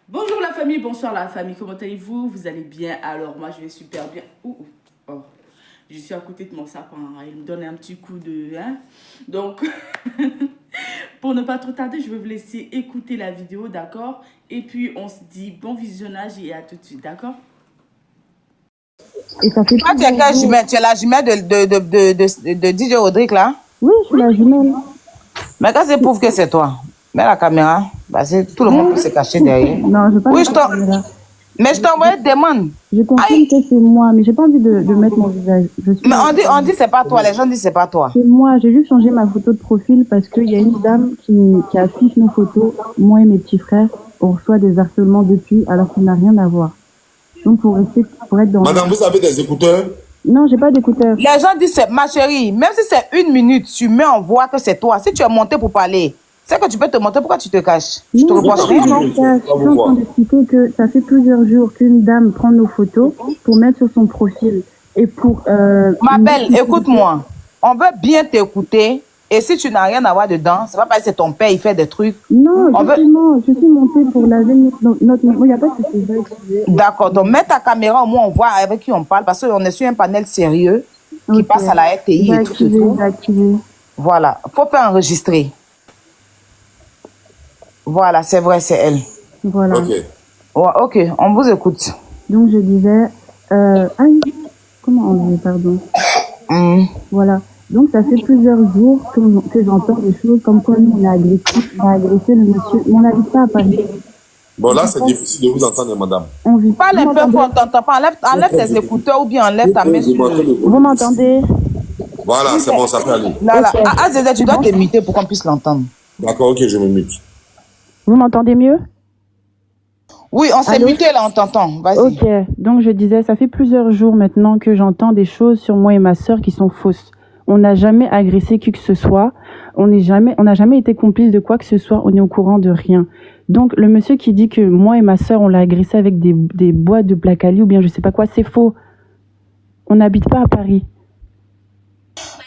Bonjour la famille, bonsoir la famille, comment allez-vous? Vous allez bien? Alors moi je vais super bien. Oh. Je suis à côté de mon sapin, il me donne un petit coup de... Donc, pour ne pas trop tarder, je vais vous laisser écouter la vidéo, d'accord? Et puis on se dit bon visionnage et à tout de suite, d'accord? Et ça fait Toi, tu es quelle jumelle? Tu es la jumelle de DJ Rodrigue, là? Oui, je suis la jumelle. Mais quand c'est prouve que c'est toi, mets la caméra. Bah, tout le monde peut se cacher derrière. Non, je veux pas Oui, mettre la caméra. Mais je t'envoie une demande. Je confirme que c'est moi, mais j'ai pas envie de mettre mon visage. Mais on dit c'est pas toi, les gens disent c'est pas toi. C'est moi, j'ai juste changé ma photo de profil parce qu'il y a une dame qui affiche nos photos, moi et mes petits frères. On reçoit des harcèlements depuis alors qu'on n'a rien à voir. Donc pour être dans... Madame, vous avez des écouteurs? Non, j'ai pas d'écouteurs. Les gens disent, ma chérie, même si c'est 1 minute, tu mets en voix que c'est toi. Si tu es monté pour parler, c'est que tu peux te montrer, pourquoi tu te caches? Je te reproche rien. Je suis en train d'expliquer que ça fait plusieurs jours qu'une dame prend nos photos pour mettre sur son profil. Et pour... Ma belle, écoute-moi. On veut bien t'écouter. Et si tu n'as rien à voir dedans, c'est pas parce que c'est ton père, il fait des trucs. Non, je suis montée pour laver notre... Il n'y a pas de souci. D'accord, donc mets ta caméra, au moins on voit avec qui on parle, parce qu'on est sur un panel sérieux qui passe à la RTI et tout. Voilà, faut faire enregistrer. Voilà, c'est vrai, c'est elle. Voilà. Ok. Ouais, ok, on vous écoute. Donc je disais... comment on dit, pardon. Voilà. Donc ça fait plusieurs jours que j'entends des choses comme quoi on a agressé le monsieur. Mais on n'habite pas à Paris. Bon, là, c'est difficile de vous entendre, madame. Parle un peu fort, t'entends pas. Enlève tes écouteurs ou bien enlève ta main sur le... Vous m'entendez? Voilà, c'est bon, ça peut aller. Là. Zézé, tu dois te muter pour qu'on puisse l'entendre. D'accord, ok, je me mute. Vous m'entendez mieux? Oui, on s'est muté là, on t'entend. Vas-y. Ok, donc je disais, ça fait plusieurs jours maintenant que j'entends des choses sur moi et ma sœur qui sont fausses. On n'a jamais agressé qui que ce soit. On n'a jamais été complice de quoi que ce soit. On est au courant de rien. Donc, le monsieur qui dit que moi et ma sœur, on l'a agressé avec des boîtes de Placali ou bien je sais pas quoi, c'est faux. On n'habite pas à Paris.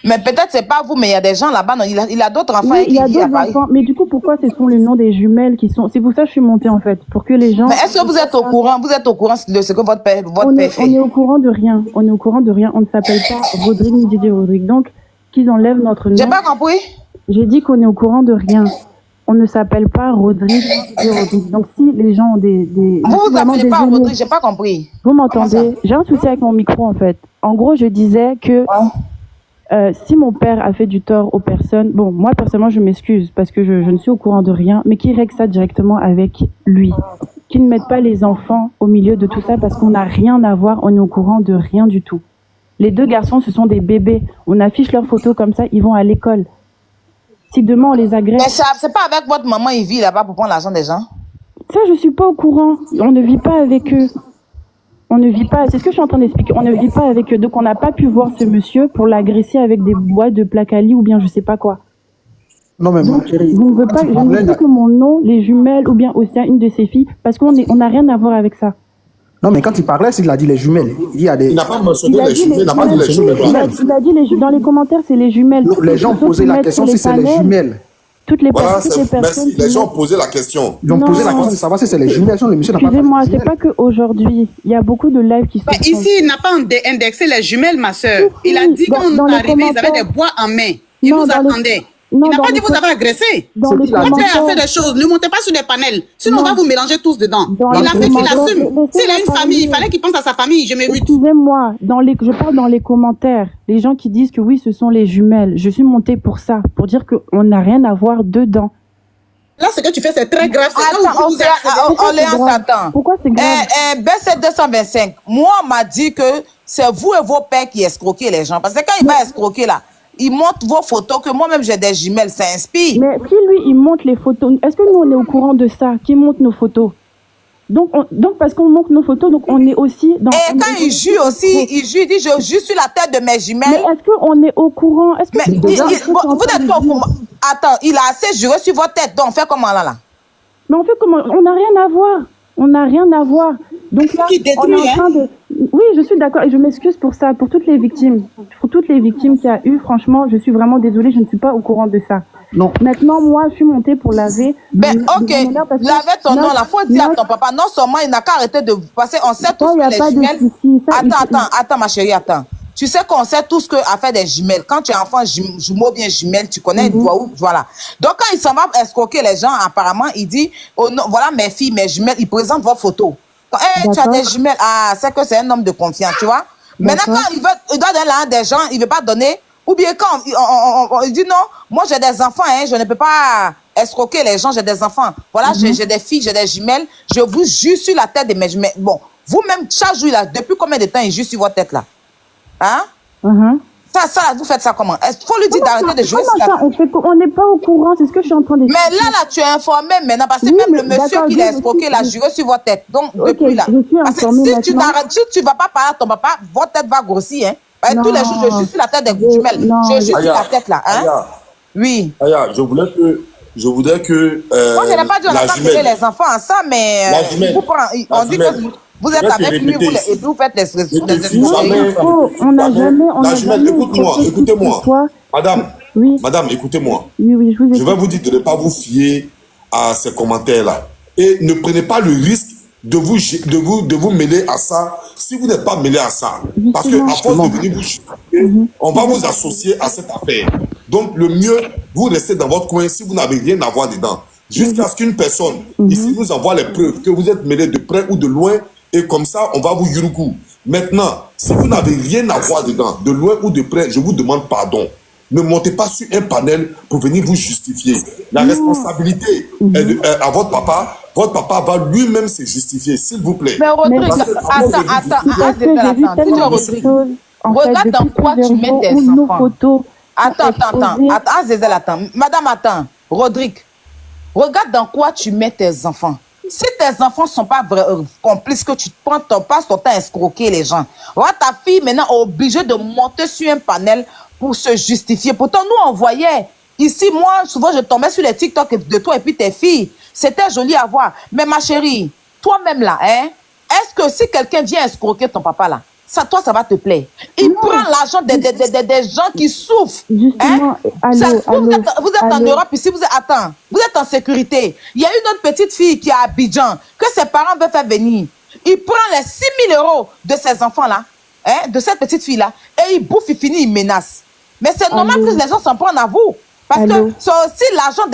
Mais peut-être c'est pas vous, mais il y a des gens là-bas. Il a d'autres enfants Oui, qui vivent à Paris. Mais du coup, pourquoi ce sont les noms des jumelles qui sont... C'est pour ça que je suis montée en fait, pour que les gens... Mais est-ce que vous êtes au courant? Vous êtes au courant de ce que votre père fait? On est au courant de rien. On est au courant de rien. On ne s'appelle pas Rodrigue ni Didier Rodrigue. Donc, qu'ils enlèvent notre nom. J'ai pas compris. J'ai dit qu'on est au courant de rien. On ne s'appelle pas Rodrigue ni Rodrigue. Donc si les gens ont des vous appelez pas Rodrigue, j'ai pas compris. Vous m'entendez? J'ai un souci avec mon micro en fait. En gros, je disais que si mon père a fait du tort aux personnes, bon, moi personnellement je m'excuse parce que je ne suis au courant de rien, mais qui règle ça directement avec lui. Qui ne mette pas les enfants au milieu de tout ça parce qu'on n'a rien à voir, on est au courant de rien du tout. Les 2 garçons, ce sont des bébés. On affiche leurs photos comme ça, ils vont à l'école. Si demain on les agresse... Mais c'est pas avec votre maman, il vit là-bas pour prendre l'argent des gens? Ça, je suis pas au courant. On ne vit pas avec eux. On ne vit pas... C'est ce que je suis en train d'expliquer. On ne vit pas avec eux. Donc on n'a pas pu voir ce monsieur pour l'agresser avec des boîtes de Placali ou bien je sais pas quoi. Non, mais donc, je ne veux pas que mon nom, les jumelles ou bien aussi une de ses filles, parce qu'on n'a rien à voir avec ça. Non, mais quand il parlait, il a dit les jumelles. Il n'a pas mentionné les jumelles. Il a dit dans les commentaires, c'est les jumelles. Non, les gens posaient la question si c'est les jumelles. Toutes les personnes. Les gens ont posé la question. Ils ont posé la question de savoir si c'est les jumelles. Le monsieur n'a pas... Excusez-moi, c'est pas qu'aujourd'hui. Il y a beaucoup de lives qui se font. Ici, il n'a pas indexé les jumelles, ma soeur. Il a dit quand on est arrivé, ils avaient des bois en main. Ils vous attendaient. Il n'a pas dit vous avez agressé. Votre père a fait des choses. Ne montez pas sur les panels. Sinon, on va vous mélanger tous dedans. Il a fait qu'il assume. S'il a une famille, il fallait qu'il pense à sa famille. Je me mute. Excusez-moi, je parle dans les commentaires. Les gens qui disent que oui, ce sont les jumelles. Je suis montée pour ça, pour dire qu'on n'a rien à voir dedans. Là, ce que tu fais, c'est très grave. On s'attend. Pourquoi c'est grave? BC 225, moi, on m'a dit que c'est vous et vos pères qui escroquez les gens. Parce que quand il va escroquer là, il montre vos photos, que moi-même j'ai des jumelles, ça inspire. Mais si lui, il montre les photos, est-ce que nous, on est au courant de ça, qui montre nos photos? Donc parce qu'on montre nos photos, donc on est aussi dans... Et quand il jure aussi, il dit, je jure sur la tête de mes jumelles. Mais est-ce qu'on est au courant? Vous êtes pas au courant. Attends, il a assez juré sur votre tête, donc on fait comment là? Mais on fait comment? On n'a rien à voir. On n'a rien à voir. Donc là, qui on détruit, est en train de... Oui, je suis d'accord et je m'excuse pour ça, pour toutes les victimes. Pour toutes les victimes qu'il y a eu, franchement, je suis vraiment désolée, je ne suis pas au courant de ça. Non. Maintenant, moi, je suis montée pour laver. Ben, ok, lavez ton nom, là, faut dire à ton papa, non seulement il n'a qu'à arrêter de vous passer, on sait tous que les jumelles... Attends, ma chérie, attends. Tu sais qu'on sait tous que à faire des jumelles. Quand tu es enfant, jumeau bien jumelle, tu connais une voix où, voilà. Donc, quand il s'en va escroquer les gens, apparemment, il dit, oh non, voilà mes filles, mes jumelles, il présente vos photos. Quand, tu as des jumelles, c'est que c'est un homme de confiance, tu vois. Maintenant, quand il doit donner l'argent des gens, il ne veut pas donner. Ou bien quand il dit non, moi j'ai des enfants, je ne peux pas escroquer les gens, j'ai des enfants. Voilà, j'ai des filles, j'ai des jumelles, je vous jure sur la tête de mes jumelles. Bon, vous-même, chaque jour, là, depuis combien de temps il jure sur votre tête là? Hein? Ça, vous faites ça comment? Il faut lui dire d'arrêter de jouer sur la tête. On n'est pas au courant, c'est ce que je suis en train de dire. Mais là, tu es informé maintenant, parce que même le monsieur qui l'a escroqué, il a juré sur votre tête. Donc, depuis là. Parce que si tu ne vas pas parler à ton papa, votre tête va grossir, hein. Tous les jours, je suis sur la tête des jumelles. Je suis sur la tête là. Hein? Oui. Aya, je voudrais que moi, je n'ai pas dit on n'a pas mêlé les enfants en ça, mais on dit que vous êtes avec lui, et vous faites les on n'a jamais. La jumelle, écoutez-moi. Madame, écoutez-moi. Oui, je vous écoute. Je vais vous dire de ne pas vous fier à ces commentaires-là. Et ne prenez pas le risque de vous mêler à ça si vous n'êtes pas mêlé à ça. Parce que à force de venir vous justifier, on va vous associer à cette affaire. Donc le mieux, vous restez dans votre coin si vous n'avez rien à voir dedans. Jusqu'à ce qu'une personne ici nous envoie les preuves que vous êtes mêlé de près ou de loin, et comme ça, on va vous yuruku. Maintenant, si vous n'avez rien à voir dedans, de loin ou de près, je vous demande pardon. Ne montez pas sur un panel pour venir vous justifier. La responsabilité est à votre papa. Votre papa va lui-même se justifier, s'il vous plaît. Mais Rodrigue, attends. Regarde dans quoi tu mets tes enfants. Attends. Madame, attends. Rodrigue, regarde dans quoi tu mets tes enfants. Si tes enfants ne sont pas complices, que tu passes ton temps à escroquer les gens, voilà, ta fille maintenant est obligée de monter sur un panel pour se justifier. Pourtant, nous, on voyait. Ici, moi, souvent, je tombais sur les TikTok de toi et puis tes filles. C'était joli à voir. Mais ma chérie, toi-même là, est-ce que si quelqu'un vient escroquer ton papa là, toi, ça va te plaire? Il prend l'argent des gens qui souffrent. Justement, vous êtes en Europe ici, vous êtes en sécurité. Il y a une autre petite fille qui est à Abidjan, que ses parents veulent faire venir. Il prend les 6 000 € de ses enfants-là, de cette petite fille-là, et il bouffe, il finit, il menace. Mais c'est normal que les gens s'en prennent à vous. Parce que c'est aussi l'argent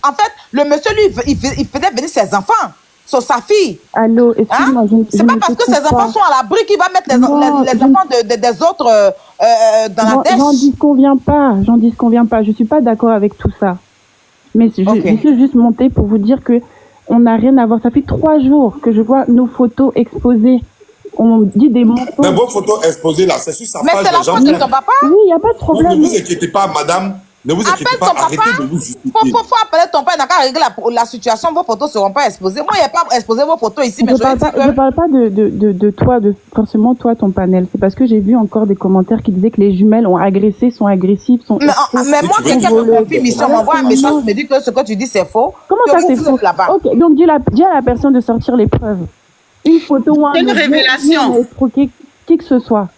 En fait, le monsieur, lui, il faisait venir ses enfants. Sur sa fille. Allô, excuse-moi. C'est pas parce que ses enfants sont à l'abri qu'il va mettre les enfants des autres dans la dèche. J'en disconviens pas. Je suis pas d'accord avec tout ça. Mais je suis juste montée pour vous dire que on n'a rien à voir. Ça fait 3 jours que je vois nos photos exposées. On dit des mots. Mais vos photos exposées là, c'est sur sa page. Mais c'est la faute de ton papa. Oui, il n'y a pas de problème. Donc, ne vous inquiétez pas, madame. Ne vous inquiétez pas, arrêtez de vous justifier. Faut appeler ton père, il n'a qu'à régler la situation, vos photos ne seront pas exposées. Moi, il n'y a pas exposé vos photos ici, mais je parle pas de toi, forcément toi, ton panel. C'est parce que j'ai vu encore des commentaires qui disaient que les jumelles ont agressé, sont agressives, sont... Mais moi, quelqu'un me confie, Mission m'envoie un message, me dit que ce que tu dis, c'est faux. Comment ça, c'est faux? Ok, donc dis à la personne de sortir les preuves. Une photo ou une révélation. Qui que ce soit.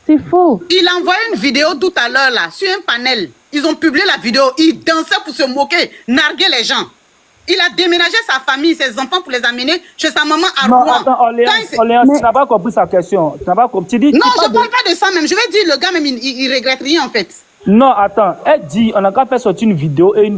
C'est faux. Il a envoyé une vidéo tout à l'heure, là, sur un panel. Ils ont publié la vidéo. Il dansait pour se moquer, narguer les gens. Il a déménagé sa famille, ses enfants pour les amener chez sa maman à Rouen. Orléans, tu n'as pas compris sa question. Tu n'as pas compris. Non, je ne parle pas de ça même. Je vais dire, le gars même, il regrette rien en fait. Non, attends. Elle dit, on a qu'à faire sortir une vidéo et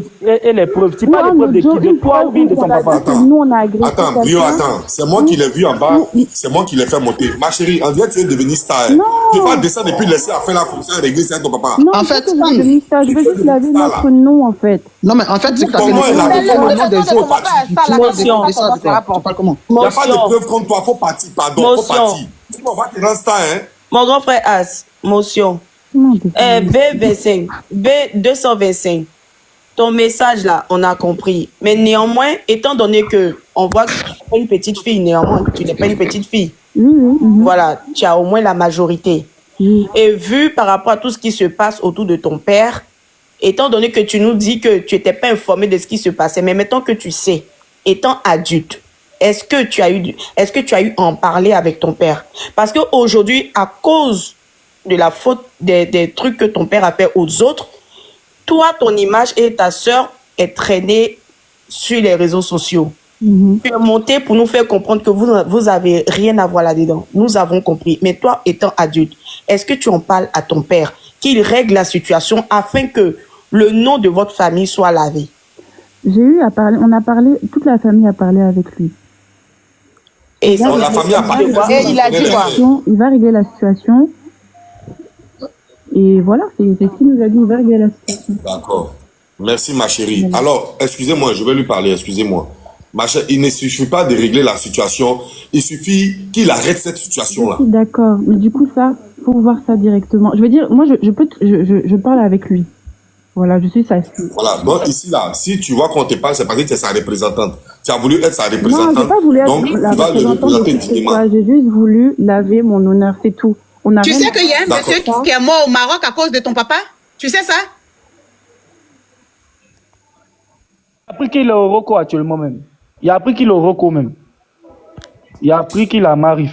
les preuves. Tu parles des preuves de qui? De toi ou bien de ton papa? Attends, Brio, attends. C'est moi qui l'ai vu en bas. C'est moi qui l'ai fait monter. Ma chérie, on dirait que tu es devenue star. Tu vas descendre et puis laisser à faire la fonction et régler ça ton papa. Non, en fait, je veux juste laver notre nom, en fait. Non, mais en fait, c'est que comment elle a fait le nom des autres? Il n'y a pas de preuves contre toi. Faut partir, pardon. Faut partir. On va te rendre star, hein. Mon grand frère As, motion. B25, B225, ton message là, on a compris. Mais néanmoins, étant donné que on voit que tu n'es pas une petite fille, néanmoins, tu n'es pas une petite fille. Voilà, tu as au moins la majorité. Et vu par rapport à tout ce qui se passe autour de ton père, étant donné que tu nous dis que tu n'étais pas informé de ce qui se passait, mais mettons que tu sais, étant adulte, est-ce que tu as eu à en parler avec ton père? Parce qu'aujourd'hui, à cause de la faute des trucs que ton père a fait aux autres, toi, ton image et ta sœur est traînée sur les réseaux sociaux. Tu es monté pour nous faire comprendre que vous avez rien à voir là-dedans. Nous avons compris. Mais toi, étant adulte, est-ce que tu en parles à ton père, qu'il règle la situation afin que le nom de votre famille soit lavé? J'ai eu à parler, on a parlé, toute la famille a parlé avec lui. Et Donc, la famille a parlé. Et il a dit quoi? Il va régler la situation. Et voilà, c'est ce qu'il nous a dit, il va régler la situation. D'accord. Merci, ma chérie. Alors, excusez-moi, je vais lui parler, excusez-moi. Ma chérie, il ne suffit pas de régler la situation, il suffit qu'il arrête cette situation-là. Je suis d'accord, mais du coup, ça, faut voir ça directement. Je veux dire, moi, je parle avec lui. Voilà, je suis sa fille. Voilà, donc ici, là, si tu vois qu'on te parle, c'est parce que tu es sa représentante. Tu as voulu être sa représentante. Non, j'ai pas voulu être donc, la tu vas le représenter représentante. dignement. J'ai juste voulu laver mon honneur, c'est tout. Tu sais qu'il y a un monsieur qui est mort au Maroc à cause de ton papa? Tu sais ça? Il a appris qu'il est au Rocco actuellement même. Il a appris qu'il est au Rocco même. Il a appris qu'il a Marif.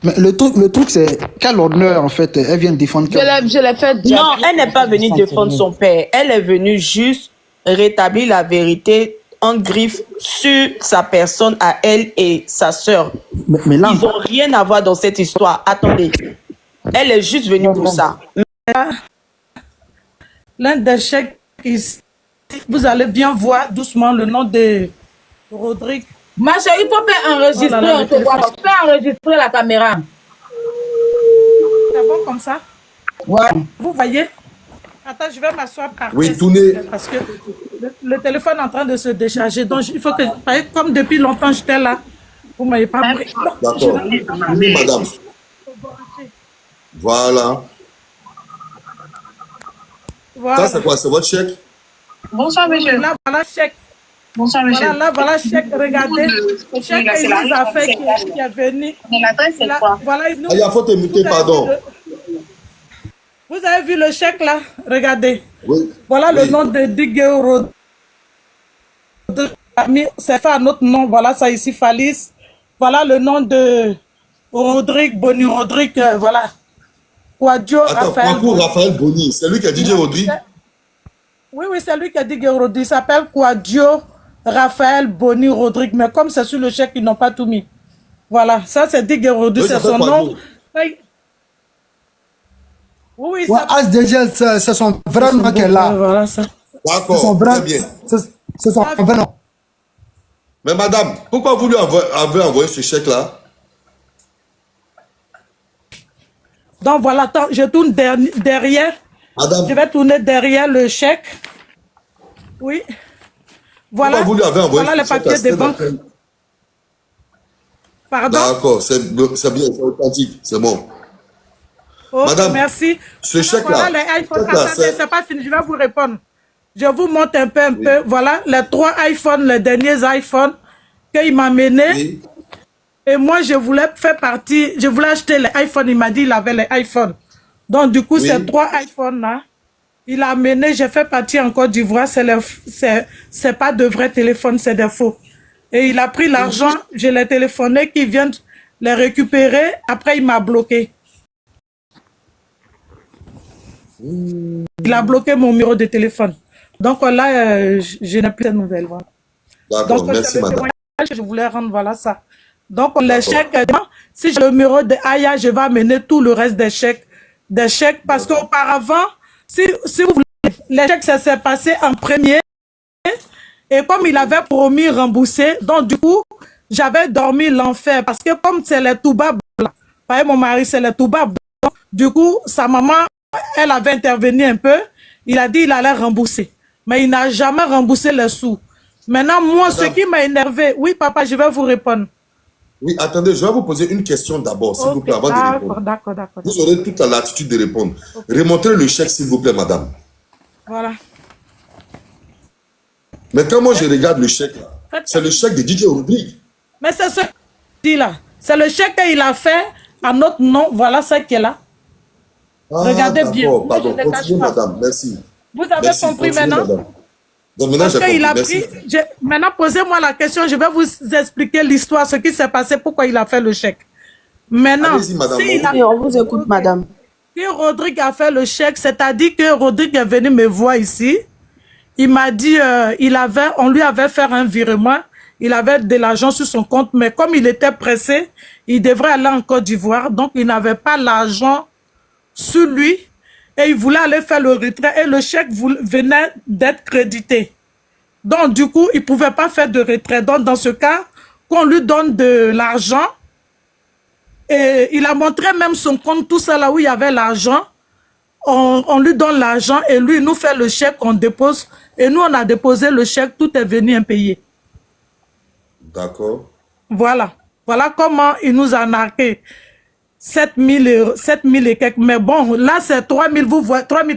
Mais le truc c'est quel honneur en fait elle vient défendre. Je l'ai fait. Non, elle n'est pas venue défendre son père. Elle est venue juste rétablir la vérité en griffe sur sa personne à elle et sa sœur. Mais là, ils n'ont rien à voir dans cette histoire. Attendez. Elle est juste venue pour ça. L'un des chèques, vous allez bien voir doucement le nom de Rodrigue. Ma chérie, il faut pas enregistrer. Voilà, On te voit. Tu peux enregistrer la caméra. C'est bon comme ça? Ouais. Vous voyez? Attends, je vais m'asseoir par terre. Oui, tournez. Parce que le téléphone est en train de se décharger. Donc, il faut que, comme depuis longtemps j'étais là, vous ne m'avez pas pris. D'accord. Oui, madame. Voilà. Voilà. Ça, c'est quoi? C'est votre chèque? Bonsoir, monsieur. Là, voilà chèque. Bonsoir, monsieur. Voilà, là, voilà chèque. Regardez. Le chèque qu'il nous a fait, qui est venu. L'adresse, c'est quoi? Voilà, il nous... Il faut te muter, pardon. Vous avez vu le chèque là? Regardez. Oui. Voilà le nom de Digueuro. C'est fait à notre nom. Voilà ça ici, Falis. Voilà le nom de Rodrigue, Boni Rodrigue. Voilà. Quadio Raphaël. Raphaël Boni. C'est lui qui a dit Rodrigue? Oui, oui, c'est lui qui a dit Rodrigue. Il s'appelle Quadio Raphaël Boni Rodrigue. Mais comme c'est sur le chèque, ils n'ont pas tout mis. Voilà. Ça, c'est Digueuro. C'est son nom. Oui, ouais, SDG, c'est son vrai nom qu'elle a. Voilà ça. D'accord, très bien. C'est son vrai nom. Mais madame, pourquoi vous lui avez envoyé ce chèque-là? Donc voilà, attends, je tourne derrière. Madame. Je vais tourner derrière le chèque. Oui. Voilà. Pourquoi vous lui avez envoyé voilà les papiers des banques. Pardon? D'accord, c'est bien, c'est authentique, c'est bon. Ok, madame, merci. Ce chèque-là, voilà les iPhones. Attendez, c'est pas fini, je vais vous répondre. Je vous montre un peu. Voilà les 3 iPhones, les derniers iPhones qu'il m'a mené. Oui. Et moi, je voulais faire partie, je voulais acheter les iPhones. Il m'a dit qu'il avait les iPhones. Donc, du coup, ces 3 iPhones-là, il a mené, j'ai fait partie en Côte d'Ivoire. C'est pas de vrais téléphones, c'est des faux. Et il a pris l'argent, je l'ai téléphoné, qu'il vienne les récupérer. Après, il m'a bloqué. Il a bloqué mon numéro de téléphone. Donc là, je n'ai plus de nouvelles. Voilà. D'accord, merci madame. Je voulais rendre, voilà ça. Donc les chèques, si j'ai le numéro de Aya, je vais amener tout le reste des chèques. Parce qu'auparavant, si vous voulez, les chèques, ça s'est passé en premier. Et comme il avait promis rembourser, donc du coup, j'avais dormi l'enfer. Parce que comme c'est les Toubab, mon mari, c'est les Toubab. Du coup, sa maman, elle avait intervenu un peu. Il a dit qu'il allait rembourser. Mais il n'a jamais remboursé les sous. Maintenant, moi, ce qui m'a énervé... Oui, papa, je vais vous répondre. Oui, attendez, je vais vous poser une question d'abord, s'il vous plaît, avant de répondre. D'accord. Vous aurez toute la latitude de répondre. Remontez le chèque, s'il vous plaît, madame. Voilà. Mais quand moi, je regarde le chèque, c'est le chèque de DJ Rodrigue. Mais c'est ce qu'il dit là. C'est le chèque qu'il a fait à notre nom. Voilà ce qui est là. Regardez bien. Pardon, continuez, madame. Merci. Vous avez compris maintenant? Madame. Donc maintenant, Parce qu'il a merci. pris... Maintenant, posez-moi la question. Je vais vous expliquer l'histoire, ce qui s'est passé, pourquoi il a fait le chèque. Maintenant, Allez-y, madame. On vous écoute, madame. Quand Rodrigue a fait le chèque, c'est-à-dire que Rodrigue est venu me voir ici. Il m'a dit, on lui avait fait un virement. Il avait de l'argent sur son compte, mais comme il était pressé, il devrait aller en Côte d'Ivoire. Donc, il n'avait pas l'argent sur lui et il voulait aller faire le retrait et le chèque venait d'être crédité. Donc, du coup, il ne pouvait pas faire de retrait. Donc, dans ce cas, qu'on lui donne de l'argent, et il a montré même son compte, tout ça là où il y avait l'argent. On lui donne l'argent et lui, il nous fait le chèque, on dépose. Et nous, on a déposé le chèque, tout est venu impayé. D'accord. Voilà. Voilà comment il nous a narqué 7 000 et quelques. Mais bon, là, c'est 3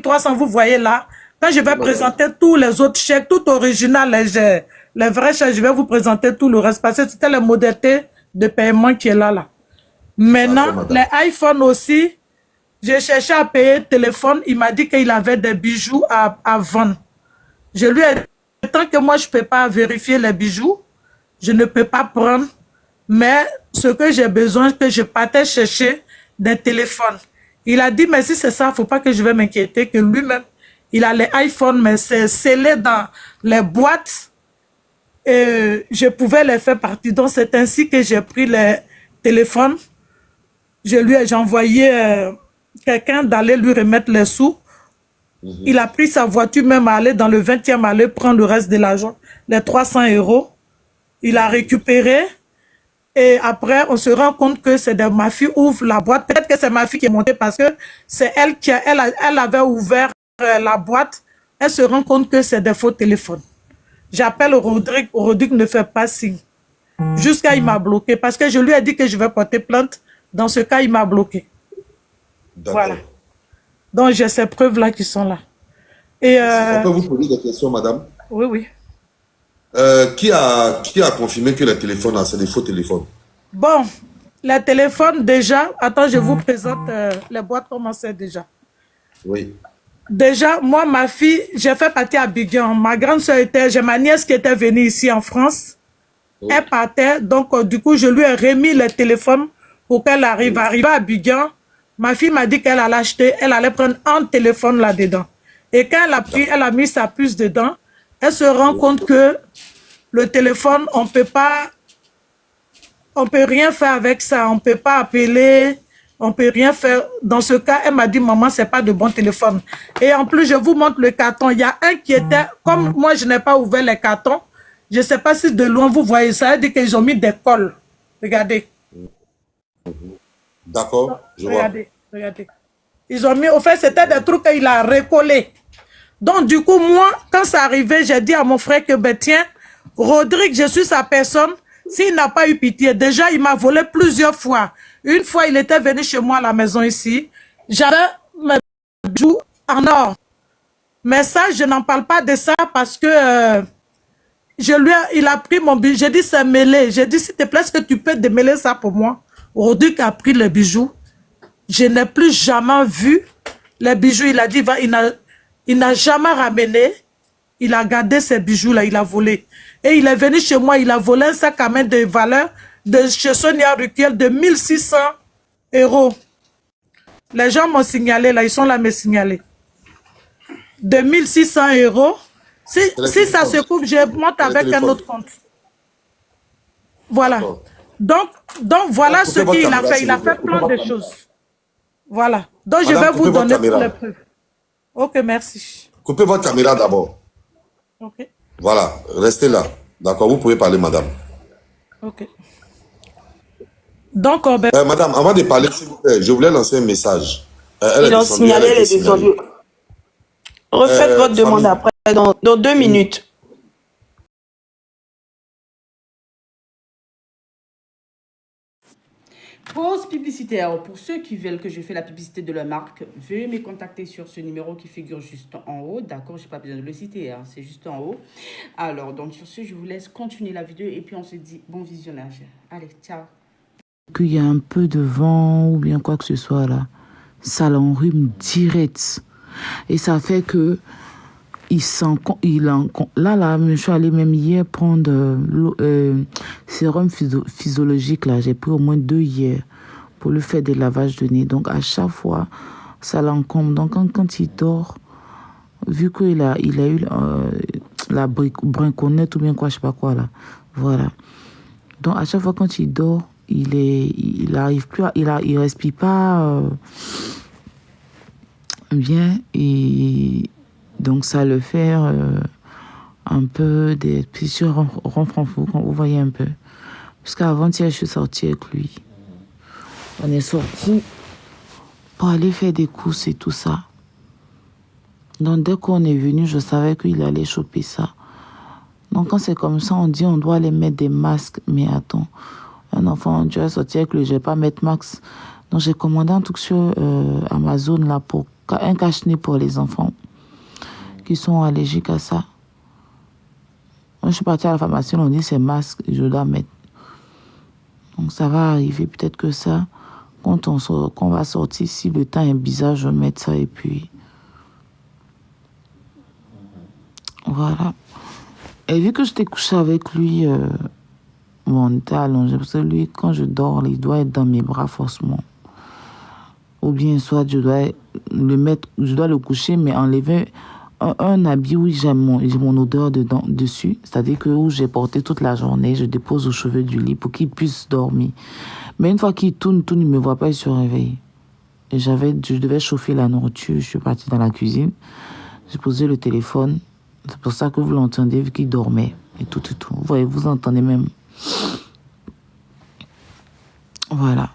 300, vous voyez là. Quand je vais présenter tous les autres chèques, tout original, les vrais chèques, je vais vous présenter tout le reste. Parce que c'était la modalité de paiement qui est là. Maintenant, les iPhones aussi, j'ai cherché à payer le téléphone. Il m'a dit qu'il avait des bijoux à vendre. Je lui ai dit, tant que moi, je ne peux pas vérifier les bijoux, je ne peux pas prendre. Mais ce que j'ai besoin, que je partais chercher des téléphones. Il a dit, mais si c'est ça, il ne faut pas que je vais m'inquiéter, que lui-même, il a les iPhones, mais c'est scellé dans les boîtes. Et je pouvais les faire partie. Donc, c'est ainsi que j'ai pris les téléphones. J'ai envoyé quelqu'un d'aller lui remettre les sous. Il a pris sa voiture même à aller dans le 20e, aller prendre le reste de l'argent, les 300 €. Il a récupéré. Et après, on se rend compte que c'est ma fille ouvre la boîte. Peut-être que c'est ma fille qui est montée parce que c'est elle qui elle avait ouvert la boîte. Elle se rend compte que c'est des faux téléphones. J'appelle Rodrigue. Rodrigue ne fait pas signe. Jusqu'à il m'a bloqué parce que je lui ai dit que je vais porter plainte. Dans ce cas, il m'a bloqué. Voilà. Donc, j'ai ces preuves-là qui sont là. Et on peut vous poser des questions, madame? Oui, oui. Qui a confirmé que les téléphones, c'est des faux téléphones? Bon, les téléphones, déjà, attends, je vous présente les boîtes, comment c'est déjà. Oui. Déjà, moi, ma fille, j'ai fait partir à Abidjan. Ma grande soeur j'ai ma nièce qui était venue ici en France. Oui. Elle partait, donc du coup, je lui ai remis les téléphones pour qu'elle arrive. Oui. Arrivée à Abidjan, ma fille m'a dit qu'elle allait acheter, elle allait prendre un téléphone là-dedans. Et quand elle a pris, elle a mis sa puce dedans, elle se rend compte que le téléphone, on peut rien faire avec ça, on peut pas appeler, on peut rien faire. Dans ce cas, elle m'a dit, maman, c'est pas de bon téléphone. Et en plus, je vous montre le carton. Il y a un qui était, comme moi, je n'ai pas ouvert les cartons, je sais pas si de loin vous voyez ça, elle dit qu'ils ont mis des cols. Regardez. D'accord, je vois. Regardez. Ils ont mis, au fait, c'était des trucs qu'il a recollés. Donc, du coup, moi, quand ça arrivait, j'ai dit à mon frère que, ben, tiens, Rodrigue, je suis sa personne. S'il n'a pas eu pitié, déjà, il m'a volé plusieurs fois. Une fois, il était venu chez moi à la maison ici. J'avais mes bijoux en or. Mais ça, je n'en parle pas de ça parce que il a pris mon bijou. J'ai dit, c'est mêlé. J'ai dit, s'il te plaît, est-ce que tu peux démêler ça pour moi? Rodrigue a pris les bijoux. Je n'ai plus jamais vu les bijoux. Il a dit, il n'a jamais ramené. Il a gardé ces bijoux-là, il a volé. Et il est venu chez moi, il a volé un sac à main de valeur de chez Sonia Ruquiel de 1600 €. Les gens m'ont signalé, là, ils sont là me signaler. De 1600 €. Si ça se coupe, je monte avec un autre compte. Voilà. Donc voilà ce qu'il a fait. Il a fait plein de choses. Voilà. Donc, je vais vous donner toutes les preuves. Ok, merci. Coupez votre caméra d'abord. Ok. Voilà, restez là. D'accord, vous pouvez parler, madame. Ok. Donc, madame, avant de parler, s'il vous plaît, je voulais lancer un message. Ils ont signalé les descendus. Refaites votre demande après, dans 2 minutes. Pause publicitaire. Pour ceux qui veulent que je fasse la publicité de leur marque, veuillez me contacter sur ce numéro qui figure juste en haut. D'accord, je n'ai pas besoin de le citer, hein, c'est juste en haut. Alors, donc sur ce, je vous laisse continuer la vidéo et puis on se dit bon visionnage. Allez, ciao. Qu'il y a un peu de vent ou bien quoi que ce soit là, ça l'enrhume direct. Et ça fait que là, je suis allée même hier prendre sérum physiologique, là. J'ai pris au moins 2 hier pour lui faire des lavages de nez. Donc, à chaque fois, ça l'encombre. Donc, quand il dort, vu qu'il a eu la brinconnette ou bien quoi, je sais pas quoi, là. Voilà. Donc, à chaque fois, quand il dort, il arrive plus il respire pas bien et donc ça le fait un peu des petits ronflements quand vous voyez un peu. Parce qu'avant-hier, je suis sortie avec lui. On est sorti pour aller faire des courses et tout ça. Donc, dès qu'on est venu, je savais qu'il allait choper ça. Donc, quand c'est comme ça, on dit on doit aller mettre des masques. Mais attends, un enfant, tu vas sortir avec lui, je ne vais pas mettre masque. Donc, j'ai commandé un truc sur Amazon là, pour un cache-nez pour les enfants qui sont allergiques à ça. Moi, je suis partie à la pharmacie, on dit c'est masque, je dois mettre. Donc, ça va arriver, peut-être que ça, quand on va sortir, si le temps est bizarre, je vais mettre ça et puis... Voilà. Et vu que j'étais couchée avec lui, on était allongé, parce que lui, quand je dors, il doit être dans mes bras forcément. Ou bien, soit je dois le coucher, mais enlever un habit où j'ai mon odeur dessus, c'est-à-dire que où j'ai porté toute la journée, je dépose aux cheveux du lit pour qu'il puisse dormir. Mais une fois qu'il tourne, il ne me voit pas, il se réveille. Et je devais chauffer la nourriture, je suis partie dans la cuisine, j'ai posé le téléphone, c'est pour ça que vous l'entendez, vu qu'il dormait, et tout. Vous voyez, vous entendez même. Voilà.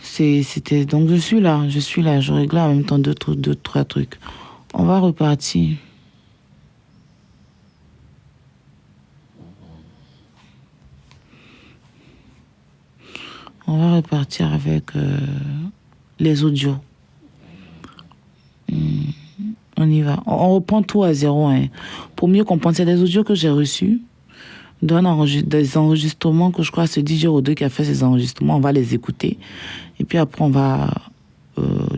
C'était donc je suis là, je règle en même temps deux, trois trucs. On va repartir. On va repartir avec les audios. On y va. On reprend tout à zéro. Hein. Pour mieux comprendre, c'est des audios que j'ai reçus. Des enregistrements que je crois c'est DJ Rodeux qui a fait ces enregistrements. On va les écouter. Et puis après, on va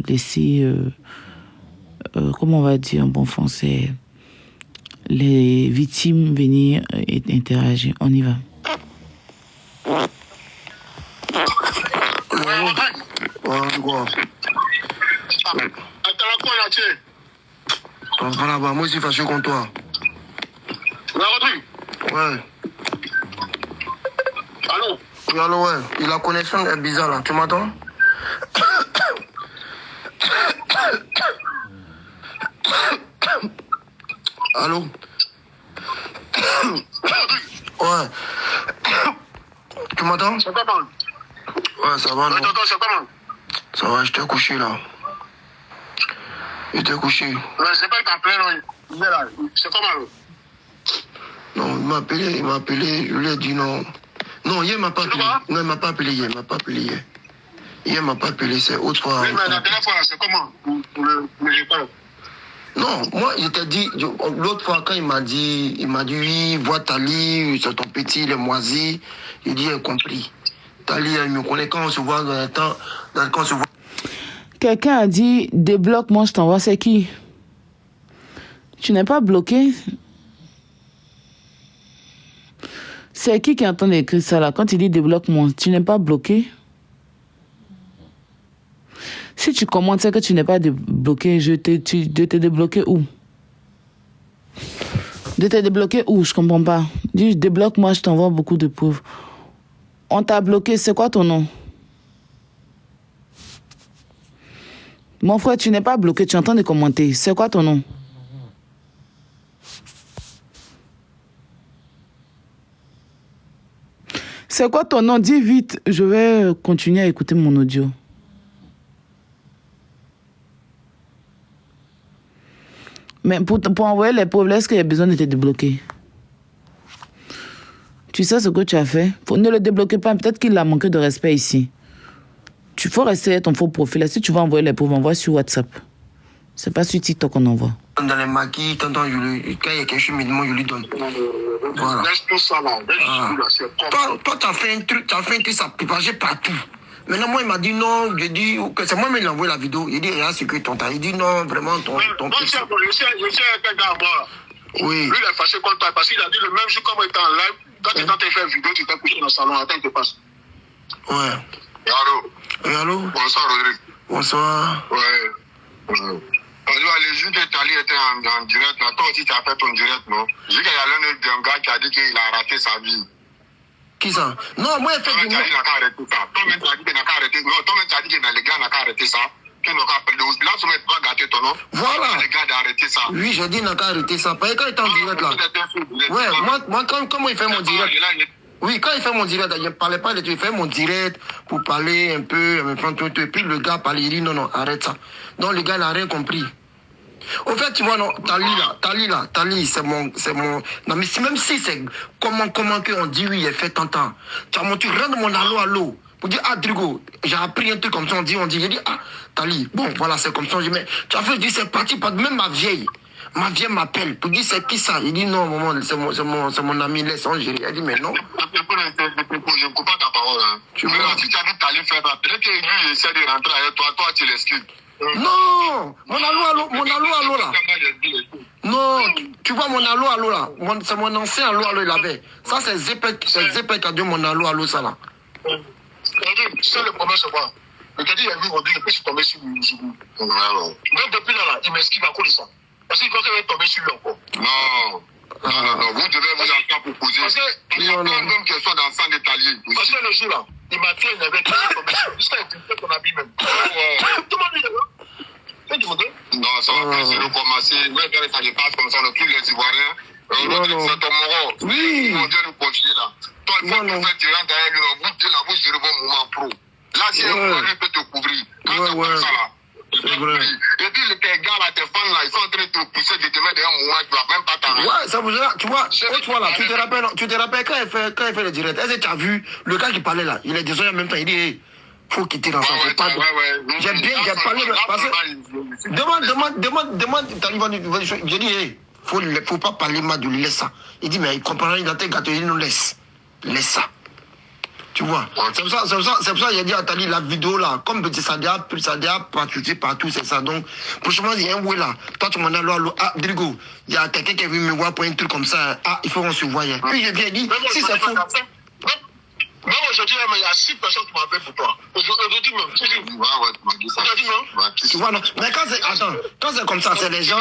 laisser, comment on va dire en bon français, les victimes venir et interagir. On y va. Voilà, moi aussi fâché contre toi. Ouais. Allô? Oui, allô, ouais. Et la connexion est bizarre là, tu m'entends? Allô? Ouais. Tu m'entends? Ça va pas. Ouais, ça va, non? Ça va, j'étais couché là. J'étais couché. Ouais, c'est pas qu'en plein, non. C'est comment? Non, il m'a appelé, je lui ai dit non. Non, hier, il m'a pas appelé. Non, il m'a pas appelé hier, Hier, il m'a pas appelé, c'est autre fois. Oui, mais la dernière fois, c'est comment? Pour le repas? Non, moi, je t'ai dit, l'autre fois, quand il m'a dit, oui, vois Tali, c'est ton petit, il est moisi. Il dit, il a compris. Tali, il me connaît quand on se voit dans le temps, quand on se voit. Quelqu'un a dit, débloque-moi, je t'envoie, c'est qui? Tu n'es pas bloqué? C'est qui est en train d'écrire ça là? Quand il dit débloque-moi, tu n'es pas bloqué? Si tu commentes, c'est que tu n'es pas débloqué. De te débloquer où? De te débloquer où? Je comprends pas. Dis, débloque-moi, je t'envoie beaucoup de preuves. On t'a bloqué, c'est quoi ton nom? Mon frère, tu n'es pas bloqué, tu es en train de commenter. C'est quoi ton nom? C'est quoi ton nom? Dis vite, je vais continuer à écouter mon audio. Mais pour envoyer les preuves, est-ce qu'il y a besoin de te débloquer? Tu sais ce que tu as fait? Ne le débloquez pas, peut-être qu'il a manqué de respect ici. Tu faut rester ton faux profil. Si tu veux envoyer les preuves, envoie sur WhatsApp. C'est pas sur TikTok qu'on envoie. Dans les maquis, quand il y a quelque chose, je lui donne. Voilà. Laisse tout ça là. Toi, t'as fait un truc, ça propagé partout. Maintenant, moi, il m'a dit non. J'ai dit que c'est moi-même qui ai envoyé la vidéo. Il dit, il y a ce que ton Il dit non, vraiment, ton je sais quelqu'un à moi. Oui. Lui, il est fâché contre toi parce qu'il a dit le même jour, comme il était en live, quand tu t'es fait vidéo, tu t'es couché dans le salon. Attends, il te passe. Ouais. Allô? Oui, allô? Bonsoir, Rodrigue. Bonsoir. Ouais. Les jours que Tali était en direct, là, toi aussi tu as fait ton direct, non? J'ai qu'il y a l'un d'un gars qui a dit qu'il a raté sa vie. Qui ça? Non, moi, il fait du... Toi-même, tu as dit qu'il n'a qu'à arrêter. Non, toi-même, tu as dit que les gars n'ont qu'à arrêter ça. Là, tu ne pas gâter ton nom. Voilà. Les gars d'arrêter ça. Oui, j'ai dit qu'il n'a qu'à arrêter ça. Parce que quand il est en direct, là. Ouais, moi, quand il fait mon direct. Oui, quand il fait mon direct, il ne parlait pas de tout. Il fait mon direct pour parler un peu, et puis le gars parlait, il dit non, arrête ça. Donc le gars n'a rien compris. Au fait, tu vois, non, Tali, c'est mon. Non, mais même si c'est comment qu'on dit oui, il fait tant. Tu rentres mon allô. Pour dire, ah, Drigo, j'ai appris un truc comme ça, on dit, j'ai dit, ah, Tali, bon, voilà, c'est comme ça, mais tu as fait dire, c'est parti, même ma vieille m'appelle pour dire, c'est qui ça? Il dit, non, maman, c'est mon ami, laisse en gérer. Elle dit, mais non. Je ne coupe pas ta parole, hein. Tu vois, si tu as dit, Tali fait ça, peut-être que lui, il essaie de rentrer avec toi, tu l'excuses. Non, mon allô là. Non, tu vois mon allô là. C'est mon ancien allô il avait. Ça c'est Zepek qui a dit mon allô ça là. C'est le problème, c'est quoi? Je te dis, il y a vu, je suis tombé sur lui. Même depuis là, il m'esquive à cause de ça. Parce qu'il pense qu'il va tomber sur lui encore. Non, vous devez vous entendre pour poser. Parce qu'il y a plein d'hommes qui sont dans le sang d'Italie. Parce que le jour là, il m'a fait, il avait tombé sur lui. Jusqu'à ton habit même. Tout le monde dit, non, ça va pas se recommencer. Même quand ça se passe comme ça, tous les Ivoiriens, c'est ton moron. Oui. On doit nous continuer là. Toi, il faut que tu rentres derrière lui, vous gérez vos moments pro. Là, si un Ivoirien peut te couvrir, quand c'est comme ça là. C'est vrai. Et puis tes gars là, tes fans là, ils sont en train de te pousser, de te mettre dans un moment, tu vas même pas t'arrêter. Ouais, ça vous tu vois là, tu te rappelles quand il fait le direct, est-ce que tu as vu le gars qui parlait là, il est désolé en même temps, il dit, faut quitter dans ça. J'ai parlé parce que demande, j'ai dit, faut pas parler mal de lui, laisse ça. Il dit, mais il comprend rien dans tes gâteaux, il nous laisse ça. Tu vois, c'est pour ça qu'il a dit à Tali, la vidéo là, comme ça a déjà partagé partout, c'est ça. Donc, prochainement, il y a un ouais là. Toi, tu m'en as l'eau, ah, Drigo, il y a quelqu'un qui est venu me voir pour un truc comme ça. Ah, il faut qu'on se voie. Puis j'ai bien dit, si c'est faux. Non, aujourd'hui, il y a 6 personnes qui m'appellent pour toi. Aujourd'hui même. Ouais, tu m'as dit ça. Tu vois, non. Mais quand c'est comme ça, c'est les gens.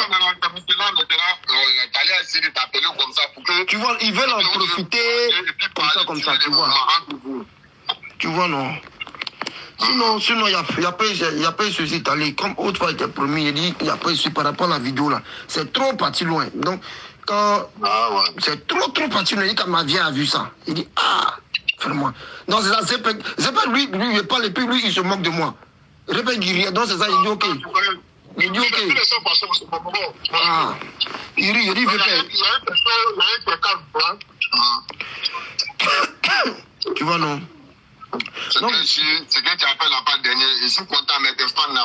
Tu vois, ils veulent en profiter comme ça, tu vois. Tu vois, non. Sinon, il n'y a pas eu ceci, Tali. Comme autrefois, il était promis, il dit, il n'y a pas eu par rapport à la vidéo là. C'est trop parti loin. Donc, c'est trop parti loin, quand ma vieille a vu ça, il dit, ah, fais-moi. Non, c'est ça, Zepek, lui, il parle, et puis lui, il se moque de moi. Zepek, il rit, donc c'est ça, il dit, ok. Il dit, ok. Ah, il rit, Zepek. Il y a une personne, tu vois, non? C'est que tu appelles la part dernière, je suis content, mais tes fans, il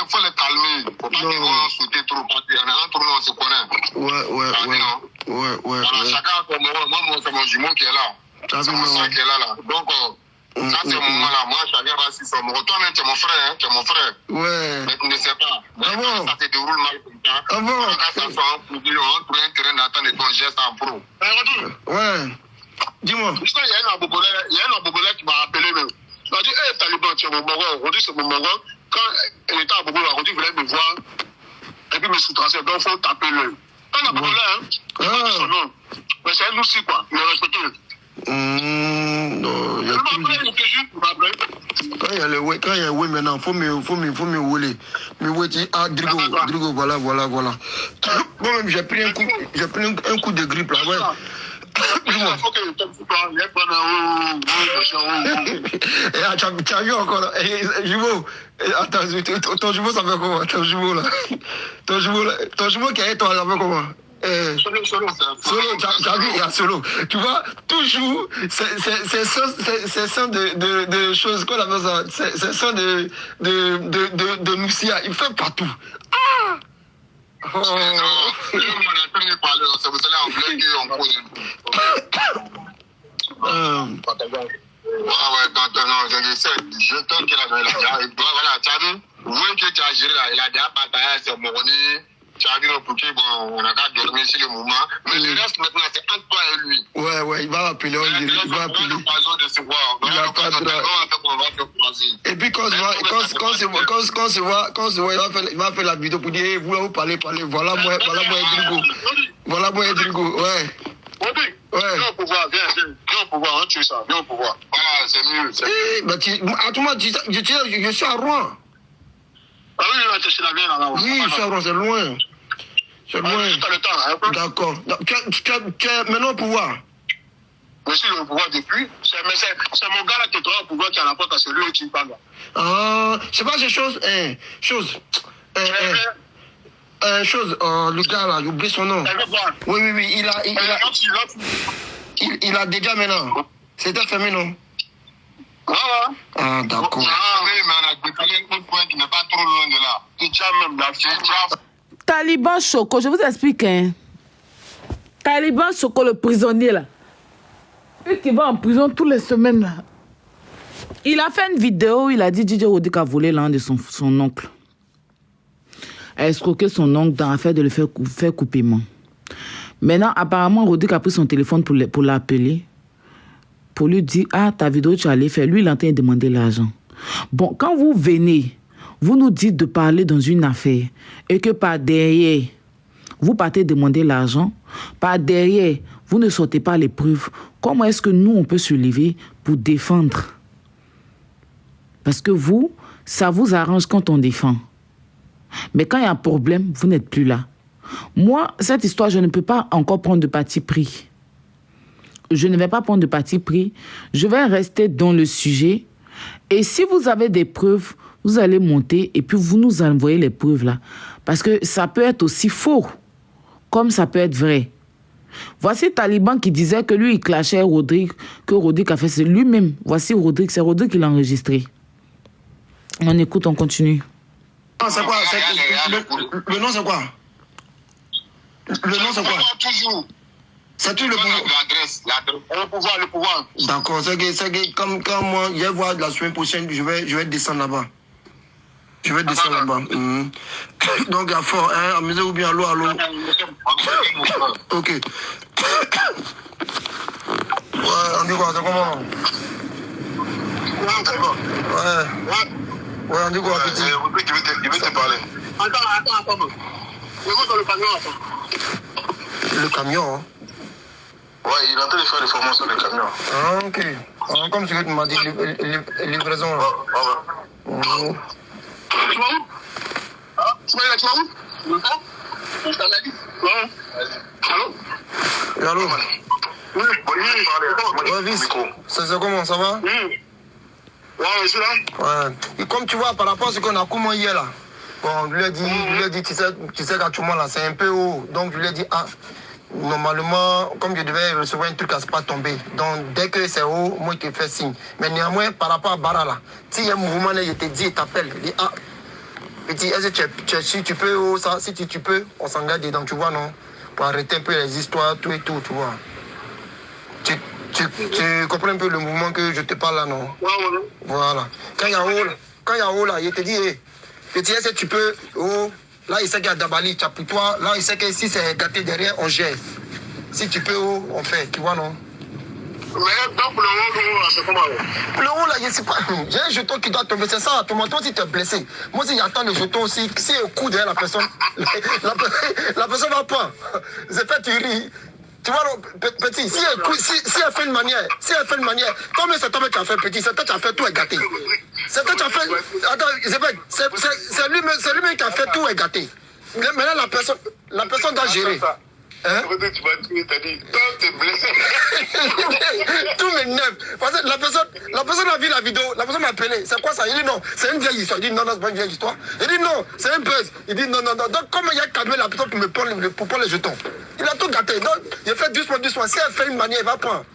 faut les calmer. Il ne faut pas qu'ils vont sauter trop. Entre nous, on se connaît. Ouais. Chacun a son moment. Moi, c'est mon jumeau qui est là. C'est mon frère qui est là. Donc, ça, c'est mon moment là. Moi, chacun va sur son moment. Toi-même, tu es mon frère. Tu es mon frère. Ouais. Mais tu ne sais pas. Ah bon? Ça se déroule mal comme ça. Ah bon? Quand ça soit en produit, on trouve un terrain d'attente et ton geste en pro. Ouais. Dis-moi. Il y a un Abogolais qui m'a appelé même. Il m'a dit, hé, Taliban, tu es mon moron. Aujourd'hui, c'est mon moron. Quand il était à Bobo, il voulait me voir et puis me sous-tracer. Donc, il faut taper l'œil. Quand on a Bobo là, il a pas son nom. Mais c'est un aussi, quoi. Il est respecté. Non, il y a quand il y a le ouais, maintenant, faut me rouler. Mais ouais, ah, Drigo, voilà. Bon, même, j'ai pris un coup de grippe, là, ouais. Il faut que tu as vu encore là. Jumeau. Attends, ton jumeau, ça fait comment? Ton jumeau là. Ton jumeau qui est toi, ça fait comment? Solo, tu as vu, il y a Solo. Tu vois, toujours, c'est ça de choses, quoi la maison? C'est ça de Moussia. Il fait partout. Ah! Oh. non, je sais, je t'en qu'il a donné la voilà, tu as vu, vous voyez que tu as géré là, il a déjà partagé ses moronies, tu as vu le bouquet, bon, on a qu'à dormir sur le moment, mais le reste maintenant, c'est entre toi et lui. Ouais, il va appeler, il va appeler. Et puis quand se voit, il va faire la vidéo pour dire, hey, vous parlez, voilà moi Edrigo, ouais. Viens au pouvoir, viens au pouvoir, on tue ça, viens au pouvoir. Voilà, c'est mieux. Je suis à Rouen. Ah oui, là, tu es chez la vieille là-bas. Oui, je suis à Rouen, c'est loin. C'est loin. Tu as le temps, d'accord. Tu es maintenant au pouvoir. Je suis au pouvoir depuis. C'est mon gars là qui est au pouvoir qui a la porte à celui où tu parles. Ah, c'est pas ces choses. Le gars là, j'ai oublié son nom. Oui, il a déjà maintenant. C'était fermé, non? Ah, d'accord. Mais on a décalé un point qui n'est pas trop loin de là. Tu as même la fièvre. Taliban Choco, je vous explique. Hein. Taliban Choco, le prisonnier là. Lui qui va en prison toutes les semaines là. Il a fait une vidéo, il a dit DJ Rodic a volé l'un de son oncle. A escroqué son oncle dans l'affaire de le faire couper main. Maintenant, apparemment, Rodic a pris son téléphone pour l'appeler. Pour lui dire, ah, ta vidéo, tu allais faire. Lui, il est en train de demander l'argent. Bon, quand vous venez, vous nous dites de parler dans une affaire et que par derrière, vous partez demander l'argent, par derrière, vous ne sortez pas les preuves. Comment est-ce que nous, on peut se lever pour défendre? Parce que vous, ça vous arrange quand on défend. Mais quand il y a un problème, vous n'êtes plus là. Moi, cette histoire, je ne peux pas encore prendre de parti pris. Je ne vais pas prendre de parti pris. Je vais rester dans le sujet. Et si vous avez des preuves, vous allez monter et puis vous nous envoyez les preuves là. Parce que ça peut être aussi faux, comme ça peut être vrai. Voici Taliban qui disait que lui, il clashait Rodic, que Rodic a fait, c'est lui-même. Voici Rodic, c'est Rodic qui l'a enregistré. On écoute, on continue. C'est quoi? Le nom, c'est quoi? Le nom, c'est quoi? Toujours. C'est tout le pouvoir. L'adresse. Le pouvoir. D'accord, c'est que comme moi, je vais voir la semaine prochaine, je vais descendre là-bas. Je vais descendre là-bas. Donc, il y a fort, hein, amusez-vous bien, allô. Ok. Ouais, on dit quoi, c'est comment? Ouais, on dit quoi, petit? Il veut te parler. Attends. Je monte dans le camion, attends. Le camion, hein? Ouais, il est en train de faire les formations de camion. Ah, ok. Ah, comme tu m'as dit, livraison, là. Tu vas où? Tu vas où? Je t'en ai dit. Allô? Allô? Oui, vice. C'est comment, ça va? Ouais, je suis là. Ouais. Et comme tu vois, par rapport à ce qu'on a comment hier là, bon, je lui ai dit, tu sais qu'actuellement là, c'est un peu haut. Donc je lui ai dit, ah, normalement, comme je devais recevoir un truc à ne pas tomber. Donc dès que c'est haut, moi je te fais signe. Mais néanmoins, par rapport à Bara là, s'il y a un mouvement là, je te dis, il t'appelle. Il dit, ah, petit, est-ce que si tu peux, oh, ça, si tu peux, on s'engage dedans, tu vois, non? Pour arrêter un peu les histoires, tout et tout, tu vois. Tu comprends un peu le mouvement que je te parle là, non? Voilà. Quand il y a haut là, il te dit, hey, petit, est-ce que tu peux, oh, là il sait qu'il y a Dabali, tu as pour toi, là il sait que si c'est gâté derrière, on gère. Si tu peux, oh, on fait, tu vois, non? Mais donc pour le haut, c'est comment? Pour le haut là, je sais pas, j'ai un jeton qui doit tomber, c'est ça, toi si tu es blessé. Moi si j'attends le jeton aussi, si il coup derrière la personne, la personne va pas. C'est fait, tu ris. Tu vois, petit, si elle fait une manière, comme c'est toi qui as fait petit, c'est toi qui as fait tout est gâté. C'est toi qui as fait. Attends, c'est lui-même qui a fait tout est gâté. Maintenant, la personne doit gérer. Hein? Tu vas tuer, t'as dit, toi, t'es blessé. Tout m'énerve. Parce que la personne a vu la vidéo, la personne m'a appelé. C'est quoi ça? Il dit non, c'est une vieille histoire. Il dit non, c'est pas une vieille histoire. Il dit non, c'est un buzz. Il dit non. Donc, comme il a calmé la personne pour me prendre les jetons, il a tout gâté. Donc, il a fait doucement. Si elle fait une manière, il va prendre.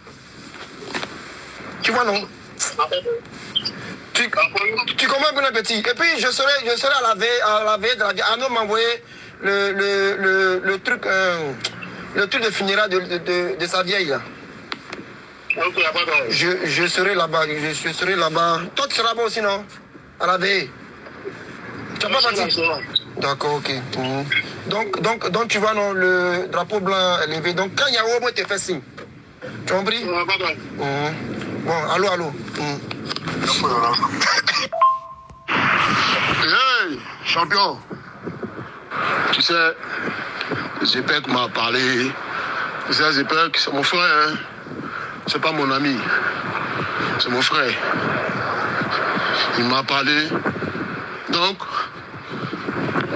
Tu vois, non? Tu comprends bien, petit. Et puis, je serai à la veille de la vie. Arnaud m'a envoyé le truc de funérailles de sa vieille. Là. Ok, pardon. Je serai là-bas, je serai là-bas. Toi, tu seras là-bas aussi, non? À la veille. Tu n'as pas parti? D'accord, ok. Donc, tu vois, non, le drapeau blanc élevé. Donc, quand il y a au moins, tu fais signe. Tu as compris? Bon, allô. Hey, champion. Tu sais, Zepek m'a parlé. Tu sais, Zepek, c'est mon frère, hein. C'est pas mon ami. C'est mon frère. Il m'a parlé. Donc,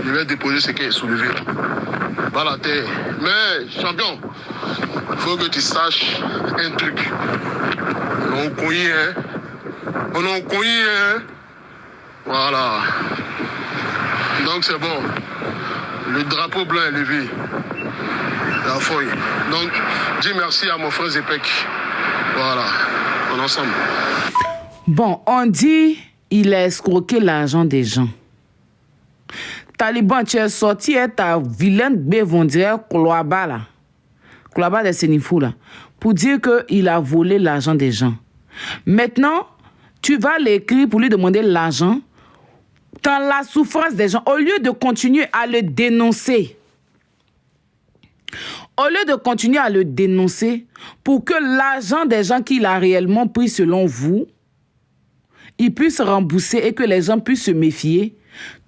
je vais déposer ce qui est soulevé. Pas la terre. Mais, champion, il faut que tu saches un truc. On a connu, hein. On a connu, hein. Voilà. Donc, c'est bon. Le drapeau blanc est levé. La feuille. Donc, dis merci à mon frère Zepek. Voilà. On est ensemble. Bon, on dit il a escroqué l'argent des gens. Taliban, tu es sorti et ta vilaine bête, on dirait Koulouaba là. Koulouaba de Sénifou là. Pour dire qu'il a volé l'argent des gens. Maintenant, tu vas l'écrire pour lui demander l'argent dans la souffrance des gens. Au lieu de continuer à le dénoncer. Au lieu de continuer à le dénoncer pour que l'argent des gens qu'il a réellement pris selon vous, il puisse rembourser et que les gens puissent se méfier,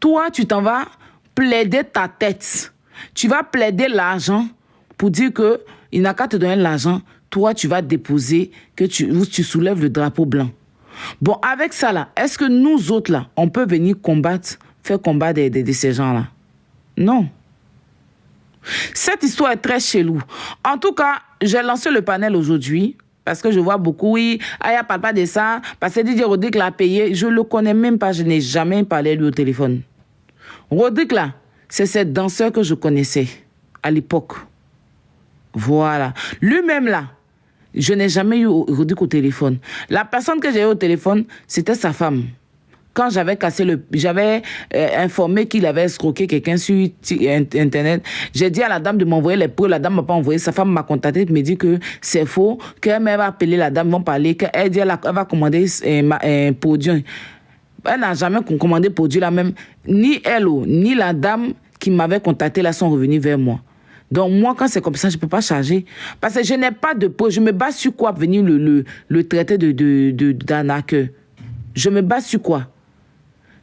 toi, tu t'en vas plaider ta tête. Tu vas plaider l'argent pour dire qu'il n'a qu'à te donner l'argent. Toi, tu vas déposer que tu soulèves le drapeau blanc. Bon, avec ça, là, est-ce que nous autres, là, on peut venir combattre, faire combat de ces gens-là? Non. Cette histoire est très chelou. En tout cas, j'ai lancé le panel aujourd'hui parce que je vois beaucoup, oui, Aya parle pas de ça, parce que Didier Rodrigue l'a payé. Je le connais même pas, je n'ai jamais parlé lui au téléphone. Rodrigue, là, c'est cette danseur que je connaissais à l'époque. Voilà. Lui-même, là, je n'ai jamais eu Rodrigue au téléphone. La personne que j'ai eu au téléphone, c'était sa femme. Quand j'avais informé qu'il avait escroqué quelqu'un sur Internet, j'ai dit à la dame de m'envoyer les preuves. La dame m'a pas envoyé. Sa femme m'a contacté et me dit que c'est faux, qu'elle va appeler la dame, vont parler, qu'elle dit elle va commander un produit. Elle n'a jamais commandé produit là même. Ni elle, ni la dame qui m'avait contacté là sont revenus vers moi. Donc moi, quand c'est comme ça, je ne peux pas charger. Parce que je n'ai pas de preuve. Je me base sur quoi venir le traiter d'arnaqueur? Je me base sur quoi?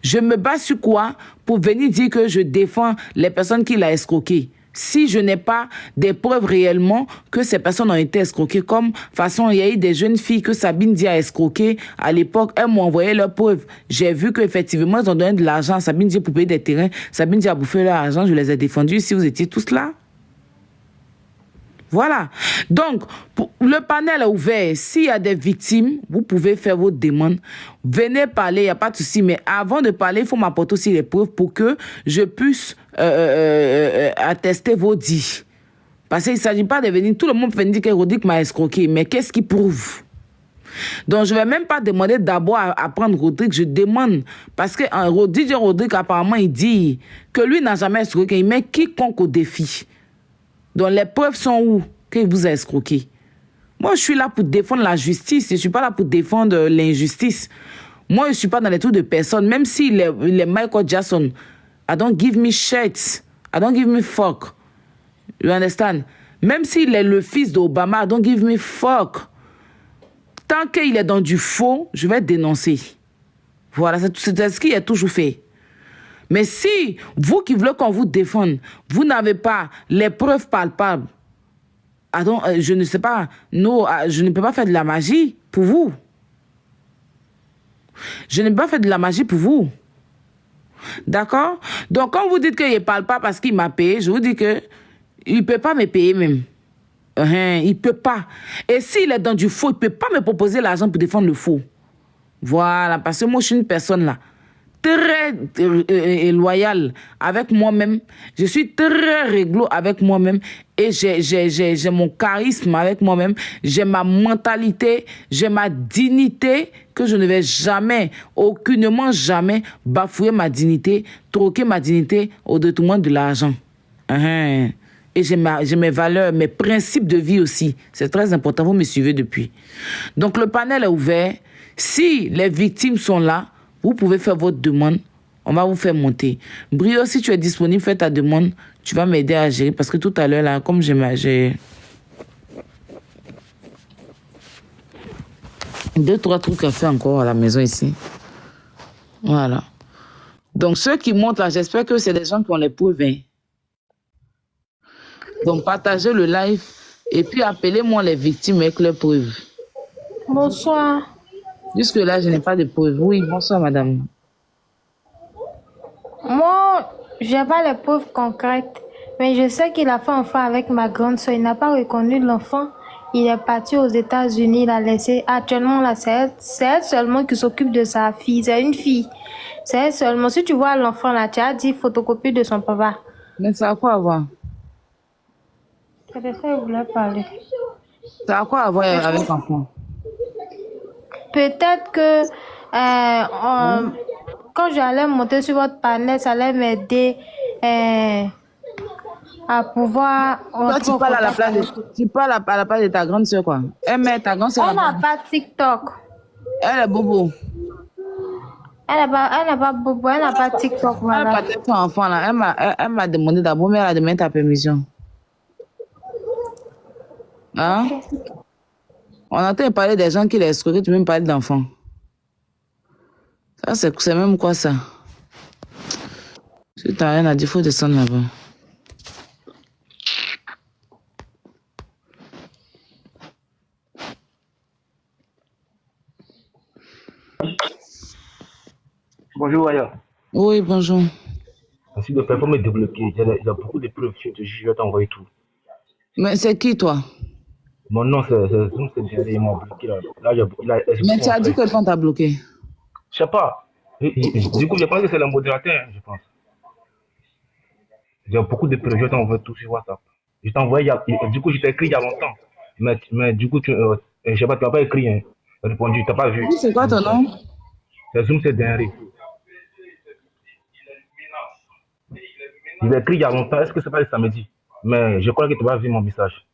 Je me base sur quoi pour venir dire que je défends les personnes qui l'ont escroqué? Si je n'ai pas des preuves réellement que ces personnes ont été escroquées, comme façon, il y a eu des jeunes filles que Sabine Dia a escroquées à l'époque, elles m'ont envoyé leurs preuves. J'ai vu qu'effectivement, ils ont donné de l'argent à Sabine Dia pour payer des terrains. Sabine Dia a bouffé leur argent, je les ai défendus. Si vous étiez tous là. Voilà. Donc, le panel est ouvert. S'il y a des victimes, vous pouvez faire vos demandes. Venez parler, il n'y a pas de souci. Mais avant de parler, il faut m'apporter aussi les preuves pour que je puisse attester vos dits. Parce qu'il ne s'agit pas de venir... Tout le monde peut dire que Rodrigue m'a escroqué. Mais qu'est-ce qui prouve? Donc, je ne vais même pas demander d'abord à prendre Rodrigue. Je demande... Parce que Rodrigue, apparemment, il dit que lui n'a jamais escroqué. Il met quiconque au défi. Donc, les preuves sont où qu'il vous a escroqué? Moi, je suis là pour défendre la justice. Je ne suis pas là pour défendre l'injustice. Moi, je ne suis pas dans les trucs de personne. Même s'il est Michael Jackson, I don't give me shit. I don't give me fuck. You understand? Même s'il est le fils d'Obama, I don't give me fuck. Tant qu'il est dans du faux, je vais dénoncer. Voilà, c'est ce qu'il a toujours fait. Mais si vous qui voulez qu'on vous défende, vous n'avez pas les preuves palpables, je ne sais pas, je ne peux pas faire de la magie pour vous. Je ne peux pas faire de la magie pour vous. D'accord? Donc, quand vous dites qu'il ne parle pas parce qu'il m'a payé, je vous dis qu'il ne peut pas me payer même. Il ne peut pas. Et s'il est dans du faux, il ne peut pas me proposer l'argent pour défendre le faux. Voilà, parce que moi, je suis une personne là. Très loyal avec moi-même. Je suis très réglo avec moi-même et j'ai mon charisme avec moi-même. J'ai ma mentalité, j'ai ma dignité que je ne vais jamais, aucunement jamais bafouer ma dignité, troquer ma dignité au détriment de l'argent. Et et j'ai mes valeurs, mes principes de vie aussi. C'est très important, vous me suivez depuis. Donc le panel est ouvert. Si les victimes sont là, vous pouvez faire votre demande. On va vous faire monter. Brio, si tu es disponible, fais ta demande. Tu vas m'aider à gérer. Parce que tout à l'heure, là, comme j'ai 2-3 trucs à faire encore à la maison ici. Voilà. Donc, ceux qui montent là, j'espère que c'est des gens qui ont les preuves. Hein. Donc, partagez le live et puis appelez-moi les victimes avec leurs preuves. Bonsoir. Jusque-là, je n'ai pas de preuves. Oui, bonsoir, madame. Moi, je n'ai pas les preuves concrètes, mais je sais qu'il a fait enfant avec ma grande soeur. Il n'a pas reconnu l'enfant. Il est parti aux États-Unis, il a laissé. Actuellement, là, c'est elle seulement qui s'occupe de sa fille. C'est une fille. C'est elle seulement. Si tu vois l'enfant là, tu as dit photocopie de son papa. Mais ça a quoi à voir? C'est de ça que je voulais parler. Ça a quoi à voir avec l'enfant? Peut-être que quand j'allais monter sur votre panel, ça allait m'aider à pouvoir... Toi, tu parles à la place de ta grande soeur, quoi. Elle met ta grande soeur. Elle n'a pas TikTok. Elle est bobo. Elle n'a pas bobo, elle n'a pas TikTok, voilà. Elle n'a pas ton enfant, là. Elle m'a demandé d'abord, mais elle a demandé ta permission. Hein? On entend parler des gens qui les escroquent, tu veux me parler d'enfants. Ça, c'est même quoi, ça? Si t'as rien à dire, il faut descendre là-bas. Bonjour, Aya. Oui, bonjour. Merci de faire pour me débloquer. Il y a beaucoup de preuves. Je vais t'envoyer tout. Mais c'est qui, toi? Mon nom, c'est Jerry. Il m'a bloqué là. Mais tu as dit que quand t'as bloqué? Je sais pas. Du coup, je pense que c'est le modérateur, je pense. Il y a beaucoup de preuves. Je vais t'envoyer tout sur WhatsApp. Je t'ai envoyé, du coup, je t'ai écrit il y a longtemps. Mais du coup, je sais pas, tu n'as pas écrit, hein. Répondu, tu n'as pas vu. C'est quoi ton nom? C'est Zoom, c'est Denry. Il a écrit il y a longtemps. Est-ce que c'est pas le samedi? Mais je crois que tu vas voir mon message.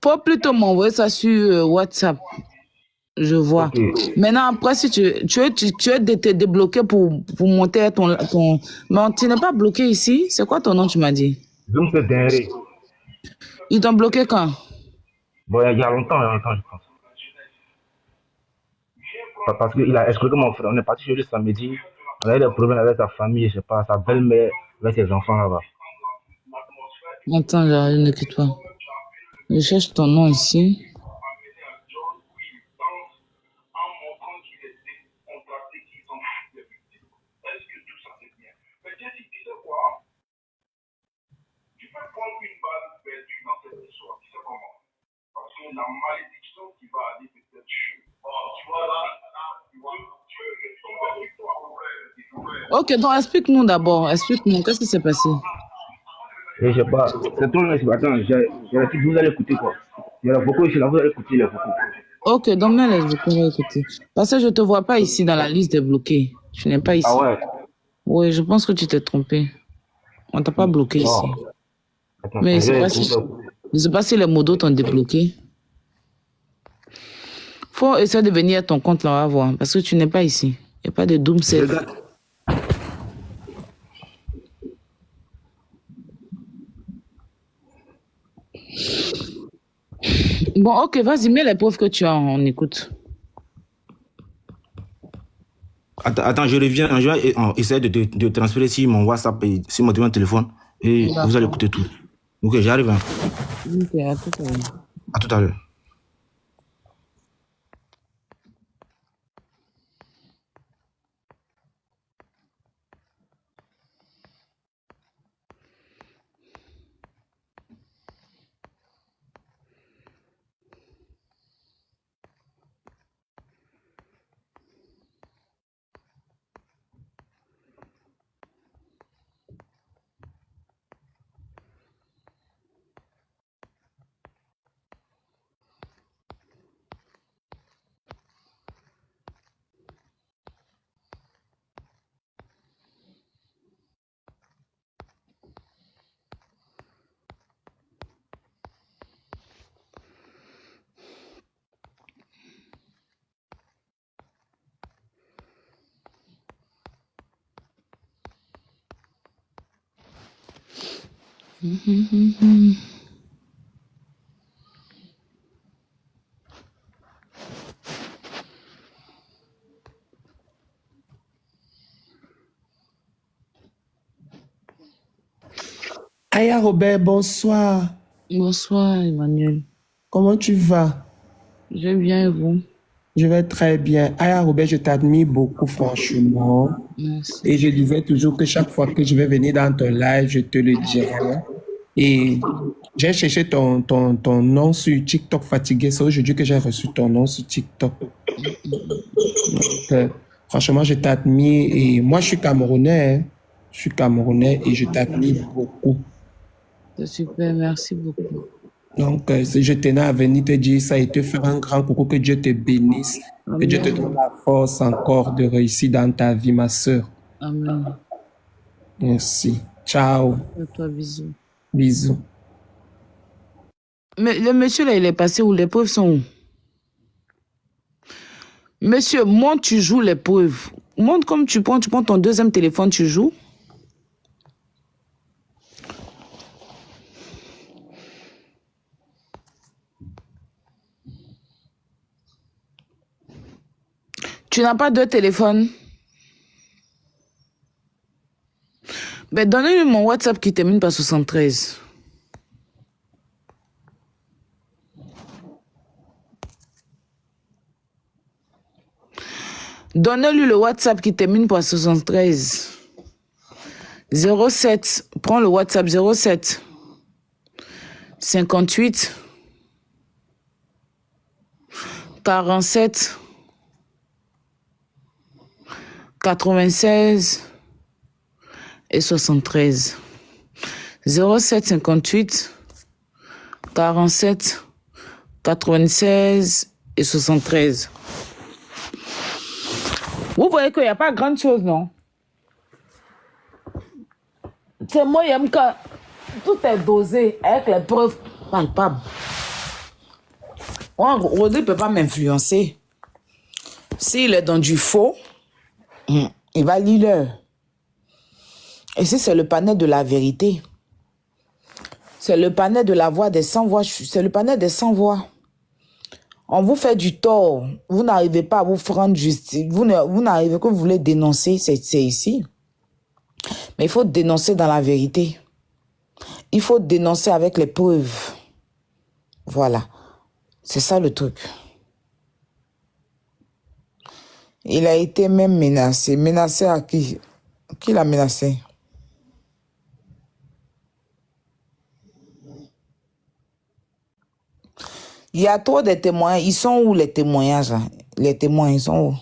Faut plutôt m'envoyer ça sur WhatsApp. Je vois. Okay. Maintenant, après, si tu es débloqué pour monter ton... Mais tu n'es pas bloqué ici. C'est quoi ton nom, tu m'as dit? Zoom, c'est Denry. Ils t'ont bloqué quand? Bon, il y a longtemps, je pense. Parce qu'il a escroqué mon frère. On est parti chez lui samedi. On a eu des problèmes avec sa famille, je sais pas, sa belle-mère, avec ses enfants là-bas. Attends, ne quitte pas. Je cherche ton nom ici. La malédiction qui va aller peut-être tu vois là, Ok, donc explique-nous d'abord. Explique-nous, qu'est-ce qui s'est passé? Je sais pas, c'est trop long. Attends, vous allez écouter quoi. Il y a beaucoup ici, là, vous allez écouter les vocaux. Ok, donc mets les vocaux, on va écouter. Parce que je te vois pas ici dans la liste des bloqués. Tu n'es pas ici. Ah ouais? Oui, je pense que tu t'es trompé. On t'a pas bloqué ici. Attends, mais je ne sais pas si les modos t'ont débloqué. Faut essayer de venir à ton compte là, on va voir. Parce que tu n'es pas ici. Il n'y a pas de Doom Self. Bon, ok, vas-y, mets les preuves que tu as, on écoute. Attends, je reviens. Je vais essayer de transférer sur mon WhatsApp et sur mon téléphone. Et vous allez écouter tout. Ok, j'arrive. Hein. Ok, à tout à l'heure. À tout à l'heure. Aya Robert, bonsoir. Bonsoir, Emmanuel. Comment tu vas? Je vais bien et vous? Je vais très bien. Aya Robert, je t'admire beaucoup, franchement. Merci. Et je disais toujours que chaque fois que je vais venir dans ton live, je te le dirai. Et j'ai cherché ton nom sur TikTok fatigué. C'est aujourd'hui que j'ai reçu ton nom sur TikTok. Donc, franchement, je t'admire. Et moi, je suis Camerounais. Hein. Je suis Camerounais et je t'admire beaucoup. C'est super, merci beaucoup. Donc, je tenais à venir te dire ça et te faire un grand coucou, que Dieu te bénisse, Amen. que Dieu te donne la force encore de réussir dans ta vie, ma sœur. Amen. Merci. Ciao. À toi, bisous. Bisous. Mais le monsieur là, il est passé où? Les preuves sont où? Monsieur, monte, tu joues les preuves. Monte comme tu prends ton deuxième téléphone, tu joues. Tu n'as pas deux téléphones? Ben, donnez-lui mon WhatsApp qui termine par 73. Donnez-lui le WhatsApp qui termine par 73. 07. Prends le WhatsApp 07. 58. 47. 96 et 73. 07 58 47 96 et 73. Vous voyez qu'il n'y a pas grande chose, non? C'est moi, j'aime que tout est dosé avec les preuves palpables. Rodrigue ne peut pas m'influencer. S'il est dans du faux, il va lire. Et si c'est le panel de la vérité, c'est le panel de la voix des 100 voix, c'est le panel des 100 voix. On vous fait du tort, vous n'arrivez pas à vous rendre justice, vous n'arrivez que vous voulez dénoncer, c'est ici. Mais il faut dénoncer dans la vérité. Il faut dénoncer avec les preuves. Voilà, c'est ça le truc. Il a été même menacé. Menacé à qui? Qui l'a menacé? Il y a trop de témoins. Ils sont où les témoignages là? Les témoins, ils sont où?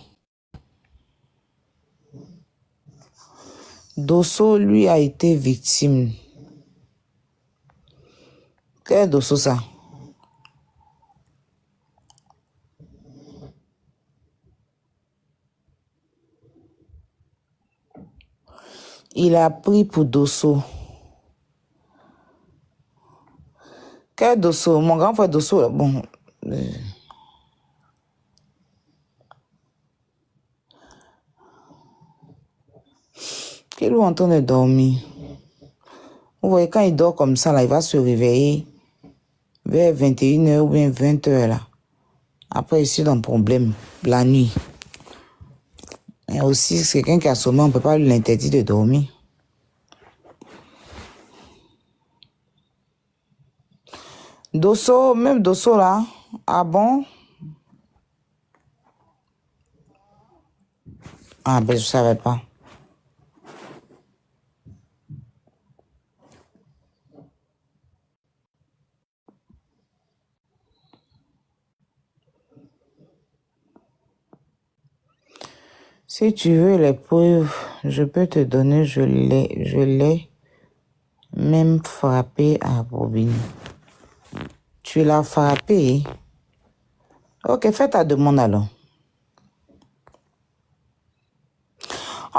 Dosso, lui, a été victime. Quel Dosso ça? Il a pris pour Dosso. Quel Dosso? Mon grand frère Dosso, là, bon. Qu'il est en train de dormir. Vous voyez, quand il dort comme ça, là, il va se réveiller vers 21h ou bien 20h, là. Après, il est dans le problème, la nuit. Et aussi, c'est quelqu'un qui a sommeil, on ne peut pas lui interdire de dormir. Dosso, même Dosso là, ah bon? Ah ben je ne savais pas. Si tu veux les preuves, je peux te donner, je l'ai même frappé à Bobine. Tu l'as frappé? Ok, fais ta demande alors.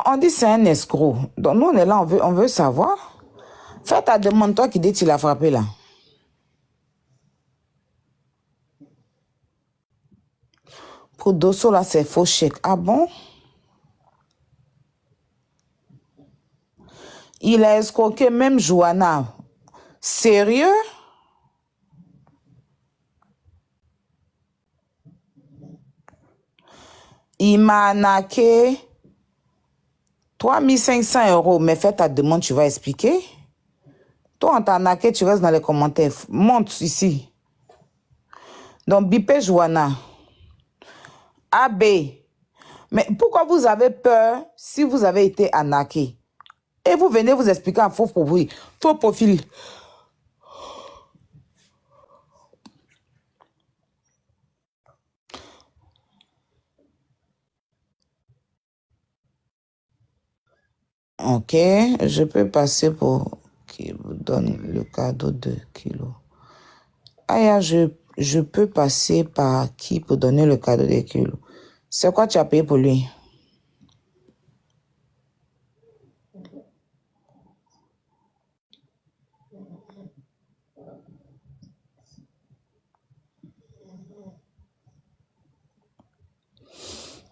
On dit c'est un escroc. Donc nous on est là, on veut savoir. Fais ta demande, toi qui dis que tu l'as frappé là. Pour Dosso là, c'est faux chèque. Ah bon? Il a escroqué même Johanna. Sérieux? Il m'a arnaqué 3500 €. Mais fais ta demande, tu vas expliquer. Toi, on t'a arnaqué, tu restes dans les commentaires. Monte ici. Donc, Bipé Joanna. AB. Mais pourquoi vous avez peur si vous avez été arnaqué? Et vous venez vous expliquer un faux profil. Faux profil. Ok, je peux passer pour qui vous donne le cadeau de kilos. Ah, je peux passer par qui pour donner le cadeau de kilos. C'est quoi tu as payé pour lui?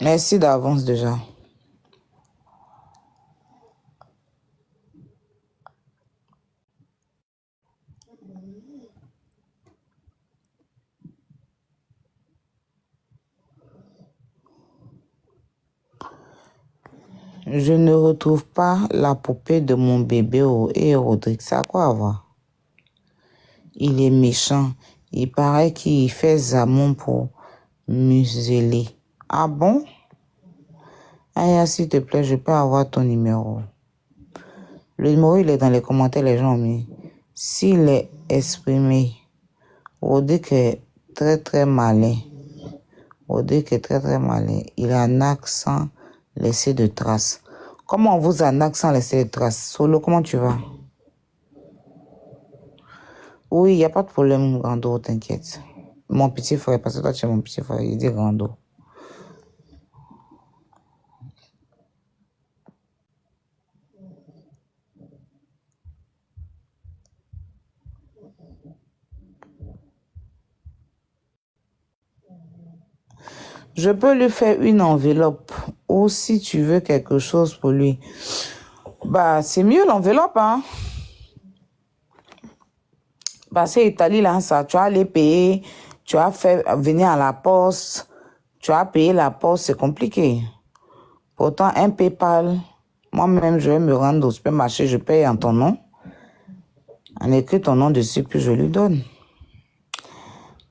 Merci d'avance déjà. Je ne retrouve pas la poupée de mon bébé et Rodrigue. Ça a quoi à voir? Il est méchant. Il paraît qu'il fait Zamon pour museler. Ah bon? Aya, s'il te plaît, je peux avoir ton numéro. Le numéro, il est dans les commentaires, les gens ont mis. S'il est exprimé, Rodrigue est très très malin. Rodrigue est très très malin. Il a un accent laisser de traces. Comment on vous arnaque sans laisser de traces? Solo, comment tu vas? Oui, il n'y a pas de problème, Grando, t'inquiète. Mon petit frère, parce que toi, tu es mon petit frère, il dit Grando. Je peux lui faire une enveloppe. Ou si tu veux quelque chose pour lui. Bah, c'est mieux l'enveloppe, hein. Parce que Italie, là, ça, tu as les payer, tu as fait venir à la poste, tu as payé la poste, c'est compliqué. Pourtant, un PayPal, moi-même, je vais me rendre au supermarché, je paye en ton nom. On écrit ton nom dessus, puis je lui donne.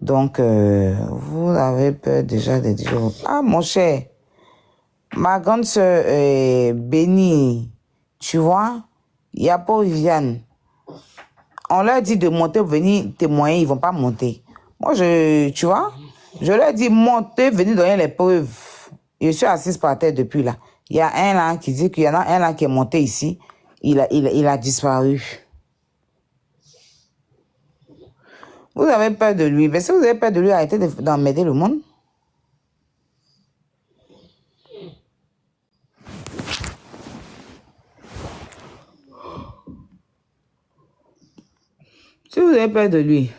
Donc, vous avez peur déjà de dire, ah, mon cher, ma grande soeur Bénie, tu vois, il n'y a pas Viviane. On leur dit de monter pour venir témoigner, ils ne vont pas monter. Moi, tu vois, je leur dis monter, venir donner les preuves. Je suis assise par terre depuis là. Il y a un là qui dit qu'il y en a un là qui est monté ici. Il a disparu. Vous avez peur de lui. Mais si vous avez peur de lui, arrêtez d'emmerder le monde. Si vous avez peur de lui,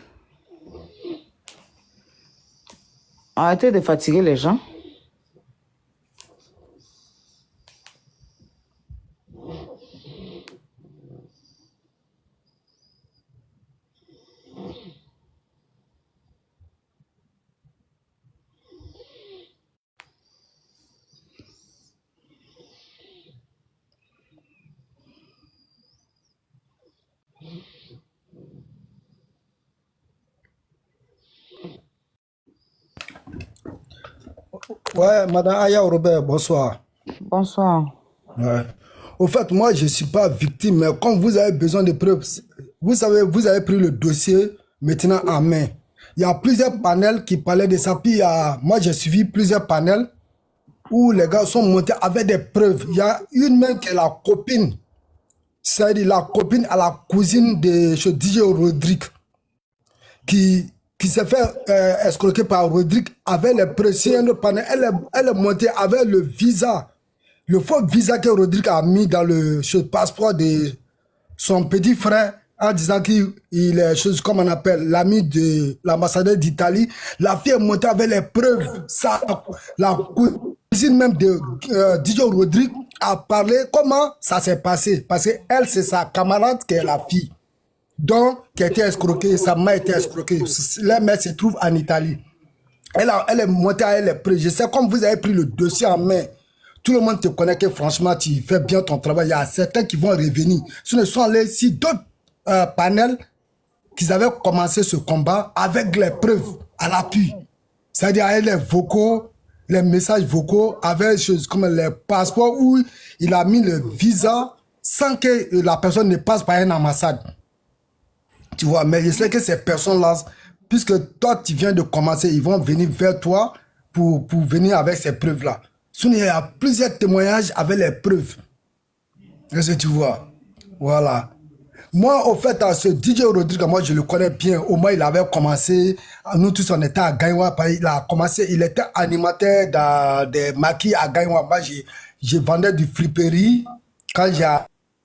arrêtez de fatiguer les gens. Ouais, Madame Aya Robert, bonsoir. Bonsoir. Ouais. Au fait, moi, je ne suis pas victime, mais quand vous avez besoin de preuves, vous savez, vous avez pris le dossier maintenant en main. Il y a plusieurs panels qui parlaient de ça. Puis, moi, j'ai suivi plusieurs panels où les gars sont montés avec des preuves. Il y a une même qui est la copine. C'est-à-dire la copine à la cousine de DJ Rodrigue qui s'est fait escroquer par Rodrigue avec les pressions de panel. Elle est montée avec le visa, le faux visa que Rodrigue a mis dans le passeport de son petit frère en disant qu'il est, comme on appelle, l'ami de l'ambassadeur d'Italie. La fille est montée avec les preuves. Ça, la cousine même de DJ Rodrigue a parlé comment ça s'est passé. Parce qu'elle, c'est sa camarade qui est la fille. donc qui a été escroquée, sa mère a été escroquée. La mère se trouve en Italie. Elle est montée, elle est prise. Je sais, comme vous avez pris le dossier en main, tout le monde te connaît que franchement, tu fais bien ton travail. Il y a certains qui vont revenir. Ce ne sont allés si d'autres panels qui avaient commencé ce combat avec les preuves à l'appui. C'est-à-dire avec les vocaux, les messages vocaux, avec des choses comme les passeports où il a mis le visa sans que la personne ne passe par une ambassade. Tu vois, mais je sais que ces personnes-là, puisque toi, tu viens de commencer, ils vont venir vers toi pour venir avec ces preuves-là. Sinon, il y a plusieurs témoignages avec les preuves. Est-ce que tu vois? Voilà. Moi, au fait, ce DJ Rodrigue, moi, je le connais bien. Au moins, il avait commencé, nous tous, on était à Gaïwa. Il a commencé, il était animateur dans des maquis à Gaïwa. Moi, je vendais du friperie. Quand j'ai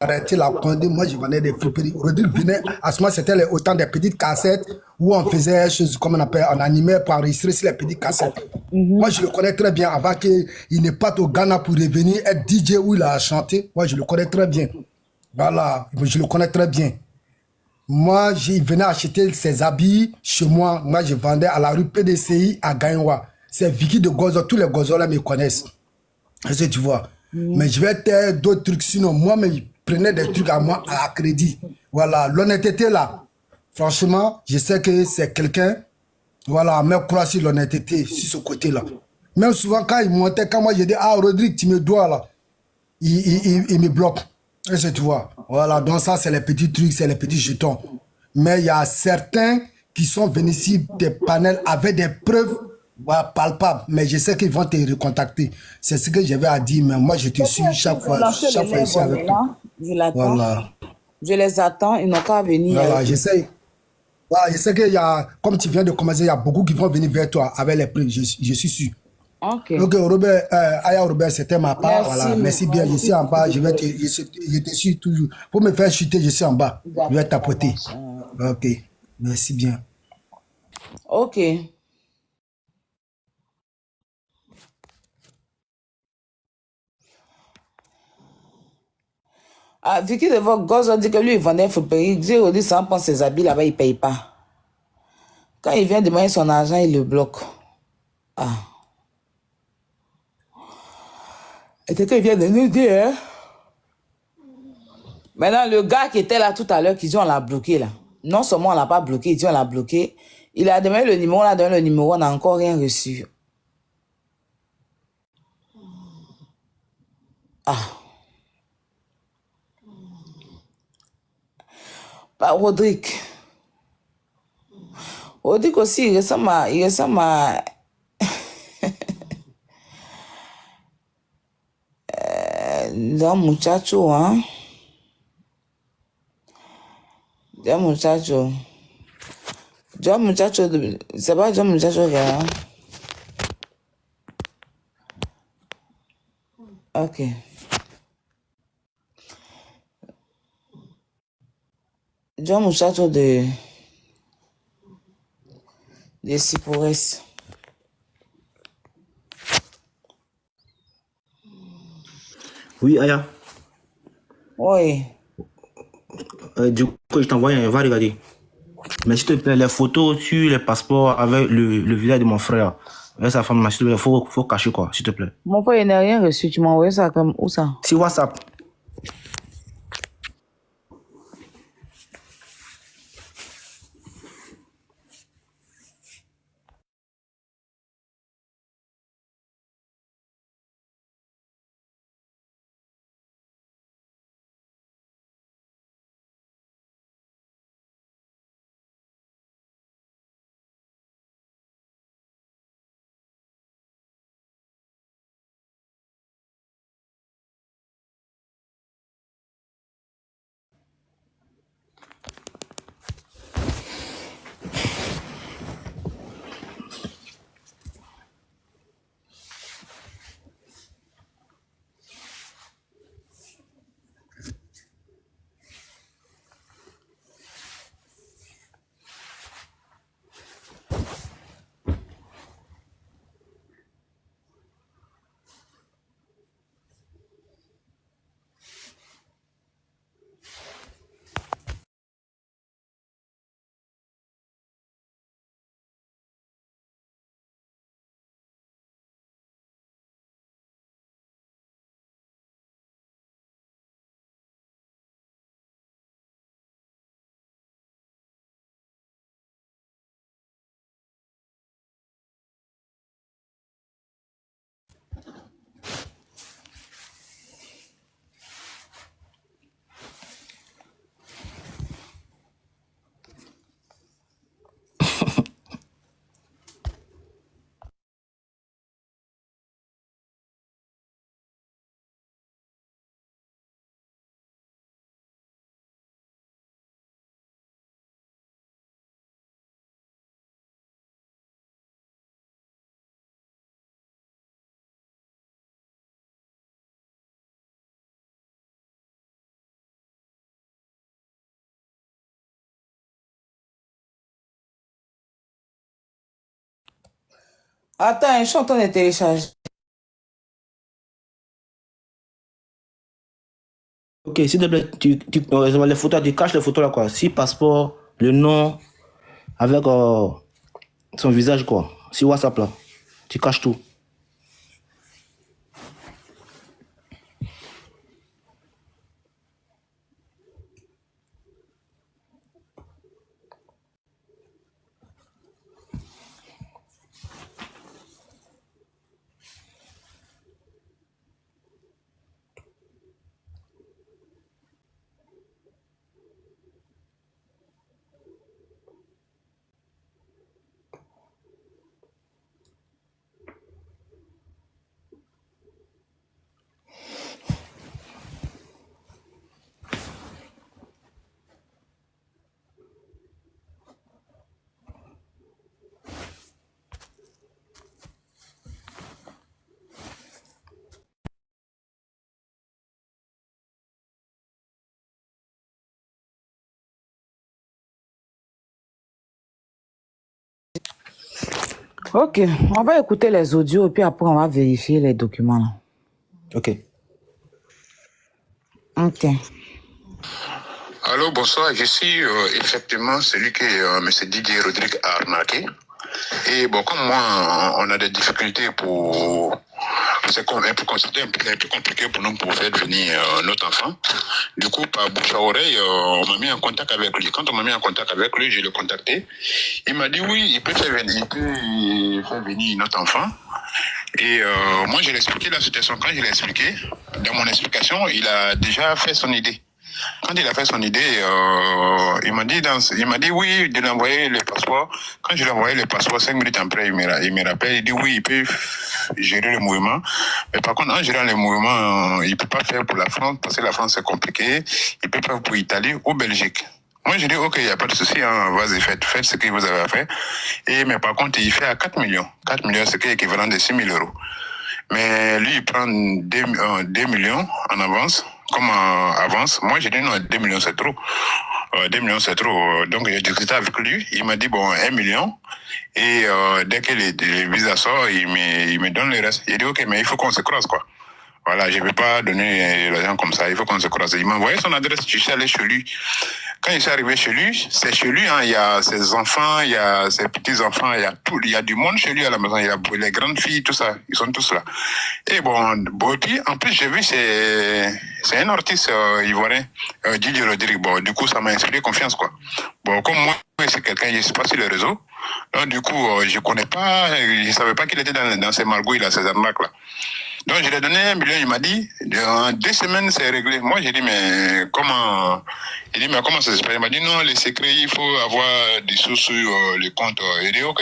arrêté la pandémie, moi, je vendais des friperies. Rodrigue venait, à ce moment, c'était autant des petites cassettes où on faisait des choses, comme on appelle, on animait pour enregistrer sur les petites cassettes. Moi, je le connais très bien avant qu'il ne parte au Ghana pour revenir être DJ où il a chanté. Moi, je le connais très bien. Voilà, je le connais très bien. Moi, il venait acheter ses habits chez moi. Moi, je vendais à la rue PDCI à Gaïwa. C'est Vicky de Gozo. Tous les Gozo là me connaissent. Est-ce que tu vois? Mais je vais te d'autres trucs. Sinon, moi, mais il prenait des trucs à moi à crédit. Voilà, l'honnêteté là. Franchement, je sais que c'est quelqu'un. Voilà, mais croire sur l'honnêteté sur ce côté-là. Même souvent, quand il montait, quand moi je dis, ah, Rodrigue, tu me dois là. Il me bloque. Est-ce que tu vois? Voilà, donc ça, c'est les petits trucs, c'est les petits jetons. Mais il y a certains qui sont venus ici des panels avec des preuves palpables. Mais je sais qu'ils vont te recontacter. C'est ce que j'avais à dire, mais moi, je te suis chaque fois ici avec toi. Je l'attends. Voilà. Je les attends, ils n'ont qu'à venir. Voilà, j'essaie. Voilà, je sais qu'il y a, comme tu viens de commencer, il y a beaucoup qui vont venir vers toi avec les preuves, je suis sûr. Ok. Donc, Robert, Aya Robert, c'était ma part. Merci, voilà. Merci bien. Je suis en bas. Je te suis toujours. Pour me faire chuter, je suis en bas. Je vais tapoter. Ok. Merci bien. Ok. Ah, Vicky de votre gosse, on dit que lui, il vendait un friperie. Il dit, Rodrigue, ça prend ses habits là-bas, il ne paye pas. Quand il vient demander son argent, il le bloque. Ah. Et c'est qu'il vient de nous dire, hein? Maintenant, le gars qui était là tout à l'heure, qui dit on l'a bloqué là. Non seulement on l'a pas bloqué, il dit on l'a bloqué. Il a demandé le numéro, on a donné le numéro, on n'a encore rien reçu. Ah. Bah, Rodrigue. Rodrigue aussi, il ressemble à un muchacho, hein? John Muchacho. John Muchacho, c'est pas John Muchacho, hein? Ok. John Muchacho de Sipores. Oui, Aya. Oui. Du coup, je t'envoie un, va regarder. Mais s'il te plaît, les photos sur les passeports avec le visage de mon frère, avec sa femme, s'il te plaît, faut cacher quoi, s'il te plaît. Mon frère, il n'a rien reçu. Tu m'as envoyé ça comme où ça? Sur WhatsApp. Attends, je suis en train de télécharger. Ok, s'il te plaît, les photos, tu caches les photos là, quoi. Si passeport, le nom, avec son visage, quoi. Si WhatsApp là, tu caches tout. Ok, on va écouter les audios et puis après on va vérifier les documents. Là. Ok. Ok. Allô, bonsoir. Je suis effectivement celui que M. Didier Rodrigue a arnaqué. Et bon, comme moi, on a des difficultés pour... C'est un peu compliqué pour nous pour faire venir notre enfant. Du coup, par bouche à oreille, on m'a mis en contact avec lui. Quand on m'a mis en contact avec lui, je l'ai contacté. Il m'a dit oui, il peut faire venir notre enfant. Et moi, je l'ai expliqué la situation. Quand je l'ai expliqué, dans mon explication, il a déjà fait son idée. Quand il a fait son idée, il m'a dit oui, de lui envoyer le passeport. Quand je lui ai envoyé le passeport, 5 minutes après, il me rappelle, il dit oui, il peut gérer le mouvement. Mais par contre, en gérant le mouvement, il peut pas faire pour la France, parce que la France c'est compliqué. Il peut faire pour l'Italie ou Belgique. Moi, j'ai dit, ok, il n'y a pas de souci, hein, vas-y, faites ce que vous avez à faire. Mais par contre, il fait à 4 millions. 4 millions, c'est équivalent de 6 000 euros. Mais lui, il prend 2 millions en avance, comme avance. Moi, j'ai dit non, 2 millions, c'est trop. 2 millions, c'est trop. Donc, j'ai discuté avec lui. Il m'a dit, bon, 1 million. Et dès que le visa sort, il me donne le reste. Il dit, ok, mais il faut qu'on se croise, quoi. Voilà, je ne vais pas donner l'argent comme ça, il faut qu'on se croise. Il m'a envoyé son adresse, je suis allé chez lui. Quand je suis arrivé chez lui, c'est chez lui, hein, il y a ses enfants, il y a ses petits-enfants, il y a tout, il y a du monde chez lui à la maison, il y a les grandes filles, tout ça, ils sont tous là. Et bon, puis, en plus, j'ai vu, c'est un artiste ivoirien, Didier Rodrigue. Bon, du coup, ça m'a inspiré confiance, quoi. Bon, comme moi, c'est quelqu'un, je ne suis pas sur les réseaux. Donc, du coup, je connais pas, je savais pas qu'il était dans ces margouilles là, ces arnaques là. Donc, je lui ai donné 1 million, il m'a dit, en 2 semaines, c'est réglé. Moi, j'ai dit, mais comment ça se passe? Il m'a dit, non, les secrets, il faut avoir des sous sur les comptes. Il dit, ok.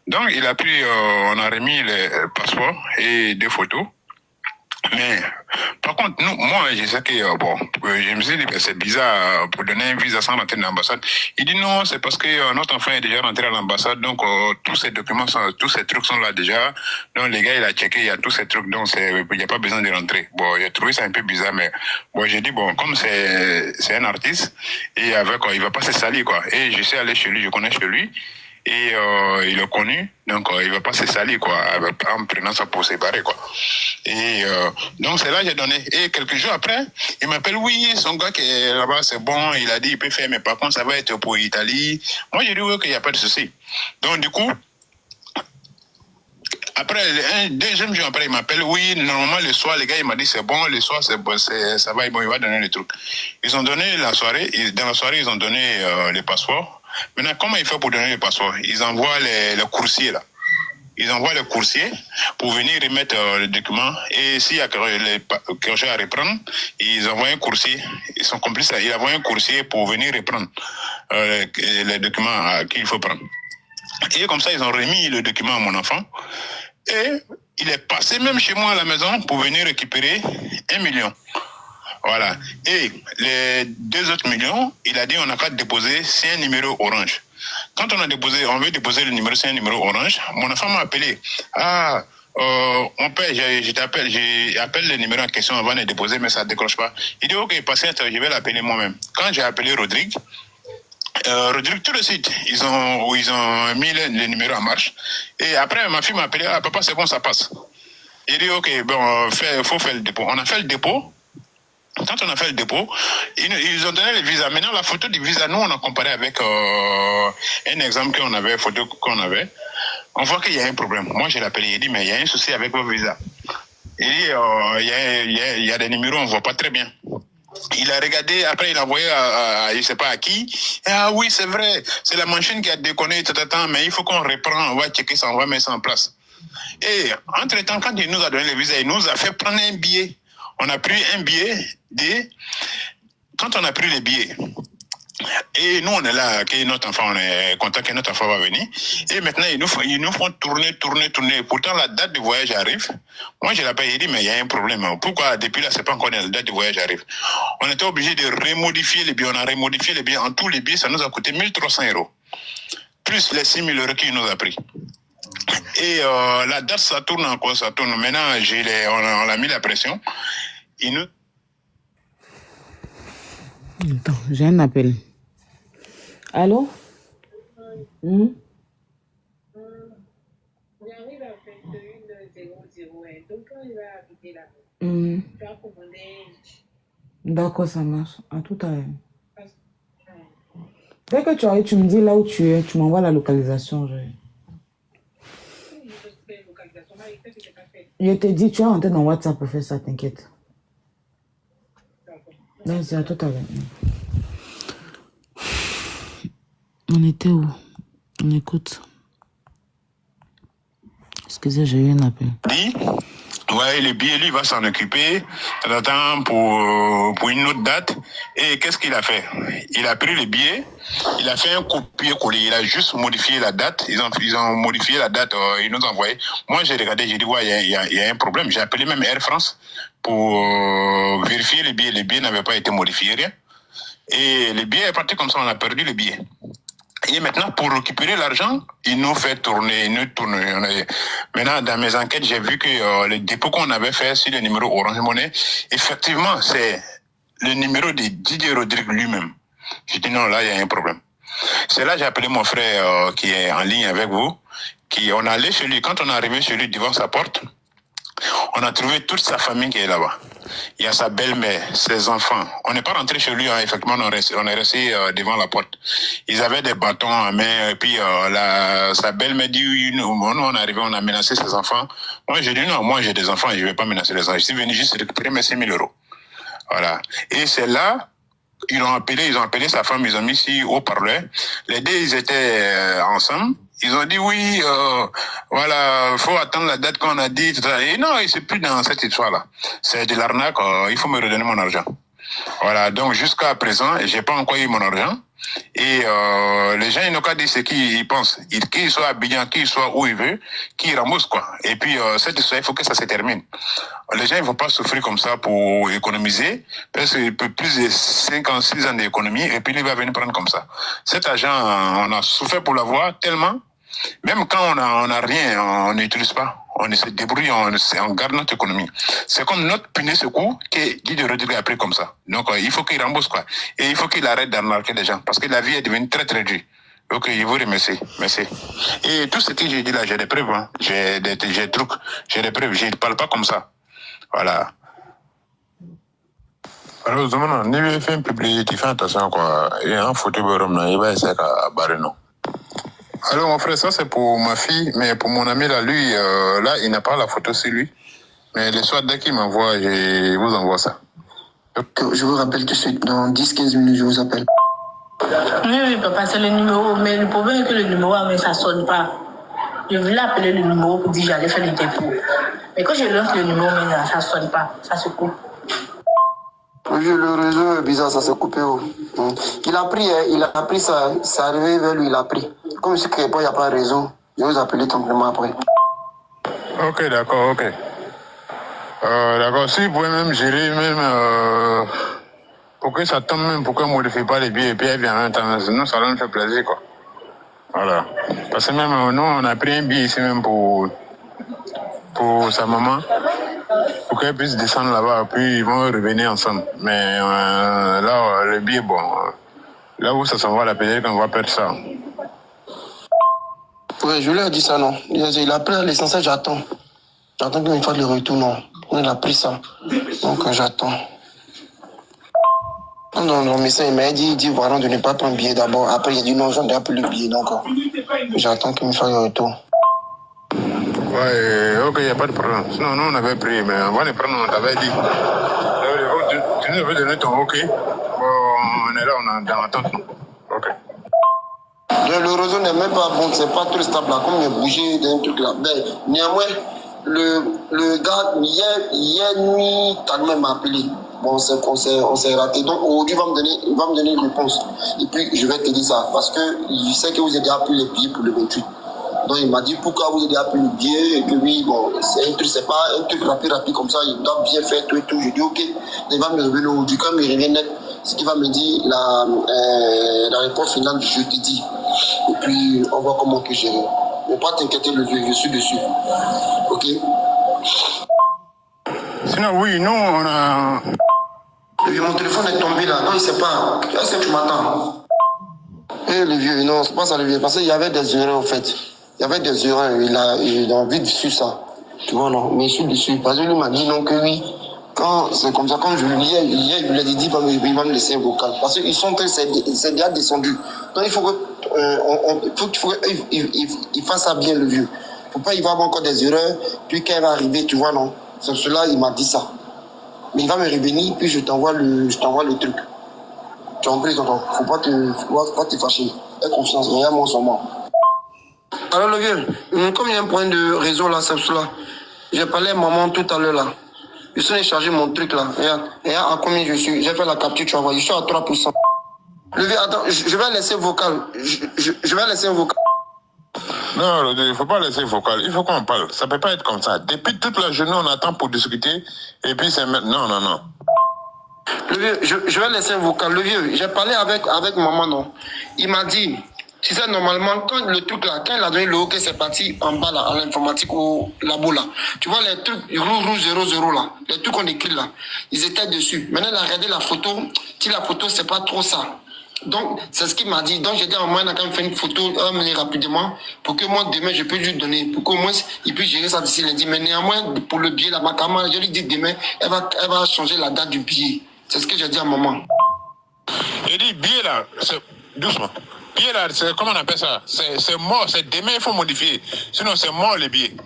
Donc, il a pris, on a remis les passeports et 2 photos. Mais, par contre, moi, je sais que, je me suis dit, c'est bizarre pour donner un visa sans rentrer dans l'ambassade. Il dit non, c'est parce que notre enfant est déjà rentré à l'ambassade, donc tous ces documents, tous ces trucs sont là déjà. Donc, les gars, il a checké, il y a tous ces trucs, donc il n'y a pas besoin de rentrer. Bon, j'ai trouvé ça un peu bizarre, mais bon, j'ai dit, bon, comme c'est un artiste, et avec, il va pas se salir, quoi. Et je suis allé chez lui, je connais chez lui. Et il est connu, donc il va pas se salir, quoi, en prenant ça pour se barrer, quoi. Et donc c'est là que j'ai donné. Et quelques jours après, il m'appelle, oui, son gars qui est là-bas, c'est bon, il a dit, il peut faire, mais par contre, ça va être pour l'Italie. Moi, j'ai dit, oui, qu'il n'y a pas de souci. Donc du coup, après, un deuxième jour après, il m'appelle, oui, normalement, le soir, les gars, il m'a dit, c'est bon, le soir, c'est bon, ça va, bon, il va donner les trucs. Ils ont donné la soirée, dans la soirée, ils ont donné les passeports. Maintenant, comment ils font pour donner les passeports? Ils envoient les coursiers, là. Ils envoient les coursiers pour venir remettre les documents. Et s'il y a quelque chose à reprendre, ils envoient un coursier. Ils sont complices. Ils envoient un coursier pour venir reprendre les documents qu'il faut prendre. Et comme ça, ils ont remis le document à mon enfant. Et il est passé même chez moi à la maison pour venir récupérer 1 million. Voilà. Et les 2 autres millions, il a dit on n'a qu'à déposer, c'est un numéro orange. Quand on veut déposer le numéro, c'est un numéro orange. Mon enfant m'a appelé. Mon père, j'appelle le numéro en question avant de déposer, mais ça ne décroche pas. Il dit ok, patiente, je vais l'appeler moi-même. Quand j'ai appelé Rodrigue, Rodrigue, tout de suite, ils ont mis les numéros en marche. Et après, ma fille m'a appelé, ah, papa, c'est bon, ça passe. Il dit, ok, bon, faut faire le dépôt. On a fait le dépôt. Quand on a fait le dépôt, ils ont donné les visas. Maintenant, la photo du visa, nous, on a comparé avec un exemple qu'on avait, photo qu'on avait. On voit qu'il y a un problème. Moi, je l'ai appelé, il dit, mais il y a un souci avec vos visas. Il dit, il y a des numéros, on ne voit pas très bien. Il a regardé, après il a envoyé je ne sais pas à qui. Ah oui, c'est vrai, c'est la machine qui a déconné, mais il faut qu'on reprend, on va checker ça, on va mettre ça en place. Et entre-temps, quand il nous a donné le visa, il nous a fait prendre un billet. On a pris un billet quand on a pris les billets, et nous on est là, que notre enfant, on est content que notre enfant va venir. Et maintenant, ils nous font tourner. Pourtant, la date de voyage arrive. Moi, je l'appelle, il dit, mais il y a un problème. Pourquoi depuis là, c'est pas encore la date de voyage arrive? On était obligé de remodifier les billets. On a remodifié les billets. En tous les billets, ça nous a coûté 1300 €. Plus les 6 000 € qu'il nous a pris. Et la date, ça tourne encore, ça tourne. Maintenant, on a mis la pression. Attends, j'ai un appel. Allô? J'arrive à 21h001. Donc, quand il va habiter là, tu vas commander. D'accord, ça marche. À tout à l'heure. Dès que tu arrives, tu me dis là où tu es, tu m'envoies la localisation. Je te dis, tu es rentré dans WhatsApp pour faire ça, t'inquiète. Vas-y, à tout à l'heure. On était où? On écoute. Excusez, j'ai eu un appel. Ouais, le billet, lui, va s'en occuper. T'attends pour une autre date. Et qu'est-ce qu'il a fait? Il a pris le billet, il a fait un copier-coller, il a juste modifié la date. Ils ont modifié la date, ils nous ont envoyé. Moi, j'ai regardé, j'ai dit, ouais, il y a un problème. J'ai appelé même Air France pour vérifier le billet. Le billet n'avait pas été modifié, rien. Et le billet est parti comme ça, on a perdu le billet. Et maintenant, pour récupérer l'argent, il nous fait tourner, Maintenant, dans mes enquêtes, j'ai vu que le dépôt qu'on avait fait sur le numéro Orange Money, effectivement, c'est le numéro de Didier Rodrigue lui-même. J'ai dit non, là, il y a un problème. C'est là que j'ai appelé mon frère qui est en ligne avec vous. On est allé chez lui. Quand on est arrivé chez lui devant sa porte, on a trouvé toute sa famille qui est là-bas. Il y a sa belle-mère, ses enfants. On n'est pas rentré chez lui, hein, effectivement, on est resté devant la porte. Ils avaient des bâtons en main, et puis sa belle-mère dit, nous, on est arrivé, on a menacé ses enfants. Moi, j'ai dit non, moi j'ai des enfants, je ne vais pas menacer les enfants. Je suis venu juste récupérer mes 6 000 €. Voilà. Et c'est là, ils ont appelé sa femme, ils ont mis ici au parleur. Les deux, ils étaient ensemble. Ils ont dit oui, voilà, faut attendre la date qu'on a dit. Et non, c'est plus dans cette histoire-là. C'est de l'arnaque, il faut me redonner mon argent. Voilà, donc jusqu'à présent, j'ai pas encore eu mon argent. Et les gens, ils n'ont qu'à dire ce qu'ils pensent. Qu'ils soient à Abidjan, qu'ils soient où ils veulent, qu'ils remboursent, quoi. Et puis, cette histoire, il faut que ça se termine. Les gens, ils ne vont pas souffrir comme ça pour économiser. Parce que plus de 5 ans, 6 ans d'économie, et puis il va venir prendre comme ça. Cet argent, on a souffert pour l'avoir tellement. Même quand on a rien, on n'utilise pas. On se débrouille, on garde notre économie. C'est comme notre punaise secours que Guy de Rodrigue a pris comme ça. Donc, il faut qu'il rembourse, quoi. Et il faut qu'il arrête d'arnaquer les gens. Parce que la vie est devenue très, très dure. Ok, je vous remercie. Merci. Et tout ce que j'ai dit là, j'ai des preuves. Hein. J'ai des trucs. J'ai des preuves. Je ne parle pas comme ça. Voilà. Alors, Zomana, ni tu fais un public, tu fais attention, quoi. Il y a un photo, il va essayer de barrer, non. Alors, mon frère, ça c'est pour ma fille, mais pour mon ami là, lui, là, il n'a pas la photo sur lui. Mais le soir, dès qu'il m'envoie, je vous envoie ça. Je vous rappelle tout de suite, dans 10-15 minutes, je vous appelle. Oui, papa, c'est le numéro, mais le problème est que le numéro, mais ça ne sonne pas. Je voulais appeler le numéro pour dire que j'allais faire le dépôt. Mais quand je lance le numéro, mais ça ne sonne pas, ça se coupe. Oui, le réseau est bizarre, ça s'est coupé. Il a pris ça, c'est arrivé vers lui, il a pris. Comme je ne il n'y a pas de réseau, je vais vous appeler simplement après. Ok, d'accord, ok. D'accord, si vous pouvez même gérer, même pour que ça tombe, même pour qu'on ne modifie pas les billets et puis elle vient en même temps, sinon ça nous fait plaisir, quoi. Voilà. Parce que même nous, on a pris un billet ici même pour sa maman, pour qu'elle puisse descendre là-bas, puis ils vont revenir ensemble. Mais là, le billet, bon, Là où ça s'en va, la payer, qu'on va perdre ça. Ouais, je lui ai dit ça, non. Il a pris l'essentiel, j'attends. J'attends qu'il me fasse le retour, non. Il a pris ça. Donc, j'attends. Non, mais ça, il m'a dit voilà, de ne pas prendre le billet d'abord. Après, il a dit non, j'en ai appelé le billet, donc j'attends qu'il me fasse le retour. Ouais, ok, il n'y a pas de problème. Sinon, nous, on avait pris, mais avant de prendre, on t'avait dit. Tu nous avais donné ton ok. Bon, on est là, on est dans l'attente. Ok. Le réseau n'est même pas bon, c'est pas trop stable là, comme il a bougé d'un truc là. Mais néanmoins, le gars, hier nuit, Tagme m'a appelé. Bon, on s'est raté. Donc aujourd'hui, il va me donner une réponse. Et puis, je vais te dire ça. Parce que je sais que vous avez déjà pris les billets pour le 28. Donc il m'a dit pourquoi vous avez déjà pris le billet. Et que oui, bon, c'est pas un truc rapide comme ça. Il doit bien faire tout et tout. Je dis ok. Il va me revenir aujourd'hui. Quand il revient net, ce qu'il va me dire, la réponse finale, je te dis. Et puis, on voit comment on peut gérer. Ne pas t'inquiéter, le vieux, je suis dessus. Ok? Sinon, oui, nous, on a... Mon téléphone est tombé là. Non, il ne sait pas. Est-ce que tu m'attends? Eh, le vieux, non, c'est pas ça, le vieux. Parce qu'il y avait des erreurs, en fait. Il y avait des erreurs. Il a envie de suivre ça. Tu vois, non? Mais je suis dessus. Parce que lui m'a dit non, que oui. Quand c'est comme ça, quand je lui hier, il lui a dit, il va me laisser un vocal. Parce qu'ils sont c'est déjà descendu. Donc il faut qu'il fasse ça bien, le vieux. Il ne faut pas y avoir encore des erreurs. Puis quand il va arriver, tu vois, non. C'est cela, il m'a dit ça. Mais il va me revenir, puis je t'envoie le truc. Tu as compris, tonton. Faut pas te fâcher. Aie confiance, regarde-moi seulement. Alors le vieux, comme il y a un point de réseau là, c'est cela. J'ai parlé à maman tout à l'heure là. Je suis allé charger mon truc là. Regarde à combien je suis. J'ai fait la capture, tu vois. Je suis à 3%. Le vieux, attends, je vais laisser vocal. Je vais laisser un vocal. Non, il ne faut pas laisser vocal. Il faut qu'on parle. Ça ne peut pas être comme ça. Depuis toute la journée, on attend pour discuter. Et puis c'est maintenant. Non. Le vieux, je vais laisser un vocal. Le vieux, j'ai parlé avec maman, non. Il m'a dit, tu sais, normalement, quand le truc là, quand il a donné le OK, c'est parti en bas là, à l'informatique au labo là. Tu vois les trucs rouge 00 là, les trucs qu'on écrit là, ils étaient dessus. Maintenant, il a regardé la photo. Si la photo, c'est pas trop ça. Donc, c'est ce qu'il m'a dit. Donc, j'ai dit à moi, il a quand même fait une photo, rapidement, pour que moi, demain, je peux lui donner, pour qu'au moins, il puisse gérer ça d'ici lundi. Mais néanmoins, pour le billet, la Macama, je lui dis demain, elle va changer la date du billet. C'est ce que j'ai dit à maman. Il dit, billet là, c'est doucement. Billet là, c'est comment on appelle ça? C'est mort, c'est demain, il faut modifier. Sinon, c'est mort les billets.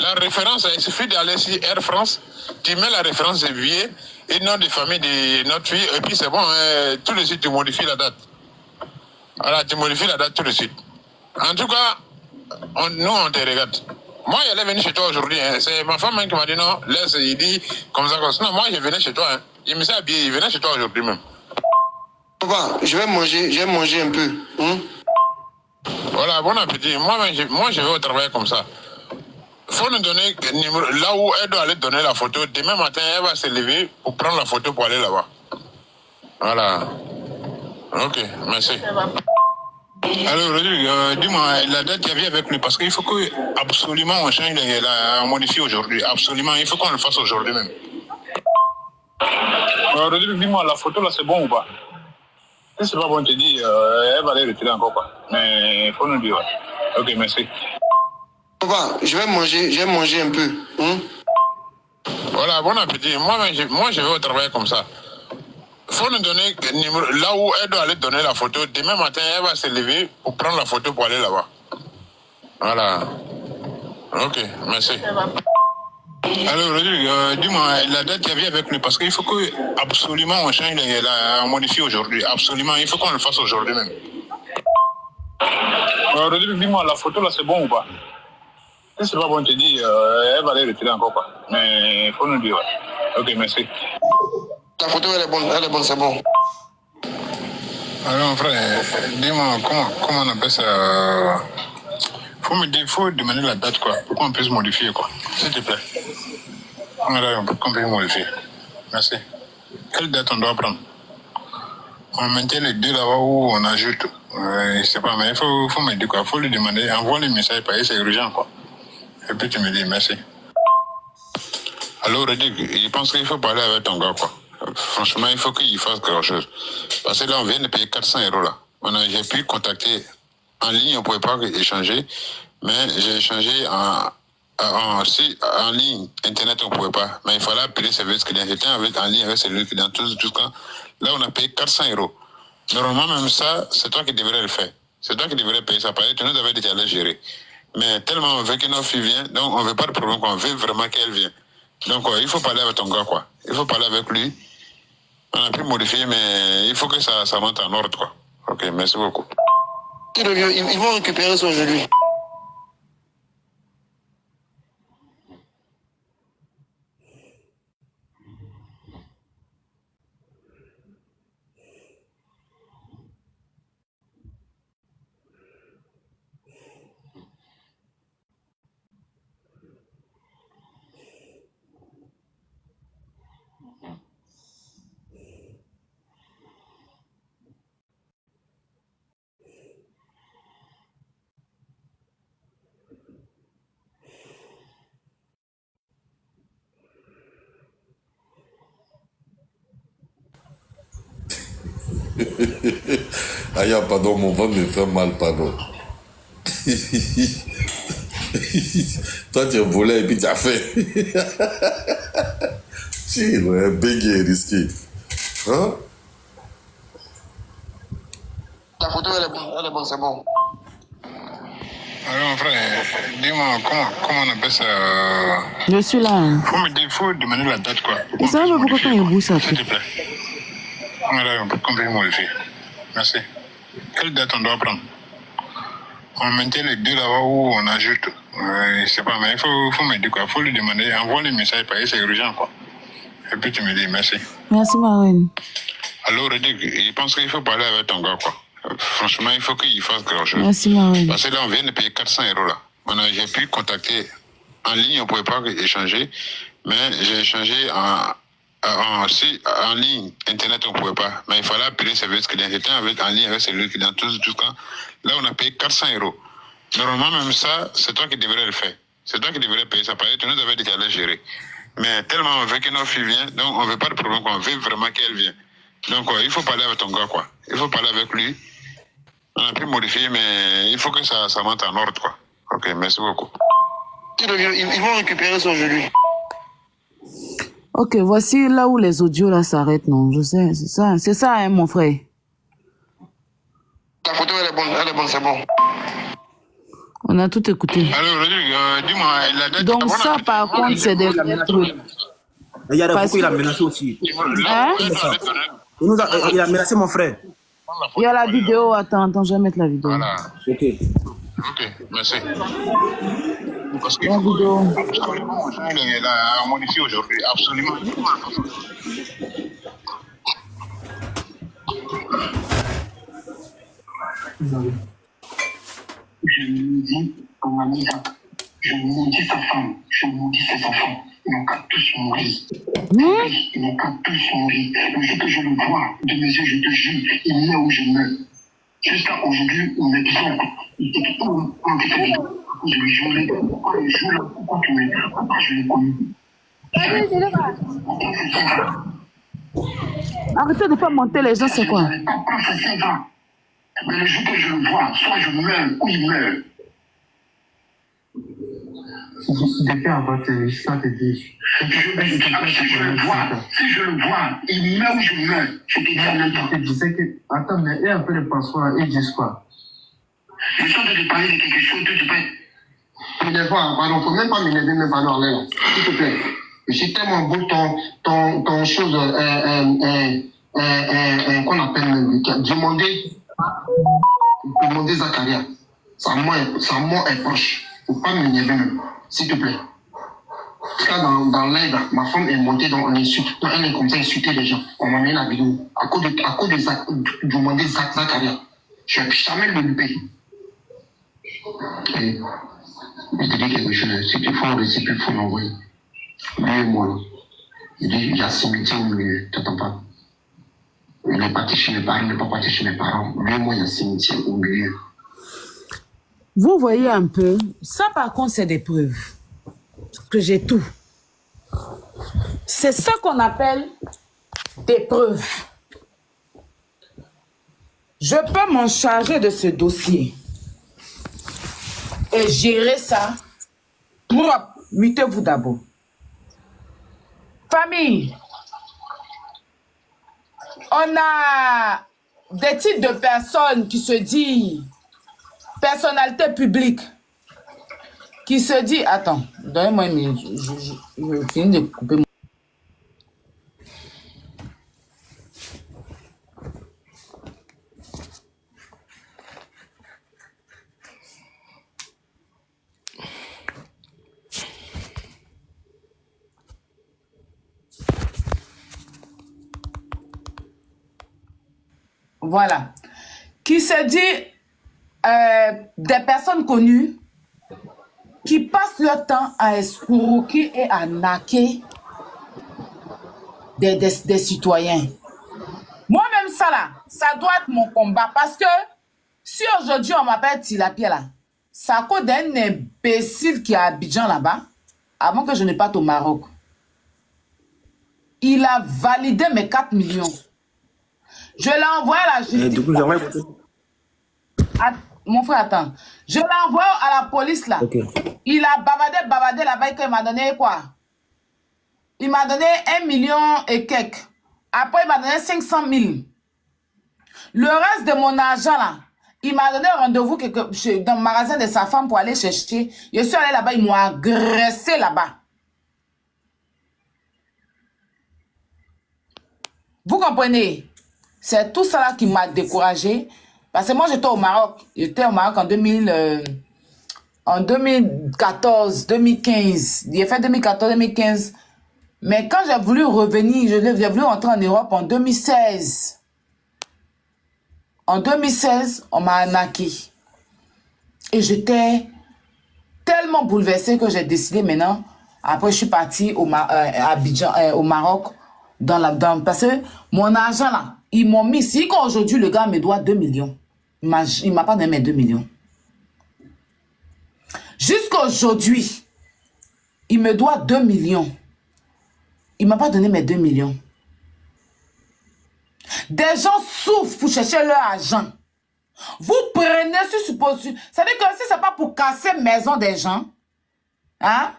La référence, il suffit d'aller sur Air France, tu mets la référence des billets et nom de famille de notre fille, et puis c'est bon, tout de suite tu modifies la date. Voilà, tu modifies la date tout de suite. En tout cas, nous on te regarde. Moi, il allait venir chez toi aujourd'hui. C'est ma femme qui m'a dit non, laisse, il dit comme ça. Non, moi, je venais chez toi. Il me s'est habillé, il venait chez toi aujourd'hui même. Papa, je vais manger un peu. Voilà, bon appétit. Moi, je vais au travail comme ça. Il faut nous donner là où elle doit aller donner la photo. Demain matin, elle va se lever pour prendre la photo pour aller là-bas. Voilà. Ok, merci. Alors, dis-moi, la date qu'il y avait avec lui, parce qu'il faut que absolument on change, on modifie aujourd'hui. Absolument, il faut qu'on le fasse aujourd'hui même. Rodrigue, dis-moi, la photo là, c'est bon ou pas? Si c'est pas bon, tu dis, elle va aller retirer encore pas. Mais il faut nous dire. Ok, merci. Papa, je vais manger un peu. Voilà, bon appétit. Moi, je vais au travail comme ça. Il faut nous donner là où elle doit aller donner la photo. Demain matin, elle va se lever pour prendre la photo pour aller là-bas. Voilà. Ok, merci. Alors, Rodrigue, dis-moi, la date qu'il y avait avec lui, parce qu'il faut que absolument on change, on modifie aujourd'hui. Absolument, il faut qu'on le fasse aujourd'hui même. Rodrigue, dis-moi, la photo là, c'est bon ou pas? Si c'est pas bon, tu dis, elle va aller retirer encore pas. Mais il faut nous dire. Ok, merci. La photo, elle est bonne, c'est bon. Alors, frère, dis-moi, comment on appelle ça? Faut demander la date, quoi, pour qu'on puisse modifier, quoi. S'il te plaît. Pour qu'on puisse modifier. Merci. Quelle date on doit prendre? On maintient les deux là-bas où on ajoute. Je sais pas, mais il faut me dire quoi. Il faut lui demander, envoie les messages par c'est urgent, quoi. Et puis tu me dis merci. Alors, Rodrigue, je pense qu'il faut parler avec ton gars, quoi. Franchement, il faut qu'il fasse quelque chose. Parce que là, on vient de payer 400 € là. J'ai pu contacter en ligne, on ne pouvait pas échanger, mais j'ai échangé en ligne, Internet, on ne pouvait pas. Mais il fallait appeler service client. J'étais en ligne avec service client, tout cas. Là, on a payé 400 €. Normalement, même ça, c'est toi qui devrais le faire. C'est toi qui devrais payer ça. Parce que tu nous avais déjà à le gérer. Mais tellement on veut que notre fille vienne, donc on ne veut pas de problème, on veut vraiment qu'elle vienne. Donc, il faut parler avec ton gars, quoi. Il faut parler avec lui. On a pu modifier, mais il faut que ça monte en ordre, quoi. Ok, merci beaucoup. Ils vont récupérer ça aujourd'hui. Aya, pardon, mon ventre me fait mal, pardon. Toi, tu as volé et puis tu as fait. Si, le bégué est risqué. Hein? La photo, elle est bonne, c'est bon. Alors, mon frère, dis-moi, comment on appelle ça? Je suis là. Faut demander la date, quoi. Et ça va pourquoi quand il bouge ça? S'il te plaît. Voilà, on peut modifier. Merci. Quelle date on doit prendre? On maintient les deux là-bas où on ajoute. Je sais pas, mais il faut m'aider, quoi. Il faut lui demander, envoie les messages, parce que c'est urgent, quoi. Et puis tu me dis merci. Merci, Marine. Alors, je pense qu'il faut parler avec ton gars, quoi. Franchement, il faut qu'il fasse quelque chose. Merci, Marine. Parce que là, on vient de payer 400 € là. J'ai pu contacter en ligne, on ne pouvait pas échanger, mais j'ai échangé en ligne, Internet, on ne pouvait pas. Mais il fallait appeler service client. J'étais en ligne avec service client, tout cas. Là, on a payé 400 €. Normalement, même ça, c'est toi qui devrais le faire. C'est toi qui devrais payer ça. Parce que tu nous avais déjà à le gérer. Mais tellement on veut que notre fille vienne, donc on ne veut pas de problème, on veut vraiment qu'elle vienne. Donc, il faut parler avec ton gars, quoi. Il faut parler avec lui. On a pu modifier, mais il faut que ça monte en ordre, quoi. Ok, merci beaucoup. Ils vont récupérer ça aujourd'hui. Ok, voici là où les audios là s'arrêtent, non? Je sais, c'est ça, hein, mon frère. La photo, elle est bonne, c'est bon. On a tout écouté. Alors, Rodrigue, dis-moi, la date... Donc ça, par contre, c'est des trucs. Il y a beaucoup, il a menacé aussi. Hein? Il a menacé mon frère. Il y a la vidéo, attends, je vais mettre la vidéo. Voilà. Ok. Ok, merci. Parce que la vidéo. Il a modifié aujourd'hui, absolument. Je maudis mon ami, je maudis sa femme, je maudis ses enfants. Ils n'ont qu'à tous mourir. Ils n'ont qu'à tous mourir. Le jour que je le vois de mes yeux, je te jure, il meurt où je meurs. Jusqu'à aujourd'hui, on est bien. Il était tout le monde qui fait des choses. Je lui jouais. Pourquoi il joue là? Pourquoi tu m'aides? Pourquoi je l'ai connu? Arrêtez de ne pas monter les gens, c'est quoi? Mais le jour que je le vois, soit je meurs ou il meurt. Depuis avant, ça te dit. Si je le vois, il meurt ou je meurs. Je te dis en même temps. Je te disais que. Attends, mais il y a un peu de passeport, ils disent quoi? Je suis en train de parler de quelque chose, tu peux. M'énerve pas, pardon, faut même pas m'énerver, même pas dans l'air. S'il te plaît. Je suis tellement beau, ton chose, qu'on appelle, demander Zacharia. Sa mort est proche. Faut pas m'énerver même, s'il te plaît. Parce que dans l'aide, ma femme est montée dans un insulte. Elle est comme ça, insulter les gens. On m'a mis la vidéo. À cause de demander Zacharia. Je vais jamais le louper. Et je te dis quelque chose. Si tu fais un récit, il faut l'envoyer. Lui et moi, là. Je dis, il y a cimetière au milieu. T'entends pas? Il n'est pas parti chez mes parents, il n'est pas parti chez mes parents. Lui et moi, il y a cimetière au milieu. Vous voyez un peu, ça par contre c'est des preuves que j'ai tout. C'est ça qu'on appelle des preuves. Je peux m'en charger de ce dossier et gérer ça propre. Mutez-vous d'abord. Famille, on a des types de personnes qui se disent personnalité publique, qui se dit, attends, donnez-moi une minute, je finis de couper mon... Voilà. Qui se dit des personnes connues qui passent leur temps à escroquer et à naquer des citoyens. Moi-même, ça là, ça doit être mon combat. Parce que si aujourd'hui on m'appelle Tilapia là, c'est à cause d'un imbécile qui est à Abidjan là-bas, avant que je ne parte au Maroc. Il a validé mes 4 millions. Je l'ai envoyé à la justice. Mon frère, attends. Je l'ai envoyé à la police là. Okay. Il a bavardé là-bas et il m'a donné quoi? Il m'a donné 1 million et quelques. Après, il m'a donné 500 000. Le reste de mon argent là, il m'a donné rendez-vous dans le magasin de sa femme pour aller chercher. Je suis allé là-bas, ils m'ont agressé là-bas. Vous comprenez? C'est tout ça là qui m'a découragé. Parce que moi, j'étais au Maroc. J'étais au Maroc en 2014, 2015. J'ai fait 2014, 2015. Mais quand j'ai voulu revenir, j'ai voulu rentrer en Europe en 2016. En 2016, on m'a arnaqué. Et j'étais tellement bouleversée que j'ai décidé maintenant. Après, je suis partie au Maroc. Parce que mon argent là, ils m'ont mis. Si aujourd'hui le gars me doit 2 millions, il m'a pas donné mes 2 millions. Jusqu'à aujourd'hui, il me doit 2 millions. Il m'a pas donné mes 2 millions. Des gens souffrent pour chercher leur argent. Vous prenez ce supposition. Ça veut dire que si c'est pas pour casser maison des gens, hein,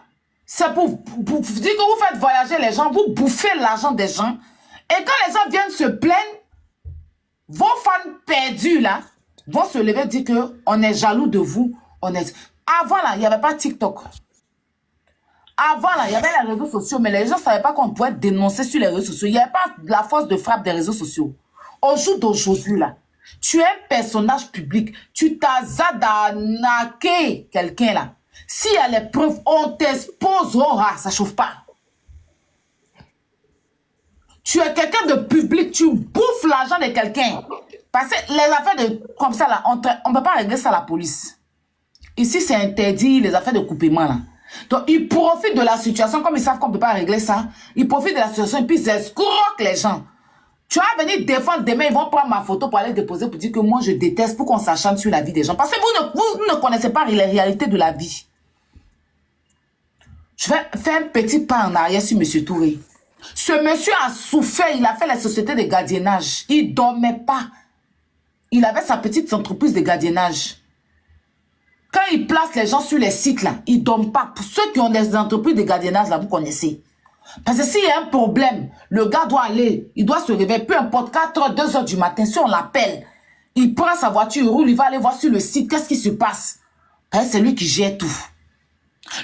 c'est pour dire que vous faites voyager les gens, vous bouffez l'argent des gens. Et quand les gens viennent se plaindre, vos fans perdus là vont se lever et dire qu'on est jaloux de vous. Avant là, il n'y avait pas TikTok. Avant là, il y avait les réseaux sociaux, mais les gens ne savaient pas qu'on pouvait dénoncer sur les réseaux sociaux. Il n'y avait pas la force de frappe des réseaux sociaux. Au jour d'aujourd'hui là, tu es un personnage public, tu t'azades à naquer quelqu'un là. S'il y a les preuves, on t'exposera, ça ne chauffe pas. Tu es quelqu'un de public, tu bouffes l'argent de quelqu'un. Parce que les affaires comme ça, là, on ne peut pas régler ça à la police. Ici, c'est interdit, les affaires de coupement. Là. Donc, ils profitent de la situation, comme ils savent qu'on ne peut pas régler ça. Ils profitent de la situation et puis ils escroquent les gens. Tu vas venir défendre demain, ils vont prendre ma photo pour aller déposer pour dire que moi, je déteste, pour qu'on s'acharne sur la vie des gens. Parce que vous ne connaissez pas les réalités de la vie. Je vais faire un petit pas en arrière sur M. Touré. Ce monsieur a souffert, il a fait la société de gardiennage. Il ne dormait pas. Il avait sa petite entreprise de gardiennage. Quand il place les gens sur les sites, là, ils ne dorment pas. Pour ceux qui ont des entreprises de gardiennage, là, vous connaissez. Parce que s'il y a un problème, le gars doit aller, il doit se réveiller, peu importe, 4 h, 2 h du matin, si on l'appelle, il prend sa voiture, il roule, il va aller voir sur le site, qu'est-ce qui se passe. C'est lui qui gère tout.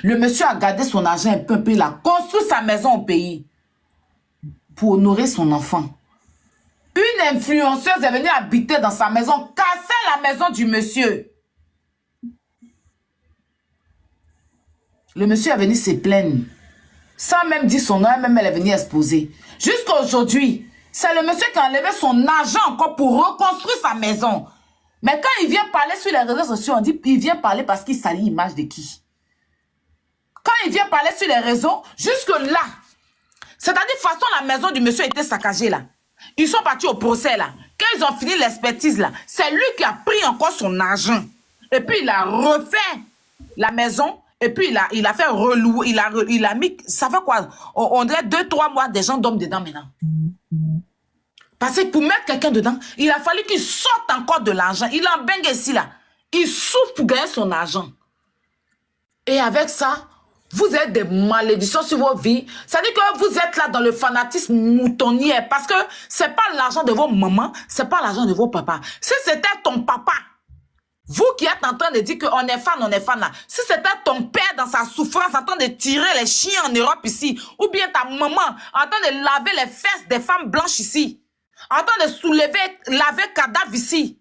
Le monsieur a gardé son argent un peu, il a construit sa maison au pays pour honorer son enfant. Une influenceuse est venue habiter dans sa maison, casser la maison du monsieur. Le monsieur est venu se plaindre. Sans même dire son nom, même elle est venue exposer. Jusqu'à aujourd'hui, c'est le monsieur qui a enlevé son argent encore pour reconstruire sa maison. Mais quand il vient parler sur les réseaux sociaux, on dit qu'il vient parler parce qu'il salit l'image de qui? Quand il vient parler sur les réseaux, jusque là, c'est-à-dire de toute façon la maison du monsieur était saccagée là. Ils sont partis au procès là. Quand ils ont fini l'expertise là, c'est lui qui a pris encore son argent. Et puis il a refait la maison. Et puis il a fait relouer. Il a mis, ça fait quoi? On dirait 2-3 mois des gens dorment dedans maintenant. Parce que pour mettre quelqu'un dedans, il a fallu qu'il sorte encore de l'argent. Il en bengue ici, là. Il souffre pour gagner son argent. Et avec ça, vous êtes des malédictions sur vos vies. Ça dit que vous êtes là dans le fanatisme moutonnier. Parce que c'est pas l'argent de vos mamans, c'est pas l'argent de vos papas. Si c'était ton papa, vous qui êtes en train de dire qu'on est fan là. Si c'était ton père dans sa souffrance, en train de tirer les chiens en Europe ici, ou bien ta maman en train de laver les fesses des femmes blanches ici, en train de laver cadavre ici,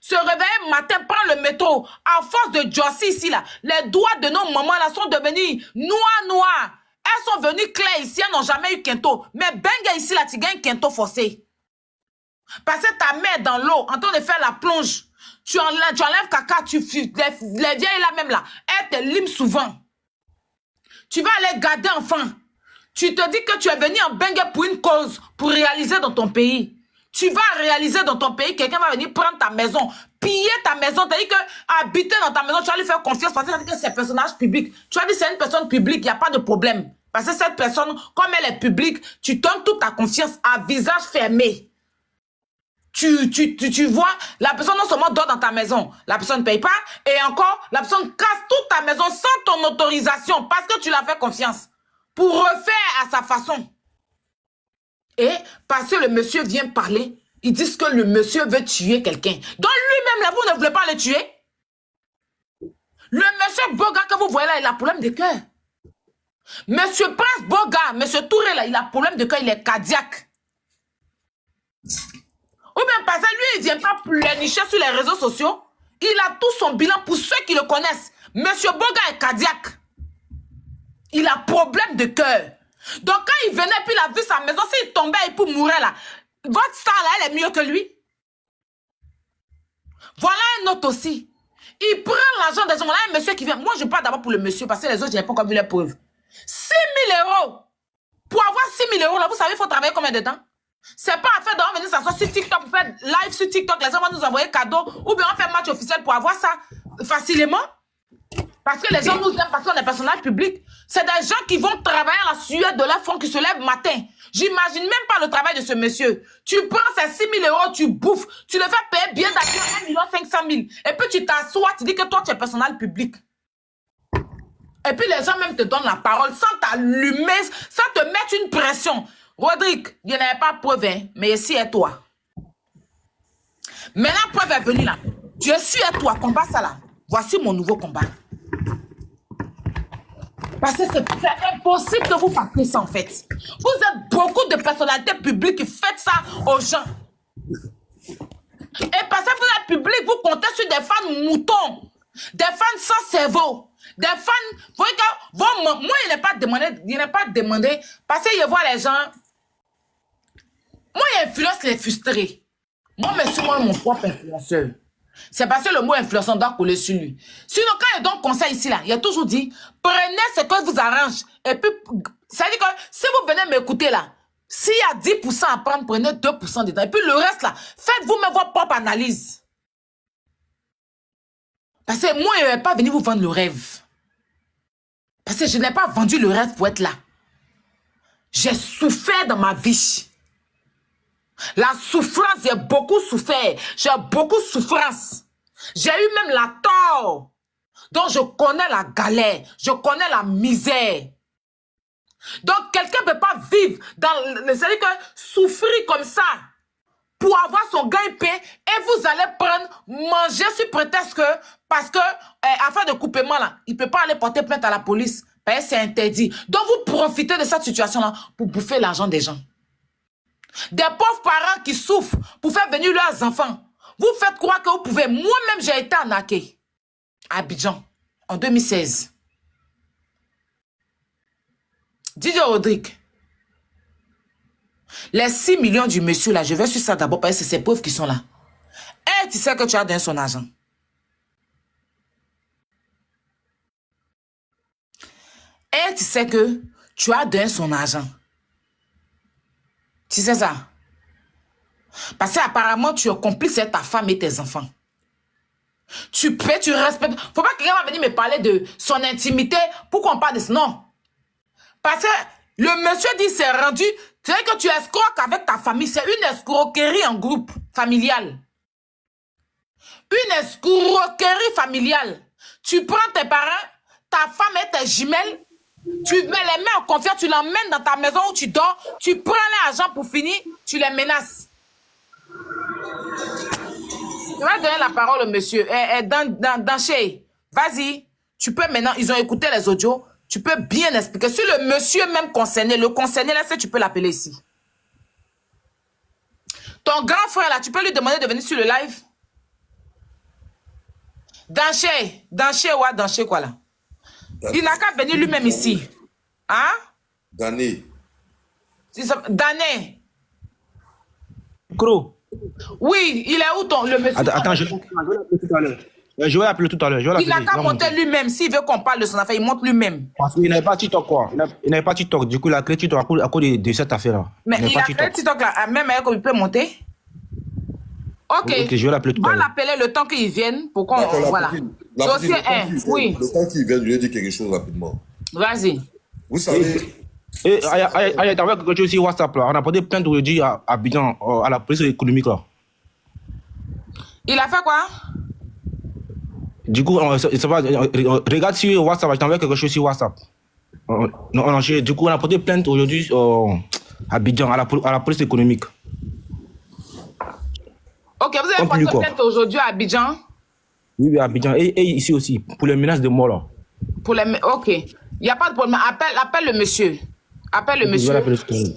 se réveiller matin, prendre le métro, à force de josser ici là, les doigts de nos mamans là sont devenus noirs. Elles sont venues claires ici, elles n'ont jamais eu quinto. Mais benga ici là, tu gagnes quinto forcé. Parce que ta mère dans l'eau, en train de faire la plonge, tu enlèves caca, les vieilles là même là, elles te liment souvent. Tu vas aller garder enfant. Tu te dis que tu es venu en bengue pour une cause, pour réaliser dans ton pays. Tu vas réaliser dans ton pays, quelqu'un va venir prendre ta maison, piller ta maison, t'as dit que habiter dans ta maison, tu vas lui faire confiance parce que c'est un personnage public. Tu vas dire c'est une personne publique, il n'y a pas de problème. Parce que cette personne, comme elle est publique, tu donnes toute ta confiance à visage fermé. Tu vois, la personne non seulement dort dans ta maison, la personne ne paye pas, et encore, la personne casse toute ta maison sans ton autorisation parce que tu l'as fait confiance. Pour refaire à sa façon. Et parce que le monsieur vient parler, ils disent que le monsieur veut tuer quelqu'un. Donc lui-même, là, vous ne voulez pas le tuer? Le monsieur Boga que vous voyez là, il a problème de cœur. Monsieur Prince Boga, monsieur Touré là, il a problème de cœur, il est cardiaque. Ou bien parce que lui, il ne vient pas pleurnicher sur les réseaux sociaux. Il a tout son bilan pour ceux qui le connaissent. Monsieur Boga est cardiaque. Il a problème de cœur. Donc quand il venait puis il a vu sa maison, s'il tombait et pour mourir là, votre star là, elle est mieux que lui. Voilà un autre aussi. Il prend l'argent des gens. Voilà un monsieur qui vient. Moi, je parle d'abord pour le monsieur parce que les autres, je n'ai pas encore vu les preuves. 6 000 €. Pour avoir 6 000 € là, vous savez, il faut travailler combien de temps? C'est pas affaire de venir s'asseoir sur TikTok pour faire live sur TikTok. Les gens vont nous envoyer cadeau ou bien on fait match officiel pour avoir ça facilement. Parce que les gens nous aiment parce qu'on est personnages publics. C'est des gens qui vont travailler à la sueur de leur front qui se lèvent matin. J'imagine même pas le travail de ce monsieur. Tu prends ces 6 000 €, tu bouffes, tu le fais payer bien d'accord 1 500 000. Et puis tu t'assois, tu dis que toi tu es personnel public. Et puis les gens même te donnent la parole sans t'allumer, sans te mettre une pression. Rodrigue, il n'y avait pas de preuve, hein, mais ici est toi. Maintenant, la preuve est venue là. Dieu suis à toi, combat ça là. Voici mon nouveau combat. Parce que c'est impossible que vous fassiez ça en fait. Vous êtes beaucoup de personnalités publiques qui faites ça aux gens. Et parce que vous êtes public, vous comptez sur des fans moutons, des fans sans cerveau, des fans. Vous voyez que moi, il n'est pas demandé, parce que je vois les gens. Moi, il influence les frustrés. Moi, je suis mon propre influenceur. C'est parce que le mot influenceur doit couler sur lui. Sinon, quand il donne conseil ici, là, il a toujours dit, prenez ce que vous arrange. Et puis, ça dit que si vous venez m'écouter là, s'il y a 10% à prendre, prenez 2% dedans. Et puis le reste là, faites vous-même votre propre analyse. Parce que moi, je ne vais pas venir vous vendre le rêve. Parce que je n'ai pas vendu le rêve pour être là. J'ai souffert dans ma vie. La souffrance, j'ai beaucoup souffert. J'ai beaucoup de souffrance. J'ai eu même la tort. Donc, je connais la galère. Je connais la misère. Donc, quelqu'un ne peut pas vivre dans... C'est-à-dire que souffrir comme ça pour avoir son gain-pain et vous allez prendre, manger sur prétexte que... Parce que, afin de coupement, là, il ne peut pas aller porter plainte à la police. Parce que c'est interdit. Donc, vous profitez de cette situation-là pour bouffer l'argent des gens. Des pauvres parents qui souffrent pour faire venir leurs enfants. Vous faites croire que vous pouvez. Moi-même, j'ai été arnaqué à Abidjan en 2016. Didier Rodrigue. Les 6 millions du monsieur là, je vais sur ça d'abord parce que c'est ces pauvres qui sont là. Et tu sais que tu as donné son argent. Et tu sais que tu as donné son argent. Tu sais ça? Parce qu'apparemment, tu es complice avec ta femme et tes enfants. Tu peux, tu respectes. Faut pas que quelqu'un va venir me parler de son intimité. Pourquoi on parle de ça? Non. Parce que le monsieur dit c'est rendu C'est que tu escroques avec ta famille. C'est une escroquerie en groupe familial. Une escroquerie familiale. Tu prends tes parents, ta femme et tes jumelles, tu les mets en confiance, tu l'emmènes dans ta maison où tu dors, tu prends l'argent pour finir, tu les menaces. Je vais donner la parole au monsieur. Danché, vas-y. Tu peux maintenant, ils ont écouté les audios, tu peux bien expliquer. Si le monsieur même concerné, le concerné là, tu peux l'appeler ici. Ton grand frère là, tu peux lui demander de venir sur le live. Danché quoi là? Il n'a qu'à venir lui-même ici. Hein? Dané. Dané. Gros. Oui, il est où le monsieur? Attends, je vais l'appeler tout à l'heure. Je vais l'appeler tout à l'heure. Il n'a qu'à monter lui-même. S'il veut qu'on parle de son affaire, il monte lui-même. Parce qu'il n'avait pas TikTok, quoi. Il n'avait pas TikTok. Du coup, il a créé TikTok à cause de cette affaire-là. Mais il a créé TikTok là, même avec il peut monter. Ok, je vais l'appeler tout à l'heure. On va l'appeler le temps qu'il vienne pour qu'on... Voilà. Dossier 1, oui. Le temps qu'il vienne, je vais dire quelque chose rapidement. Vas-y. Vous savez... Et t'as vu quelque chose sur WhatsApp là. On a posé plainte aujourd'hui à Abidjan, à la police économique là. Il a fait quoi? Du coup, regarde sur WhatsApp, je t'envoie quelque chose sur WhatsApp. Du coup, on a porté plainte aujourd'hui à Abidjan, à la police économique. Ok, vous avez porté plainte aujourd'hui à Abidjan? Oui, à Abidjan. Et ici aussi, pour les menaces de mort là. Ok. Il n'y a pas de problème. Appelle le monsieur. Appelle le monsieur.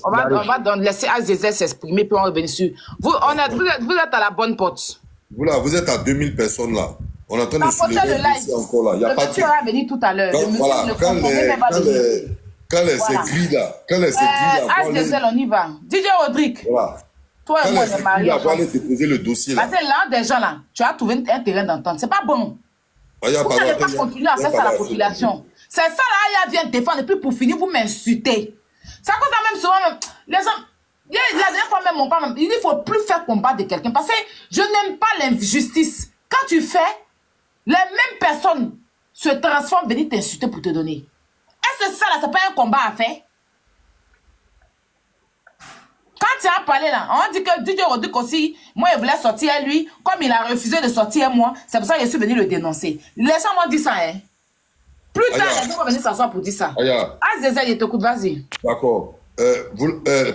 On va laisser Azizel s'exprimer, puis on va revenir sur. Vous êtes à la bonne porte. Vous êtes à 2000 personnes là. On est en train de soulever le live. Encore là. Il y a le monsieur va venir tout à l'heure. Quand les aigris là. Azizel, on y va. DJ Rodrigue. Voilà. Toi et moi, on est mariés. On va aller déposer le dossier là. Parce que là, des gens là, tu as trouvé un terrain d'entente. C'est pas bon. Vous n'allez pas continuer à faire ça à la population. C'est ça là, Aya vient défendre. Et puis pour finir, vous m'insultez. C'est à cause de même souvent, les gens, la dernière fois même, mon père, il dit qu'il ne faut plus faire combat de quelqu'un. Parce que je n'aime pas l'injustice. Quand tu fais, les mêmes personnes se transforment, venir t'insulter pour te donner. Est-ce que ça là, c'est pas un combat à faire? Quand tu as parlé là, on dit que DJ Rodrigue aussi, moi il voulait sortir à lui, comme il a refusé de sortir à moi, c'est pour ça que je suis venu le dénoncer. Les gens m'ont dit ça, hein. Plus tard, les gens vont venir s'asseoir pour dire ça. Azizel, il t'écoute, vas-y. D'accord.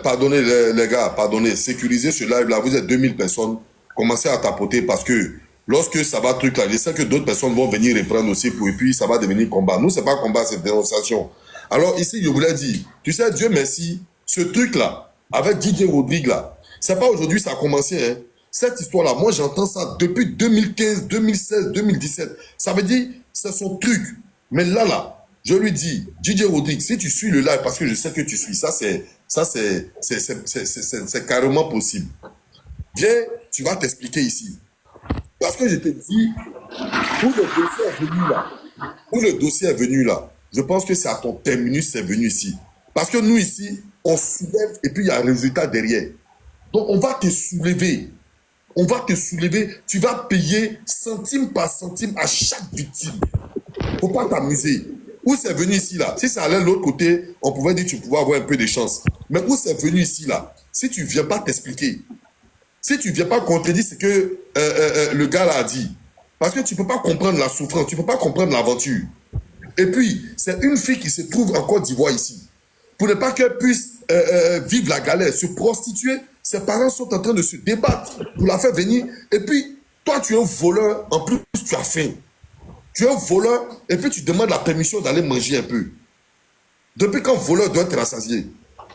Pardonnez les gars, pardonnez. Sécurisez ce live là, vous êtes 2000 personnes. Commencez à tapoter parce que lorsque ça va truc là, je sais que d'autres personnes vont venir reprendre aussi et puis ça va devenir combat. Nous, c'est pas combat, c'est dénonciation. Alors ici, je voulais dire, tu sais, Dieu merci, ce truc là, avec Didier Rodrigue là, c'est pas aujourd'hui ça a commencé, hein. Cette histoire là, moi j'entends ça depuis 2015, 2016, 2017. Ça veut dire, c'est son truc. Mais là, je lui dis, Didier Rodrigue, si tu suis le live, parce que je sais que tu suis, ça c'est carrément possible. Viens, tu vas t'expliquer ici. Parce que je te dis, où le dossier est venu là, je pense que c'est à ton terminus, c'est venu ici. Parce que nous ici, on soulève et puis il y a un résultat derrière. Donc on va te soulever. On va te soulever. Tu vas payer centime par centime à chaque victime. Faut pas t'amuser. Où c'est venu ici là? Si ça allait de l'autre côté, on pouvait dire que tu pouvais avoir un peu de chance. Mais où c'est venu ici là? Si tu viens pas t'expliquer, si tu viens pas contredire ce que le gars là a dit, parce que tu peux pas comprendre la souffrance, tu peux pas comprendre l'aventure. Et puis, c'est une fille qui se trouve en Côte d'Ivoire ici. Pour ne pas qu'elle puisse vivre la galère, se prostituer, ses parents sont en train de se débattre pour la faire venir. Et puis, toi, tu es un voleur, en plus, tu as faim. Tu es un voleur, et puis tu demandes la permission d'aller manger un peu. Depuis quand voleur doit être rassasié?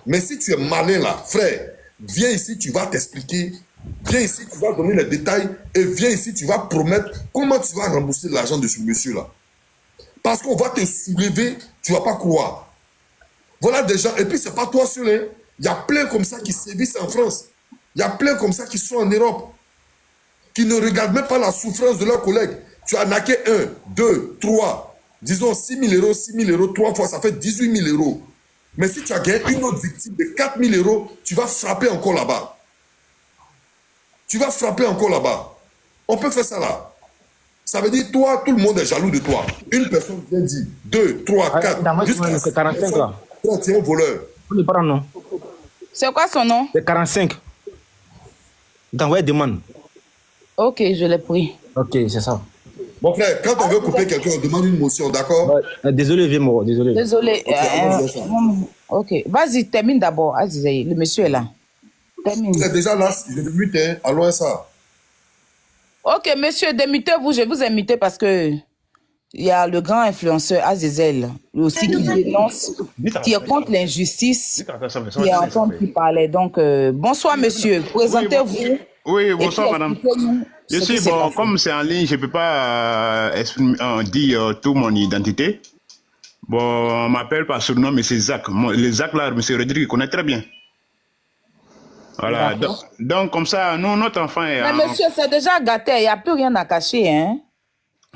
Mais si tu es malin là, frère, viens ici, tu vas t'expliquer. Viens ici, tu vas donner les détails. Et viens ici, tu vas promettre comment tu vas rembourser l'argent de ce monsieur-là. Parce qu'on va te soulever, tu ne vas pas croire. Voilà des gens, et puis c'est pas toi seul, hein. Il y a plein comme ça qui sévissent en France. Il y a plein comme ça qui sont en Europe. Qui ne regardent même pas la souffrance de leurs collègues. Tu as naqué 1, 2, 3, disons 6 000 euros, 3 fois, ça fait 18 000 euros. Mais si tu as gagné une autre victime de 4 000 euros, tu vas frapper encore là-bas. Tu vas frapper encore là-bas. On peut faire ça là. Ça veut dire, toi, tout le monde est jaloux de toi. Une personne vient dire 2, 3, 4. Jusqu'à 45 là. Toi, tu es un voleur. C'est quoi son nom? C'est 45. D'envoyer demande. Ok, je l'ai pris. Ok, c'est ça. Mon frère, quand on veut couper quelqu'un, on demande une motion, d'accord? Désolé, vieux Moro, désolé. Désolé. Ok, vas-y, termine d'abord. Vas-y, le monsieur est là. Termine. Vous êtes déjà là, je le mute, hein. Allons ça. Ok, monsieur, démutez-vous, je vous ai muté parce que il y a le grand influenceur Azizel, lui aussi qui dénonce, qui est contre l'injustice, qui est en train de parler. Donc, bonsoir, monsieur. Présentez-vous. Oui, bonsoir, madame. Je suis bon, comme c'est en ligne, je ne peux pas dire toute mon identité. Bon, on m'appelle par surnom, mais c'est Zach. Le Zach, là, M. Rodrigue, il connaît très bien. Voilà. Donc, comme ça, nous, notre enfant est... Mais monsieur, c'est déjà gâté. Il n'y a plus rien à cacher, hein?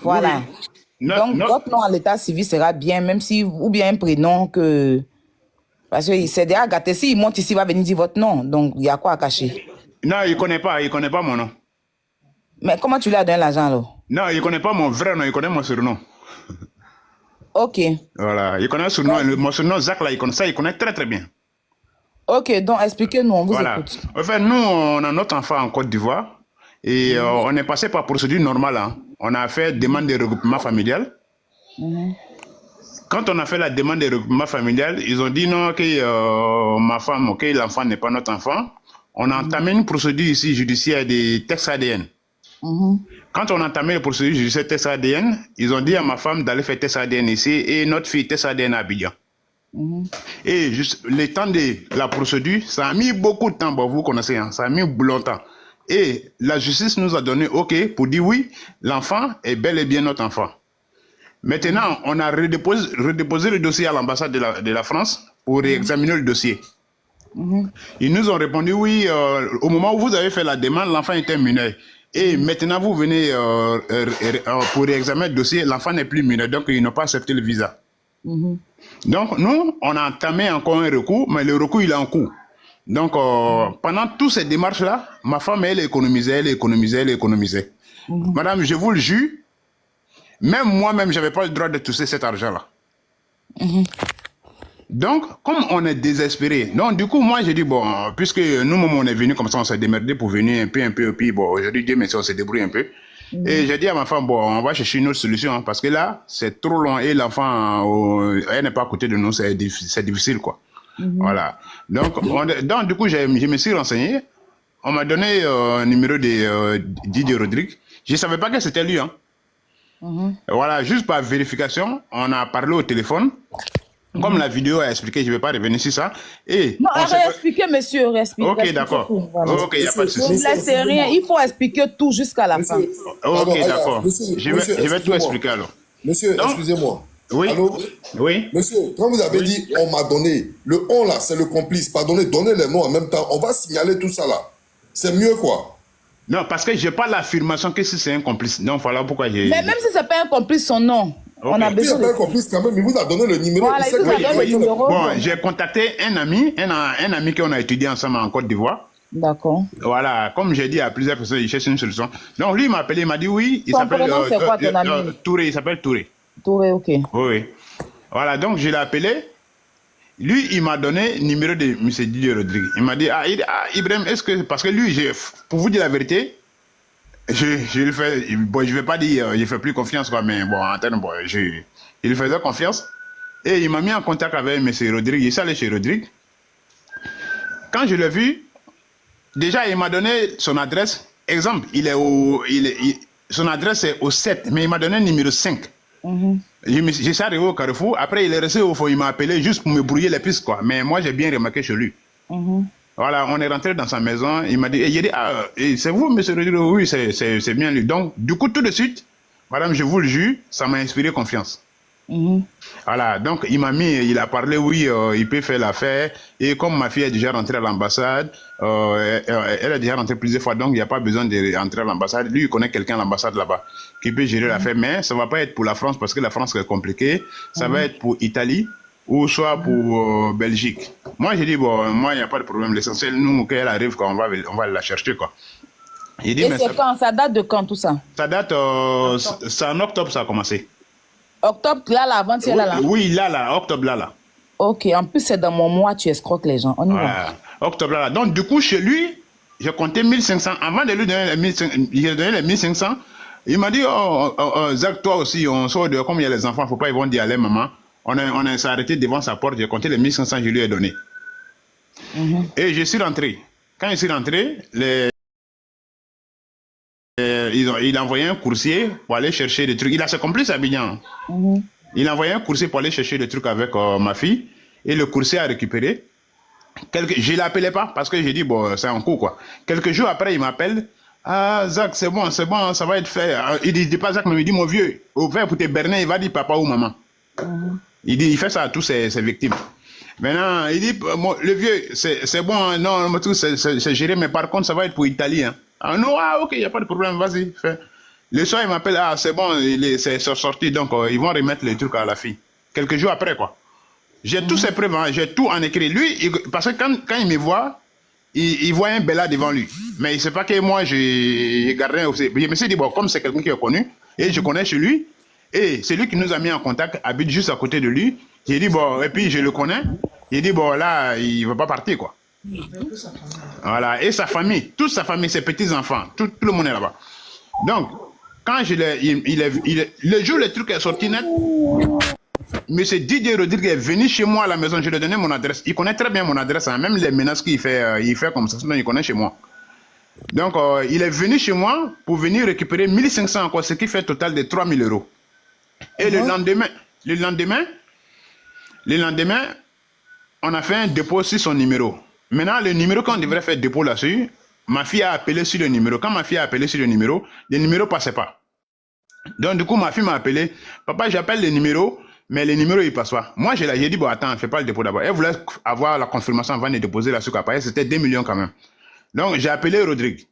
Voilà. Oui. Donc, votre nom à l'état civil sera bien, même si... Ou bien un prénom que... Parce que c'est déjà gâté. S'il monte ici, il va venir dire votre nom. Donc, il y a quoi à cacher? Non, il ne connaît pas mon nom. Mais comment tu lui as donné l'argent, alors? Non, il ne connaît pas mon vrai nom, il connaît mon surnom. Ok. Voilà, il connaît mon surnom, Zach, là, il connaît très très bien. Ok, donc expliquez-nous, on vous écoute. Enfin, nous, on a notre enfant en Côte d'Ivoire et on est passé par procédure normale. Hein. On a fait demande de regroupement familial. Quand on a fait la demande de regroupement familial, ils ont dit non, que ma femme, ok, l'enfant n'est pas notre enfant. On a entamé une procédure ici judiciaire des tests ADN. Quand on a entamé la procédure judiciaire test ADN, ils ont dit à ma femme d'aller faire test ADN ici et notre fille test ADN à Abidjan. Et juste le temps de la procédure, ça a mis beaucoup de temps, bon, vous connaissez, hein, ça a mis longtemps. Et la justice nous a donné OK pour dire oui, l'enfant est bel et bien notre enfant. Maintenant, on a redéposé le dossier à l'ambassade de la France pour réexaminer le dossier. Ils nous ont répondu oui, au moment où vous avez fait la demande, l'enfant était mineur. Et maintenant, vous venez pour réexaminer le dossier, l'enfant n'est plus mineur, donc ils n'ont pas accepté le visa. Donc, nous, on a entamé encore un recours, mais le recours, il est en cours. Donc, pendant toutes ces démarches-là, ma femme, elle économisait. Madame, je vous le jure, même moi-même, je n'avais pas le droit de toucher cet argent-là. Donc, comme on est désespéré, donc du coup, moi, j'ai dit, bon, puisque nous-mêmes, on est venus comme ça, on s'est démerdé pour venir un peu, puis bon, aujourd'hui, Dieu merci, on s'est débrouillé un peu. Et j'ai dit à ma femme, bon, on va chercher une autre solution, hein, parce que là, c'est trop long et l'enfant, elle n'est pas à côté de nous, c'est difficile, quoi. Voilà. Donc, du coup, je me suis renseigné. On m'a donné un numéro de Didier Rodrigue. Je ne savais pas que c'était lui, hein. Voilà, juste par vérification, on a parlé au téléphone. Comme la vidéo a expliqué, je ne vais pas revenir sur ça. Et non, réexpliquer, monsieur, réexpliquer. Ok, d'accord. Ok, il n'y a pas de souci. Ne laissez rien, il faut expliquer tout jusqu'à la fin. Ok, d'accord. Je vais tout expliquer alors. Monsieur, excusez-moi. Oui. Allô? Oui. Monsieur, quand vous avez dit on m'a donné, le on là, c'est le complice. Pardonnez, donnez les noms en même temps. On va signaler tout ça là. C'est mieux quoi? Non, parce que je n'ai pas l'affirmation que si c'est un complice. Donc voilà pourquoi j'ai. Mais même si ce n'est pas un complice, son nom. Okay. On a besoin de... complice quand même, il vous a donné le numéro. Voilà, il vous a donné le numéro. Bon, j'ai contacté un ami qu'on a étudié ensemble en Côte d'Ivoire. D'accord. Voilà, comme j'ai dit à plusieurs personnes, il cherche une solution. Donc lui, il m'a appelé, il m'a dit oui. Son prénom, c'est quoi ton ami? Touré, il s'appelle Touré. Touré, ok. Oui. Voilà, donc je l'ai appelé. Lui, il m'a donné le numéro de M. Didier Rodrigue. Il m'a dit, Ibrahim, est-ce que... Parce que lui, pour vous dire la vérité, je le fais, bon, je vais pas dire, je fais plus confiance, quoi, mais bon, en termes, bon, je lui faisais confiance. Et il m'a mis en contact avec M. Rodrigue. Il s'est allé chez Rodrigue. Quand je l'ai vu, déjà, il m'a donné son adresse. Exemple, son adresse est au 7, mais il m'a donné le numéro 5. Je suis arrivé au Carrefour. Après, il est resté au fond. Il m'a appelé juste pour me brouiller les pistes, quoi. Mais moi, j'ai bien remarqué chez lui. Voilà, on est rentré dans sa maison. Il m'a dit, c'est vous, monsieur Rodrigue? Oui, c'est bien lui. Donc, du coup, tout de suite, madame, je vous le jure, ça m'a inspiré confiance. Voilà, donc il a parlé, oui, il peut faire l'affaire. Et comme ma fille est déjà rentrée à l'ambassade, elle est déjà rentrée plusieurs fois, donc il n'y a pas besoin de rentrer à l'ambassade. Lui, il connaît quelqu'un à l'ambassade là-bas qui peut gérer l'affaire, mais ça ne va pas être pour la France parce que la France est compliquée. Ça va être pour Italie ou soit pour Belgique. Moi, j'ai dit, bon, moi, il n'y a pas de problème. L'essentiel, nous, quand elle arrive, on va la chercher, quoi. Et c'est quand? Ça date de quand, tout ça? Ça date, c'est en octobre, ça a commencé. Octobre, là, avant-hier, là. Oui, là, octobre, là. Ok, en plus, c'est dans mon mois, tu escroques les gens. On y va. octobre là. Donc, du coup, chez lui, j'ai compté 1500. Avant de lui donner les 1500, j'ai donné les 1500. Il m'a dit, Zach, toi aussi, on sort de comme il y a les enfants, faut pas, ils vont dire, allez, maman. On s'est arrêté devant sa porte, j'ai compté les 1500, je lui ai donné. Et je suis rentré. Quand je suis rentré, il a envoyé un coursier pour aller chercher des trucs. Il a ses complices à Abidjan. Il a envoyé un coursier pour aller chercher des trucs avec ma fille. Et le coursier a récupéré. Je ne l'appelais pas parce que j'ai dit, bon, c'est en cours, quoi. Quelques jours après, il m'appelle. Ah, Zach, c'est bon, ça va être fait. Il dit pas Zach, mais il dit, mon vieux, au fait, pour te berner, il va dire papa ou maman. Il fait ça à tous ses victimes. Maintenant, il dit, le vieux, c'est bon, non, tout c'est géré, mais par contre, ça va être pour l'Italie. Hein. Ah non, ok, il n'y a pas de problème, vas-y, fais. Le soir, il m'appelle, ah, c'est bon, c'est sorti, donc ils vont remettre les trucs à la fille. Quelques jours après, quoi. J'ai tous ces preuves, hein, j'ai tout en écrit. Lui, parce que quand il me voit, il voit un Bella devant lui. Mais il ne sait pas que moi, j'ai gardé aussi. Je me suis dit, bon, comme c'est quelqu'un qui est connu, et je connais chez lui, et c'est lui qui nous a mis en contact, habite juste à côté de lui. J'ai dit, bon, et puis je le connais. Il dit, bon, là, il ne va pas partir, quoi. Voilà, et sa famille, toute sa famille, ses petits-enfants, tout le monde est là-bas. Donc, quand le jour où le truc est sorti net, Monsieur Didier Rodrigue est venu chez moi à la maison, je lui ai donné mon adresse. Il connaît très bien mon adresse, hein. Même les menaces qu'il fait, il fait comme ça, sinon il connaît chez moi. Donc, il est venu chez moi pour venir récupérer 1500 encore, ce qui fait un total de 3000 euros. Et le lendemain, on a fait un dépôt sur son numéro. Maintenant, le numéro qu'on devrait faire dépôt là-dessus, ma fille a appelé sur le numéro. Quand ma fille a appelé sur le numéro ne passait pas. Donc, du coup, ma fille m'a appelé. Papa, j'appelle le numéro, mais le numéro, il ne passe pas. Moi, j'ai dit, bon, attends, fais pas le dépôt d'abord. Elle voulait avoir la confirmation avant de déposer la sucre à payer. C'était 2 millions quand même. Donc, j'ai appelé Rodrigue.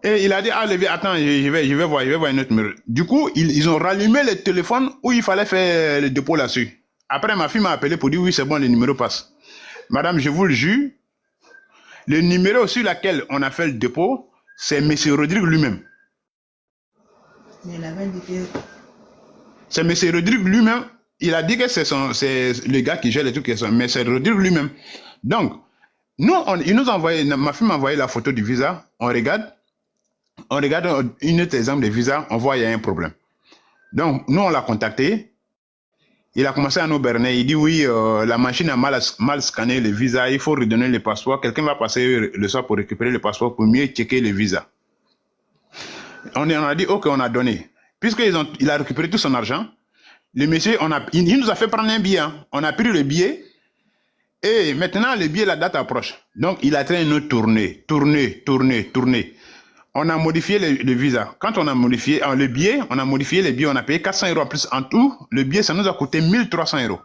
Et il a dit, ah, Lévi, attends, je vais voir un autre numéro. Du coup, ils ont rallumé le téléphone où il fallait faire le dépôt là-dessus. Après, ma fille m'a appelé pour dire, oui, c'est bon, le numéro passe. Madame, je vous le jure, le numéro sur lequel on a fait le dépôt, c'est M. Rodrigue lui-même. C'est M. Rodrigue lui-même. Il a dit que c'est le gars qui gère les trucs, mais c'est Rodrigue lui-même. Donc, il nous a envoyé, ma fille m'a envoyé la photo du visa. On regarde une autre exemple de visa, on voit qu'il y a un problème. Donc, nous, on l'a contacté. Il a commencé à nous berner. Il dit oui, la machine a mal scanné le visa. Il faut redonner le passeport. Quelqu'un va passer le soir pour récupérer le passeport pour mieux checker le visa. On a dit ok, on a donné. Puisqu'il a récupéré tout son argent, le monsieur, il nous a fait prendre un billet. Hein. On a pris le billet. Et maintenant, le billet, la date approche. Donc, il a train de tourner. On a modifié le visa. Quand on a modifié le billet, on a payé 400 euros en plus. En tout, le billet, ça nous a coûté 1300 euros.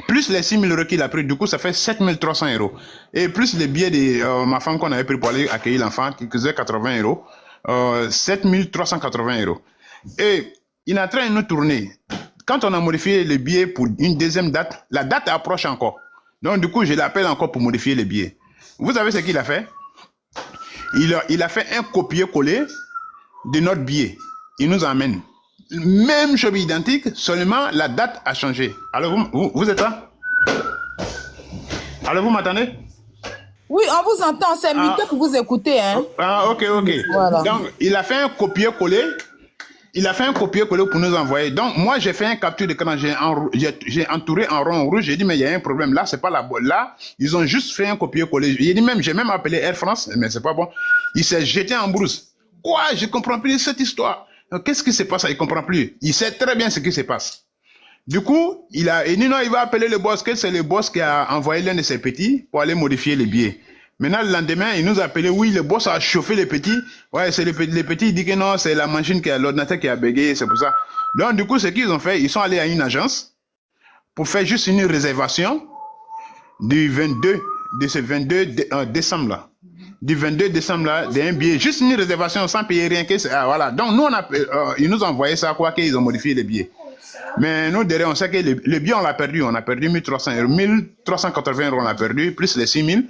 Plus les 6000 euros qu'il a pris, du coup, ça fait 7300 euros. Et plus le billet de ma femme qu'on avait pris pour aller accueillir l'enfant, qui faisait 80 euros, 7380 euros. Et il est en train de nous tourner. Quand on a modifié le billet pour une deuxième date, la date approche encore. Donc, du coup, je l'appelle encore pour modifier le billet. Vous savez ce qu'il a fait? Il a fait un copier-coller de notre billet. Il nous emmène. Même chose identique, seulement la date a changé. Alors, vous êtes là? Alors, vous m'entendez? Oui, on vous entend. C'est Mika pour vous écouter. Hein? Ah, ok. Voilà. Donc, il a fait un copier-coller. Pour nous envoyer. Donc, moi, j'ai fait un capture d'écran. J'ai entouré en rond rouge. J'ai dit, mais il y a un problème. Là, c'est pas la bonne. Là, ils ont juste fait un copier-coller. J'ai même appelé Air France, mais c'est pas bon. Il s'est jeté en brousse. Quoi? Je comprends plus cette histoire. Qu'est-ce qui se passe? Il comprend plus. Il sait très bien ce qui se passe. Du coup, il va appeler le boss, que c'est le boss qui a envoyé l'un de ses petits pour aller modifier les billets. Maintenant, le lendemain, il nous a appelé, oui, le boss a chauffé les petits. Ouais, c'est les petits, il dit que non, c'est la machine l'ordinateur qui a bégayé, c'est pour ça. Donc, du coup, ce qu'ils ont fait, ils sont allés à une agence pour faire juste une réservation du 22 décembre là. Du 22 décembre là, d'un billet, juste une réservation sans payer rien. Voilà. Donc, nous, ils nous ont envoyé ça, quoi qu'ils ont modifié les billets. Mais nous, derrière, on sait que le billet, on l'a perdu. On a perdu 1300 euros. 1380 euros, on a perdu, plus les 6000.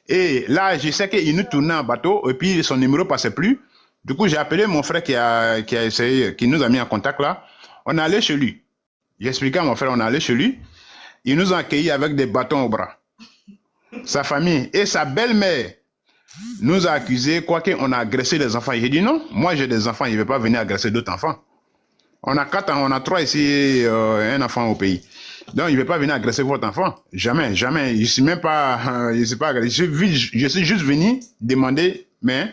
Et là, je sais qu'il nous tournait en bateau et puis son numéro passait plus. Du coup, j'ai appelé mon frère qui nous a mis en contact là. On est allé chez lui. J'ai expliqué à mon frère, on est allé chez lui. Il nous a accueillis avec des bâtons au bras. Sa famille et sa belle-mère nous a accusés, quoi qu'on a agressé les enfants. J'ai dit non, moi j'ai des enfants, il ne veut pas venir agresser d'autres enfants. On a 4 ans, on a 3 ici, un enfant au pays. Donc il ne veut pas venir agresser votre enfant. Jamais, jamais. Je ne suis même pas, je suis juste venu demander, mais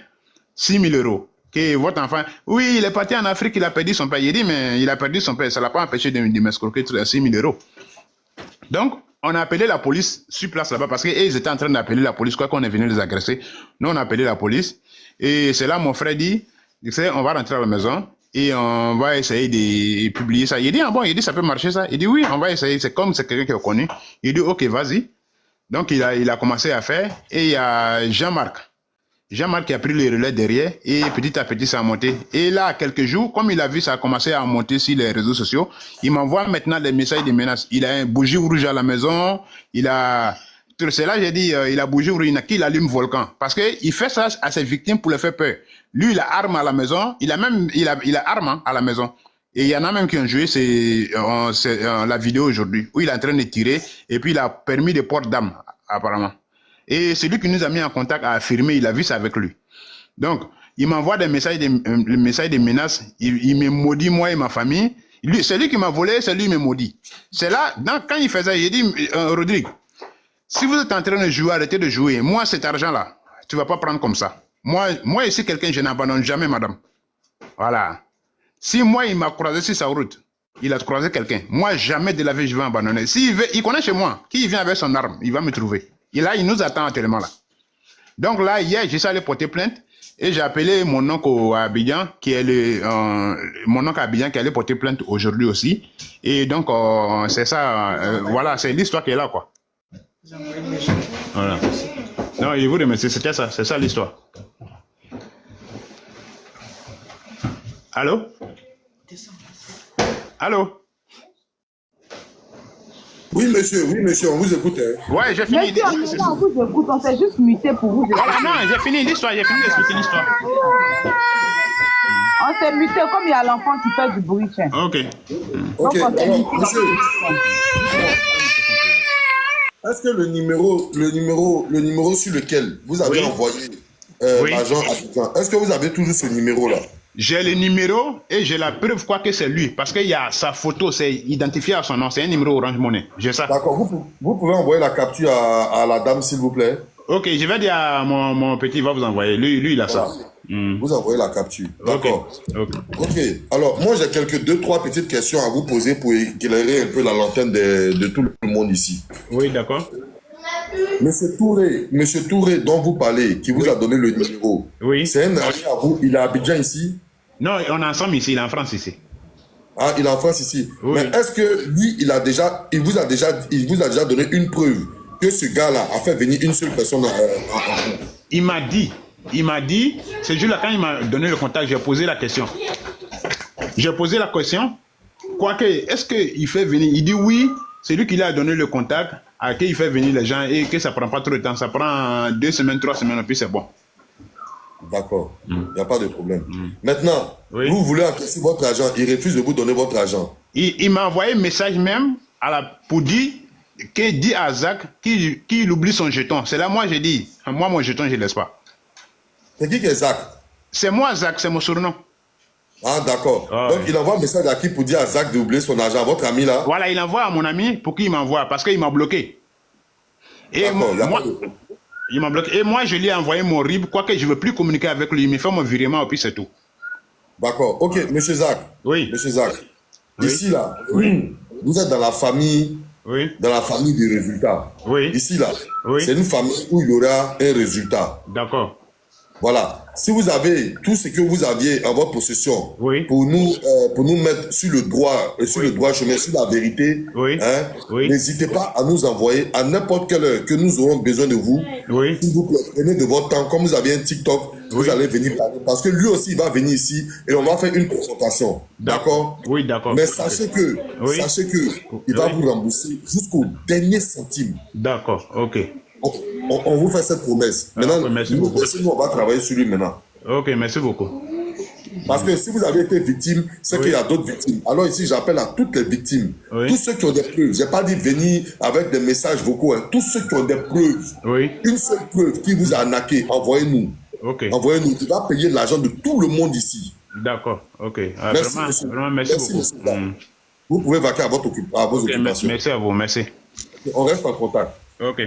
6 000 euros. Que votre enfant, oui, il est parti en Afrique, il a perdu son père. Il dit, mais il a perdu son père, ça ne l'a pas empêché de m'escroquer 6 000 euros. Donc, on a appelé la police sur place là-bas parce qu'ils étaient en train d'appeler la police, quoi qu'on est venu les agresser. Nous, on a appelé la police. Et c'est là mon frère dit, on va rentrer à la maison et on va essayer de publier ça. Il dit, ah bon, il dit, ça peut marcher ça. Il dit, oui, on va essayer. C'est comme c'est quelqu'un qui est connu. Il dit, ok, vas-y. Donc, il a commencé à faire. Et il y a Jean-Marc qui a pris le relais derrière et petit à petit ça a monté. Et là, quelques jours, comme il a vu ça a commencé à monter sur les réseaux sociaux, il m'envoie maintenant des messages de menaces. Il a un bougie rouge à la maison, c'est là j'ai dit, il a bougie rouge, il allume volcan. Parce qu'il fait ça à ses victimes pour les faire peur. Lui, il a arme à la maison, il a arme à la maison. Et il y en a même qui ont joué la vidéo aujourd'hui, où il est en train de tirer et puis il a permis des portes d'armes, apparemment. Et celui qui nous a mis en contact a affirmé, il a vu ça avec lui. Donc, il m'envoie des messages de menaces. Il me maudit, moi et ma famille. C'est lui qui m'a volé, c'est lui qui me maudit. C'est là, quand il faisait, il dit, Rodrigue, si vous êtes en train de jouer, arrêtez de jouer. Moi, cet argent-là, tu ne vas pas prendre comme ça. Moi ici, quelqu'un, je n'abandonne jamais, madame. Voilà. Si moi, il m'a croisé sur sa route, il a croisé quelqu'un. Moi, jamais de la vie, je vais abandonner. S'il veut, il connaît chez moi. Qui vient avec son arme, il va me trouver. Et là, il nous attend actuellement là. Donc là, hier, j'ai allé porter plainte et j'ai appelé mon oncle à Abidjan, qui est mon oncle à Abidjan qui allait porter plainte aujourd'hui aussi. Et donc, c'est ça, voilà, c'est l'histoire qui est là, quoi. Voilà. Non, je vous remercie, c'était ça, c'est ça l'histoire. Allô? Allô? Oui, monsieur, on vous écoute. Hein. Ouais, j'ai fini. Monsieur, on vous écoute, on s'est juste muté pour vous écouter. Voilà, non, j'ai fini l'histoire, j'ai fini d'expliquer l'histoire. On s'est muté comme il y a l'enfant qui fait du bruit. Tiens. Ok. Donc, alors, monsieur, est-ce que le numéro sur lequel vous avez envoyé l'agent Abidjan, est-ce que vous avez toujours ce numéro-là? J'ai le numéro et j'ai la preuve quoi que c'est lui. Parce qu'il y a sa photo, c'est identifié à son nom. C'est un numéro Orange Money. J'ai ça. D'accord. Vous pouvez envoyer la capture à la dame, s'il vous plaît. Ok, je vais dire à mon petit, il va vous envoyer. Lui il a ça. Vous envoyez la capture. D'accord. Ok. Alors, moi, j'ai 2-3 petites questions à vous poser pour éclairer un peu la lanterne de tout le monde ici. Oui, d'accord. Monsieur Touré, dont vous parlez, qui vous a donné le numéro, c'est un ami à vous, il est à Abidjan ici? Non, on est ensemble ici, il est en France ici. Ah, il est en France ici. Oui. Mais est-ce que lui, il vous a déjà donné une preuve que ce gars-là a fait venir une seule personne en France? Il m'a dit, ce jour-là, quand il m'a donné le contact, j'ai posé la question. Quoique, est-ce qu'il fait venir? Il dit oui, c'est lui qui lui a donné le contact, à qui il fait venir les gens et que ça prend pas trop de temps. Ça prend 2 semaines, 3 semaines, et puis c'est bon. D'accord, il n'y a pas de problème. Maintenant, vous voulez encaisser votre argent, il refuse de vous donner votre argent. Il m'a envoyé un message même pour dire à Zach qu'il oublie son jeton. C'est là, moi, j'ai dit, moi, mon jeton, je ne laisse pas. C'est qui est Zach? C'est moi, Zach, c'est mon surnom. Ah, d'accord. Donc, il envoie un message à qui pour dire à Zach d'oublier son argent, votre ami là? Voilà, il envoie à mon ami pour qu'il m'envoie, parce qu'il m'a bloqué. Et moi, il m'a bloqué. Et moi, je lui ai envoyé mon RIB, quoique je ne veux plus communiquer avec lui. Il me fait mon virement, et puis c'est tout. D'accord. Ok, monsieur Zach. Oui. Monsieur Zach. Ici, là, vous êtes dans la famille, des résultats. Oui. Ici, là, c'est une famille où il y aura un résultat. D'accord. Voilà. Si vous avez tout ce que vous aviez en votre possession pour nous mettre sur le droit, sur le droit chemin, sur la vérité, n'hésitez pas à nous envoyer à n'importe quelle heure que nous aurons besoin de vous. S'il vous plaît, prenez de votre temps. Comme vous avez un TikTok, vous allez venir parler. Parce que lui aussi, il va venir ici et on va faire une confrontation. D'accord? Oui, d'accord. Mais sachez que il va vous rembourser jusqu'au dernier centime. D'accord, ok. On vous fait cette promesse. Maintenant, nous, on va travailler sur lui maintenant. Ok, merci beaucoup. Parce que si vous avez été victime, c'est qu'il y a d'autres victimes. Alors ici, j'appelle à toutes les victimes. Tous ceux qui ont des preuves. Je n'ai pas dit venir avec des messages vocaux. Hein. Tous ceux qui ont des preuves. Une seule preuve qui vous a arnaqué, envoyez-nous. Envoyez-nous. Tu vas payer l'argent de tout le monde ici. D'accord. Ok. Merci, vraiment, monsieur. vraiment, merci beaucoup. Vous pouvez vaquer à vos occupations. Merci à vous. Merci. On reste en contact. Ok.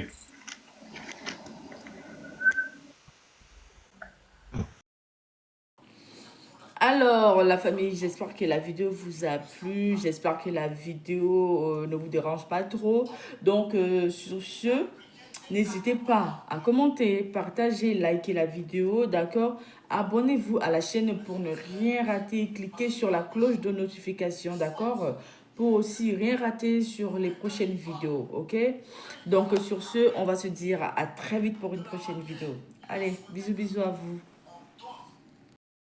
Alors, la famille, j'espère que la vidéo vous a plu. J'espère que la vidéo ne vous dérange pas trop. Donc, sur ce, n'hésitez pas à commenter, partager, liker la vidéo, d'accord? Abonnez-vous à la chaîne pour ne rien rater. Cliquez sur la cloche de notification, d'accord? Pour aussi rien rater sur les prochaines vidéos, ok? Donc, sur ce, on va se dire à très vite pour une prochaine vidéo. Allez, bisous, bisous à vous.